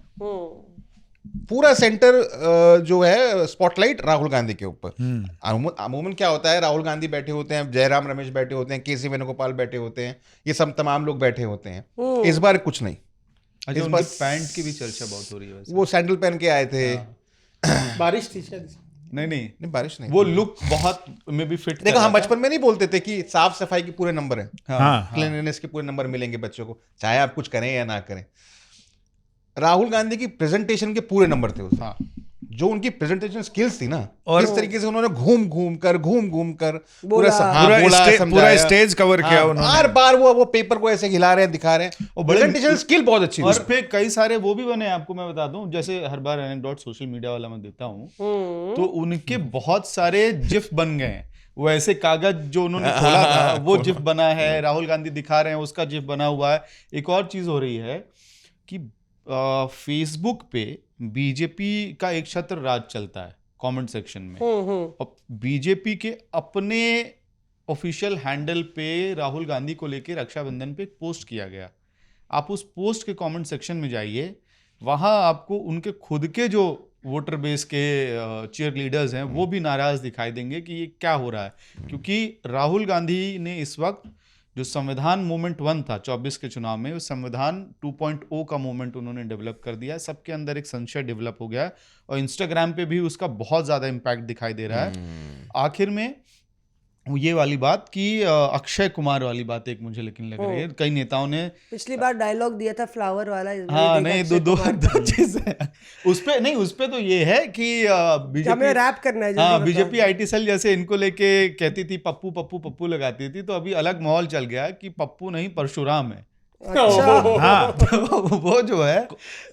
पूरा सेंटर जो है स्पॉटलाइट राहुल गांधी के ऊपर। अमूमन क्या होता है, राहुल गांधी बैठे होते हैं, जयराम रमेश बैठे होते हैं, केसी वेणुगोपाल बैठे होते हैं, ये सब तमाम लोग बैठे होते हैं। इस बार कुछ नहीं। अच्छा, इस बार पैंट की भी चर्चा बहुत हो रही है वैसे। वो सैंडल पहन के आए थे। बारिश थी शायद? नहीं, बारिश नहीं, वो लुक बहुत में भी फिट। देखो, हम बचपन में नहीं बोलते थे कि साफ सफाई के पूरे नंबर हैं, हाँ, क्लीनलीनेस के पूरे नंबर मिलेंगे बच्चों को, चाहे आप कुछ करें या ना करें। राहुल गांधी की प्रेजेंटेशन के पूरे नंबर थे उसमें। हाँ, जो उनकी प्रेजेंटेशन स्किल्स थी ना, और किस तरीके से उन्होंने घूम घूम कर पूरा स्टेज कवर किया उन्होंने, बार बार वो पेपर को ऐसे हिला रहे हैं, दिखा रहे हैं, और प्रेजेंटेशन स्किल बहुत अच्छी थी। और फिर कई सारे वो भी बने, आपको मैं बता दूं, जैसे हर बार एनेक्डोट सोशल मीडिया वाला मैं देता हूं, तो उनके बहुत सारे जिफ बन गए हैं। वो ऐसे कागज जो उन्होंने खोला था, वो जिफ बना है, राहुल गांधी दिखा रहे हैं, उसका जिफ बना हुआ है। एक और चीज हो रही है कि फेसबुक पे बीजेपी का एक छत्र राज चलता है, कमेंट सेक्शन में। और बीजेपी के अपने ऑफिशियल हैंडल पे राहुल गांधी को लेकर रक्षाबंधन पे एक पोस्ट किया गया। आप उस पोस्ट के कमेंट सेक्शन में जाइए, वहां आपको उनके खुद के जो वोटर बेस के चीयर लीडर्स हैं वो भी नाराज दिखाई देंगे कि ये क्या हो रहा है, क्योंकि राहुल गांधी ने इस वक्त जो संविधान मूवमेंट 1 था 24 के चुनाव में, उस संविधान 2.0 का मूवमेंट उन्होंने डेवलप कर दिया है। सबके अंदर एक संशय डेवलप हो गया है और इंस्टाग्राम पे भी उसका बहुत ज्यादा इम्पैक्ट दिखाई दे रहा है। आखिर में ये वाली बात कि अक्षय कुमार वाली बात एक मुझे लेकिन लग रही है, कई नेताओं ने पिछली बार डायलॉग दिया था फ्लावर वाला। हाँ नहीं, दो चीजें उस पे तो ये है कि हमें रैप करना है। हाँ, बीजेपी आईटी सेल जैसे इनको लेके कहती थी पप्पू पप्पू पप्पू लगाती थी, तो अभी अलग माहौल चल गया कि पप्पू नहीं परशुराम है। अच्छा। हाँ, तो वो जो है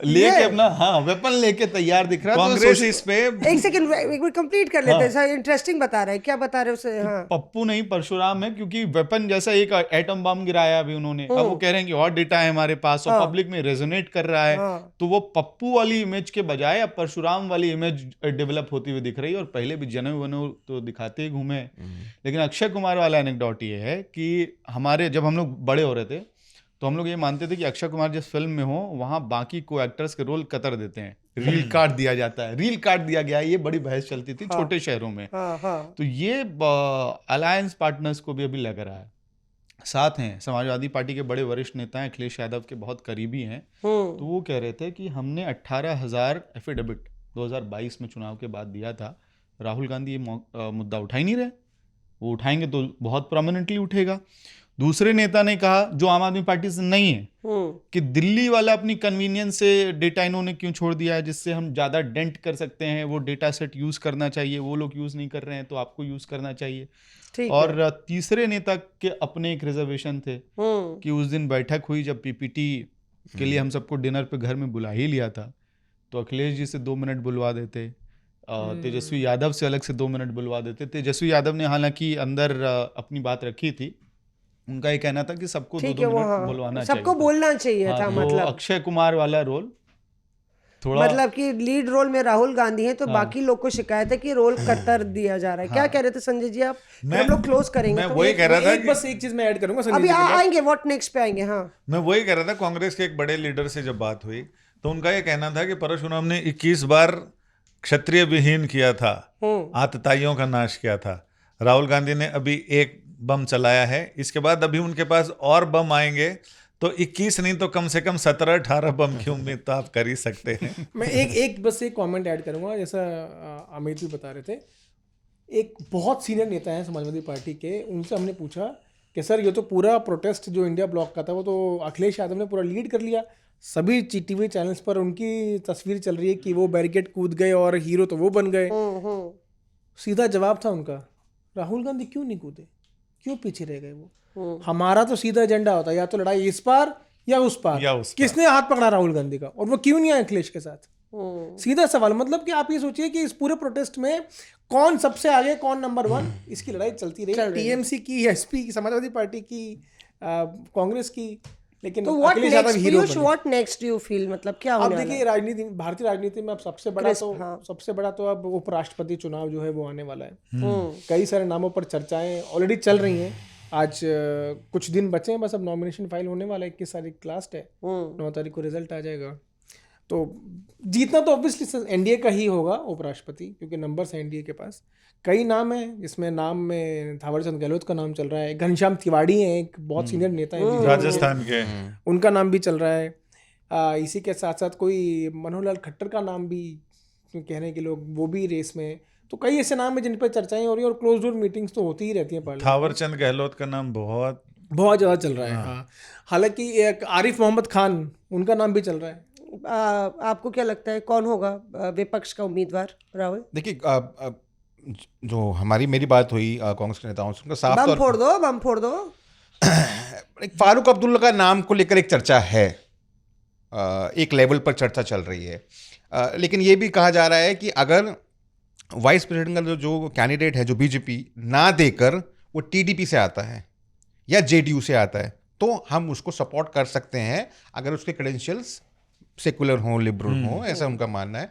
लेके अपना वेपन लेके तैयार दिख रहा है। कांग्रेस इस पे एक सेकंड, एक बार कंप्लीट कर लेते हैं सर। इंटरेस्टिंग बता रहे हैं, क्या बता रहे हैं उसे? हाँ, पप्पू नहीं परशुराम है, क्योंकि वेपन जैसा एक एटम बम गिराया अभी उन्होंने। अब वो कह रहे हैं कि और डेटा है हमारे पास और पब्लिक में रेजोनेट कर रहा है। तो वो पप्पू वाली इमेज के बजाय अब परशुराम वाली इमेज डेवलप होती हुई दिख रही है। और पहले भी जनऊ वनऊ तो दिखाते ही घूमे। लेकिन अक्षय कुमार वाला एनेक्डोट ये है कि हमारे जब हम लोग बड़े हो रहे थे तो हम लोग ये मानते थे कि अक्षय कुमार जिस फिल्म में हो वहां बाकी को एक्टर्स के रोल कतर देते हैं, रील कार्ड दिया जाता है। रील कार्ड दिया गया, ये बड़ी बहस चलती थी छोटे शहरों में। तो ये अलायंस पार्टनर्स को भी अभी लग रहा है। साथ हैं समाजवादी पार्टी के बड़े वरिष्ठ नेता हैं, अखिलेश यादव के बहुत करीबी हैं। तो वो कह रहे थे कि हमने 18,000 एफिडेविट 2022 में चुनाव के बाद दिया था। राहुल गांधी ये मुद्दा उठा ही नहीं रहे। वो उठाएंगे तो बहुत प्रोमिनेंटली उठेगा। दूसरे नेता ने कहा, जो आम आदमी पार्टी से नहीं है, कि दिल्ली वाला अपनी कन्वीनियंस से डेटा इन्होंने क्यों छोड़ दिया है जिससे हम ज्यादा डेंट कर सकते हैं। वो डेटा सेट यूज करना चाहिए, वो लोग यूज नहीं कर रहे हैं तो आपको यूज करना चाहिए। और तीसरे नेता के अपने एक रिजर्वेशन थे कि उस दिन बैठक हुई जब पीपीटी के लिए हम सबको डिनर पे घर में बुला ही लिया था, तो अखिलेश जी से 2 मिनट बुलवा देते, तेजस्वी यादव से अलग से 2 मिनट बुलवा देते। तेजस्वी यादव ने हालांकि अंदर अपनी बात रखी थी। उनका ये कहना था कि सबको 2-2 मिनट बुलवाना चाहिए, सबको बोलना चाहिए था। मतलब अक्षय कुमार वाला रोल थोड़ा, मतलब कि लीड रोल में राहुल गांधी है तो बाकी लोग को शिकायत है कि रोल कतर दिया जा रहा है। क्या कह रहे थे संजय जी आप? हम लोग क्लोज करेंगे। मैं वही कह रहा था, बस एक चीज मैं ऐड करूंगा संजय अभी जी के बाद। आएंगे व्हाट नेक्स्ट पे आएंगे। हाँ, मैं वही कह रहा था, कांग्रेस के एक बड़े लीडर से जब बात हुई तो उनका ये कहना था कि परशुराम ने 21 बार क्षत्रिय विहीन किया था, आतताइयों का नाश किया था। राहुल गांधी ने अभी एक बम चलाया है, इसके बाद अभी उनके पास और बम आएंगे तो 21 नहीं तो कम से कम 17-18 बम की उम्मीद तो आप कर ही सकते हैं। मैं एक बस एक कमेंट ऐड करूंगा, जैसा अमित भी बता रहे थे। एक बहुत सीनियर नेता हैं समाजवादी पार्टी के, उनसे हमने पूछा कि सर ये तो पूरा प्रोटेस्ट जो इंडिया ब्लॉक का था वो तो अखिलेश यादव ने पूरा लीड कर लिया, सभी टीवी चैनल्स पर उनकी तस्वीर चल रही है कि वो बैरिकेड कूद गए और हीरो तो वो बन गए। सीधा जवाब था उनका, राहुल गांधी क्यों नहीं कूदे, क्यों पीछे रह गए वो? हमारा तो सीधा एजेंडा होता है, या तो लड़ाई इस पार या उस पार। किसने हाथ पकड़ा राहुल गांधी का, और वो क्यों नहीं आए अखिलेश के साथ? सीधा सवाल। मतलब कि आप ये सोचिए कि इस पूरे प्रोटेस्ट में कौन सबसे आगे, कौन नंबर 1, इसकी लड़ाई चलती रही। टीएमसी की, एसपी की, समाजवादी पार्टी की, कांग्रेस की, लेकिन तो व्हाट नेक्स्ट यू फील, मतलब क्या होने वाला है? अब देखिए, राजनीति, भारतीय राजनीति में अब सबसे बड़ा तो अब उपराष्ट्रपति चुनाव जो है वो आने वाला है। कई सारे नामों पर चर्चाएं ऑलरेडी चल रही हैं। आज कुछ दिन बचे हैं बस, अब नॉमिनेशन फाइल होने वाला है। 21 तारीख लास्ट है, 9 तारीख को रिजल्ट आ जाएगा। तो जीतना तो ऑब्वियसली एनडीए का ही होगा उपराष्ट्रपति, क्योंकि नंबर्स हैं एनडीए के पास। कई नाम हैं, जिसमें नाम में थावरचंद गहलोत का नाम चल रहा है, घनश्याम तिवाड़ी हैं, एक बहुत सीनियर नेता है राजस्थान के, उनका नाम भी चल रहा है। इसी के साथ साथ कोई मनोहर लाल खट्टर का नाम भी कह रहे हैं कि लोग, वो भी रेस में। तो कई ऐसे नाम हैं जिन पर चर्चाएं हो रही है और क्लोज डोर मीटिंग्स तो होती ही रहती हैं। थावरचंद गहलोत का नाम बहुत ज़्यादा चल रहा है। हाँ, हालांकि एक आरिफ मोहम्मद खान, उनका नाम भी चल रहा है। आपको क्या लगता है कौन होगा विपक्ष का उम्मीदवार? राहुल, देखिए, जो मेरी बात हुई कांग्रेस के नेताओं से, उनका साफ तौर बम फोड़ दो एक फारूक अब्दुल्ला का नाम को लेकर एक चर्चा है, एक लेवल पर चर्चा चल रही है। लेकिन ये भी कहा जा रहा है कि अगर वाइस प्रेसिडेंट का जो कैंडिडेट है, जो बीजेपी ना देकर वो टीडीपी से आता है या जेडीयू से आता है, तो हम उसको सपोर्ट कर सकते हैं अगर उसके क्रेडेंशियल्स सेकुलर हों, लिबरल हों, ऐसा उनका मानना है।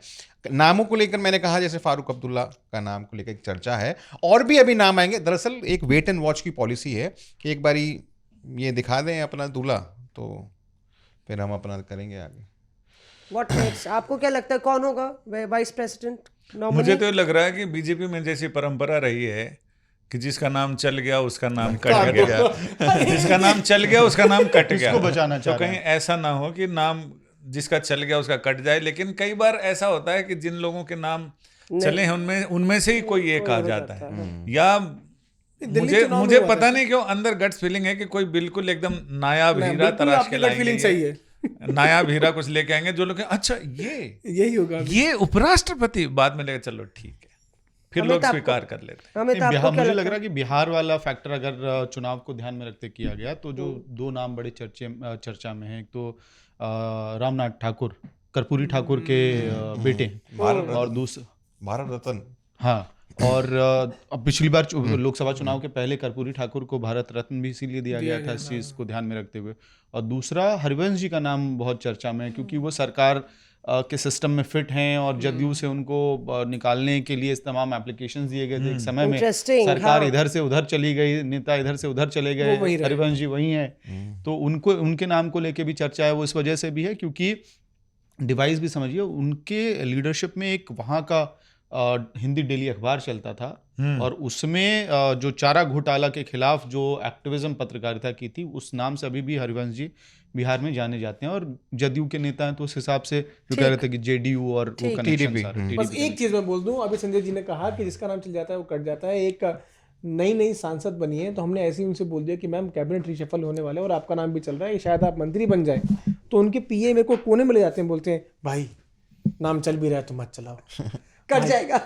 नामों को लेकर मैंने कहा जैसे फारूक अब्दुल्ला का नाम को लेकर एक चर्चा है, और भी अभी नाम आएंगे। दरअसल एक वेट एंड वॉच की पॉलिसी है कि एक बारी ये दिखा दें अपना दूल्हा, तो फिर हम अपना करेंगे आगे। What next? आपको क्या लगता है कौन होगा वाइस प्रेसिडेंट नॉमिनी? मुझे तो लग रहा है कि बीजेपी में जैसी परंपरा रही है कि जिसका नाम चल गया उसका नाम कट गया, जिसका नाम चल गया उसका नाम कट गया। इसको बचाना चाह तो रहे कहीं ऐसा ना हो कि नाम जिसका चल गया उसका कट जाए। लेकिन कई बार ऐसा होता है कि जिन लोगों के नाम चले हैं उनमें से ही कोई एक आ जाता है। या मुझे पता नहीं क्यों अंदर गट्स फीलिंग है कि कोई बिल्कुल एकदम नायाब हीरा तराश के लाएंगे। फीलिंग सही है। नायाब हीरा कुछ लेके आएंगे जो लोग अच्छा यही होगा, ये उपराष्ट्रपति, बाद में लेकर चलो ठीक है, फिर लोग स्वीकार कर लेते हैं। मुझे लग रहा है कि बिहार वाला फैक्टर अगर चुनाव को ध्यान में रखते किया गया तो जो दो नाम बड़े चर्चा में है, एक तो रामनाथ ठाकुर, कर्पूरी ठाकुर के बेटे, और दूसरा भारत रत्न। हाँ, और अब पिछली बार लोकसभा चुनाव के पहले कर्पूरी ठाकुर को भारत रत्न भी इसीलिए दिया गया था, इस चीज़ को ध्यान में रखते हुए। और दूसरा हरिवंश जी का नाम बहुत चर्चा में है क्योंकि वो सरकार के सिस्टम में फिट हैं और जदयू से उनको निकालने के लिए तमाम एप्लीकेशंस दिए गए थे। एक समय में सरकार इधर से उधर चली गई, नेता इधर से उधर चले गए, हरिवंश जी वही हैं, तो उनके नाम को लेके भी चर्चा है। वो इस वजह से भी है क्योंकि डिवाइस भी समझिए, उनके लीडरशिप में एक वहाँ का हिंदी डेली अखबार चलता था और उसमें जो चारा घोटाला के खिलाफ जो एक्टिविज्म पत्रकारिता की थी, उस नाम से अभी भी हरिवंश जी बिहार में जाने जाते हैं। और जदयू के नेता हैं तो उस हिसाब से जो कह रहे थे कि जेडीयू और वो कनेक्शन। बस एक चीज मैं बोल दूं, अभी संजय जी ने कहा कि जिसका नाम चल जाता है वो कट जाता है। एक नई सांसद बनी है तो हमने ऐसे ही उनसे बोल दिया कि मैम कैबिनेट रिशफल होने वाले और आपका नाम भी चल रहा है, शायद आप मंत्री बन जाए। तो उनके पीए मेरे को कोने में ले जाते हैं, बोलते हैं भाई नाम चल भी रहा है तो मत चलाओ, कट जाएगा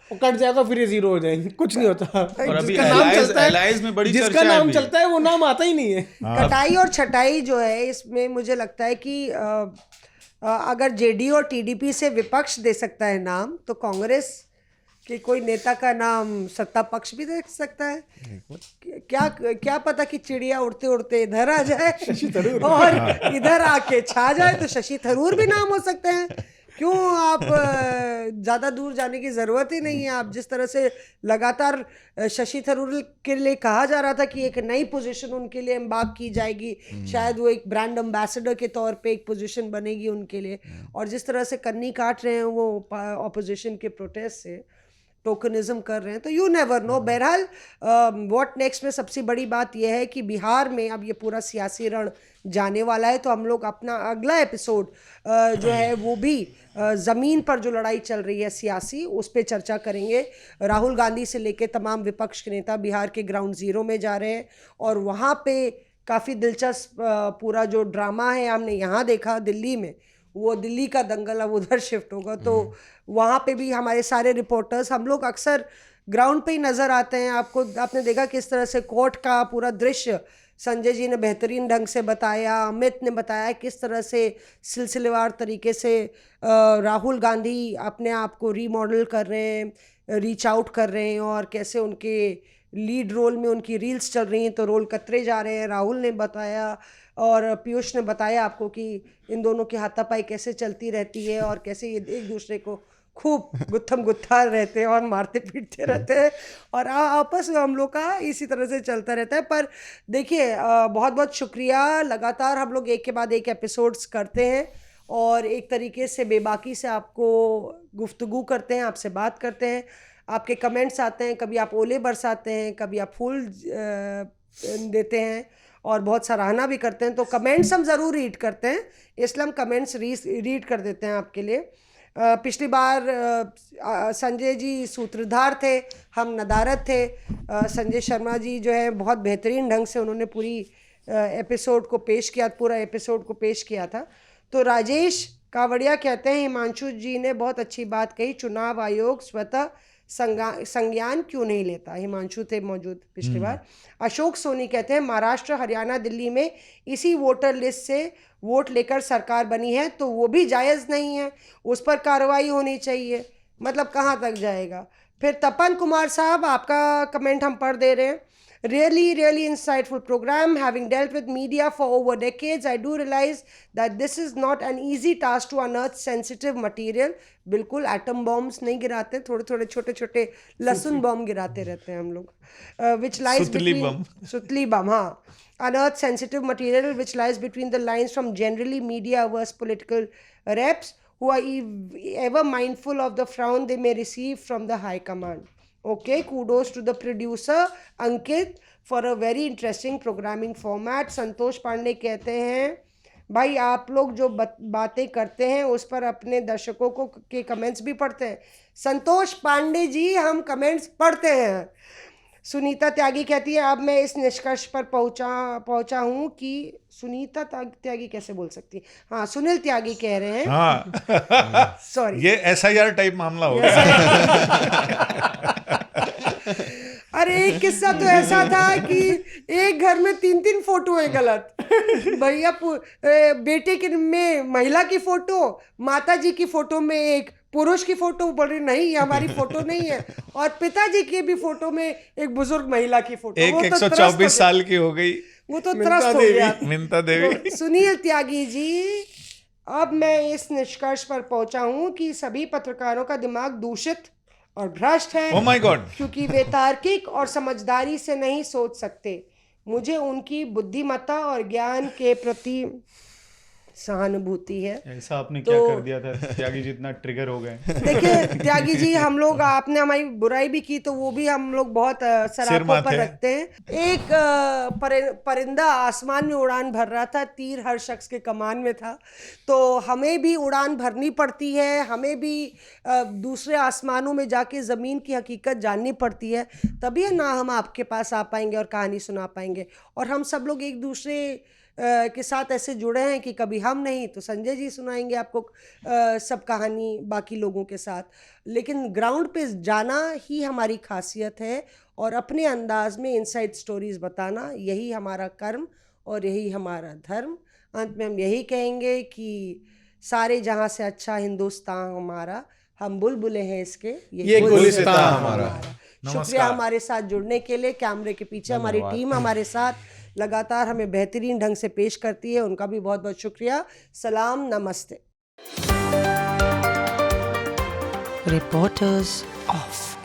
वो कट जाएगा, फिर ये जीरो हो जाएंगे, कुछ नहीं होता। और अभी जिसका नाम चलता है, में बड़ी जिसका नाम चलता है वो नाम आता ही नहीं है। कटाई और छटाई जो है इसमें मुझे लगता है कि अगर जेडीयू और टीडीपी से विपक्ष दे सकता है नाम, तो कांग्रेस के कोई नेता का नाम सत्ता पक्ष भी दे सकता है। क्या पता कि चिड़िया उड़ते उड़ते इधर आ जाए और इधर आके छा जाए, तो शशि थरूर भी नाम हो सकते हैं। क्यों आप ज़्यादा दूर जाने की ज़रूरत ही नहीं है। आप जिस तरह से लगातार शशि थरूर के लिए कहा जा रहा था कि एक नई पोजीशन उनके लिए एम्बार्क की जाएगी, शायद वो एक ब्रांड एम्बेसडर के तौर पे एक पोजीशन बनेगी उनके लिए, और जिस तरह से कन्नी काट रहे हैं वो ऑपोजिशन के प्रोटेस्ट से, टोकनिज्म कर रहे हैं, तो यू नेवर नो। बहरहाल व्हाट नेक्स्ट में सबसे बड़ी बात यह है कि बिहार में अब ये पूरा सियासी रण जाने वाला है, तो हम लोग अपना अगला एपिसोड जो है वो भी ज़मीन पर जो लड़ाई चल रही है सियासी, उस पर चर्चा करेंगे। राहुल गांधी से लेके तमाम विपक्ष के नेता बिहार के ग्राउंड ज़ीरो में जा रहे हैं और वहाँ पे काफ़ी दिलचस्प पूरा जो ड्रामा है हमने यहाँ देखा दिल्ली में, वो दिल्ली का दंगल अब उधर शिफ्ट होगा, तो वहाँ पे भी हमारे सारे रिपोर्टर्स, हम लोग अक्सर ग्राउंड पे ही नज़र आते हैं। आपने देखा किस तरह से कोर्ट का पूरा दृश्य संजय जी ने बेहतरीन ढंग से बताया, अमित ने बताया किस तरह से सिलसिलेवार तरीके से राहुल गांधी अपने आप को रीमॉडल कर रहे हैं, रीच आउट कर रहे हैं, और कैसे उनके लीड रोल में उनकी रील्स चल रही हैं तो रोल कतरे जा रहे हैं। राहुल ने बताया और पीयूष ने बताया आपको कि इन दोनों की हाथापाई कैसे चलती रहती है और कैसे ये एक दूसरे को खूब गुत्थम गुत्था रहते हैं और मारते पीटते रहते हैं, और आपस में हम लोग का इसी तरह से चलता रहता है। पर देखिए बहुत बहुत शुक्रिया, लगातार हम लोग एक के बाद एक एपिसोड्स करते हैं और एक तरीके से बेबाकी से आपको गुफ्तगू करते हैं, आपसे बात करते हैं, आपके कमेंट्स आते हैं, कभी आप ओले बरसाते हैं, कभी आप फूल देते हैं और बहुत सराहना भी करते हैं। तो कमेंट्स हम ज़रूर रीड करते हैं, इसलिए हम कमेंट्स रीड कर देते हैं आपके लिए। पिछली बार संजय जी सूत्रधार थे, हम नदारत थे। संजय शर्मा जी जो है बहुत बेहतरीन ढंग से उन्होंने पूरी एपिसोड को पेश किया, पूरा एपिसोड को पेश किया था। तो राजेश कावड़िया कहते हैं हिमांशु जी ने बहुत अच्छी बात कही, चुनाव आयोग स्वतः संज्ञान क्यों नहीं लेता। हिमांशु थे मौजूद पिछली बार। अशोक सोनी कहते हैं महाराष्ट्र हरियाणा दिल्ली में इसी वोटर लिस्ट से वोट लेकर सरकार बनी है तो वो भी जायज़ नहीं है, उस पर कार्रवाई होनी चाहिए। मतलब कहाँ तक जाएगा। फिर तपन कुमार साहब आपका कमेंट हम पढ़ दे रहे हैं। Really insightful program. Having dealt with media for over decades, I do realize that this is not an easy task to unearth sensitive material. बिल्कुल एटम बॉम्ब्स नहीं गिराते, थोड़े छोटे लहसुन बॉम्ब गिराते रहते हैं हम लोग. Which lies सुतली between बम. सुतली बम, हाँ. Unearth sensitive material which lies between the lines from generally media-averse political reps who are ever mindful of the frown they may receive from the high command. Okay, kudos to the producer Ankit for a very interesting programming format. Santosh Pandey कहते हैं, भाई आप लोग जो बातें करते हैं उस पर अपने दर्शकों को के कमेंट्स भी पढ़ते हैं. संतोष पांडे जी, हम कमेंट्स पढ़ते हैं. सुनीता त्यागी कहती है, अब मैं इस निष्कर्ष पर पहुंचा हूं कि सुनीता त्यागी कैसे बोल सकती है, हाँ सुनील त्यागी कह रहे हैं. हाँ सॉरी, ये SIR टाइप मामला हो गया. अरे एक किस्सा तो ऐसा था कि एक घर में 3 फोटो है गलत. भैया बेटे के में महिला की फोटो, माता जी की फोटो में एक पुरुष की फोटो, बोल रही नहीं ये हमारी फोटो नहीं है, और पिताजी की भी फोटो में एक बुजुर्ग महिला की फोटो. एक 124 साल की हो गई, वो तो त्रस्त हो गया. मिंता देवी. तो सुनील त्यागी जी, अब मैं इस निष्कर्ष पर पहुंचा हूं कि सभी पत्रकारों का दिमाग दूषित और भ्रष्ट है. Oh my God. क्योंकि वे तार्किक और समझदारी से नहीं सोच सकते. मुझे उनकी बुद्धिमत्ता और ज्ञान के प्रति सहानुभूति है. ऐसा आपने तो, क्या कर दिया था त्यागी जी, इतना ट्रिगर हो गए? देखिए त्यागी जी, हम लोग, आपने हमारी बुराई भी की तो वो भी हम लोग बहुत सरापों पर रखते हैं. एक परिंदा आसमान में उड़ान भर रहा था, तीर हर शख्स के कमान में था. तो हमें भी उड़ान भरनी पड़ती है, हमें भी दूसरे आसमानों में जाके ज़मीन की हकीकत जाननी पड़ती है, तभी ना हम आपके पास आ पाएंगे और कहानी सुना पाएंगे. और हम सब लोग एक दूसरे के साथ ऐसे जुड़े हैं कि कभी हम नहीं तो संजय जी सुनाएंगे आपको सब कहानी बाकी लोगों के साथ. लेकिन ग्राउंड पे जाना ही हमारी खासियत है और अपने अंदाज में इनसाइड स्टोरीज बताना, यही हमारा कर्म और यही हमारा धर्म. अंत में हम यही कहेंगे कि सारे जहां से अच्छा हिंदुस्तान हमारा, हम बुलबुले हैं इसके, ये गुलिस्तान हमारा. शुक्रिया हमारे साथ जुड़ने के लिए. कैमरे के पीछे हमारी टीम हमारे साथ लगातार हमें बेहतरीन ढंग से पेश करती है, उनका भी बहुत बहुत शुक्रिया. सलाम, नमस्ते. Reporters of.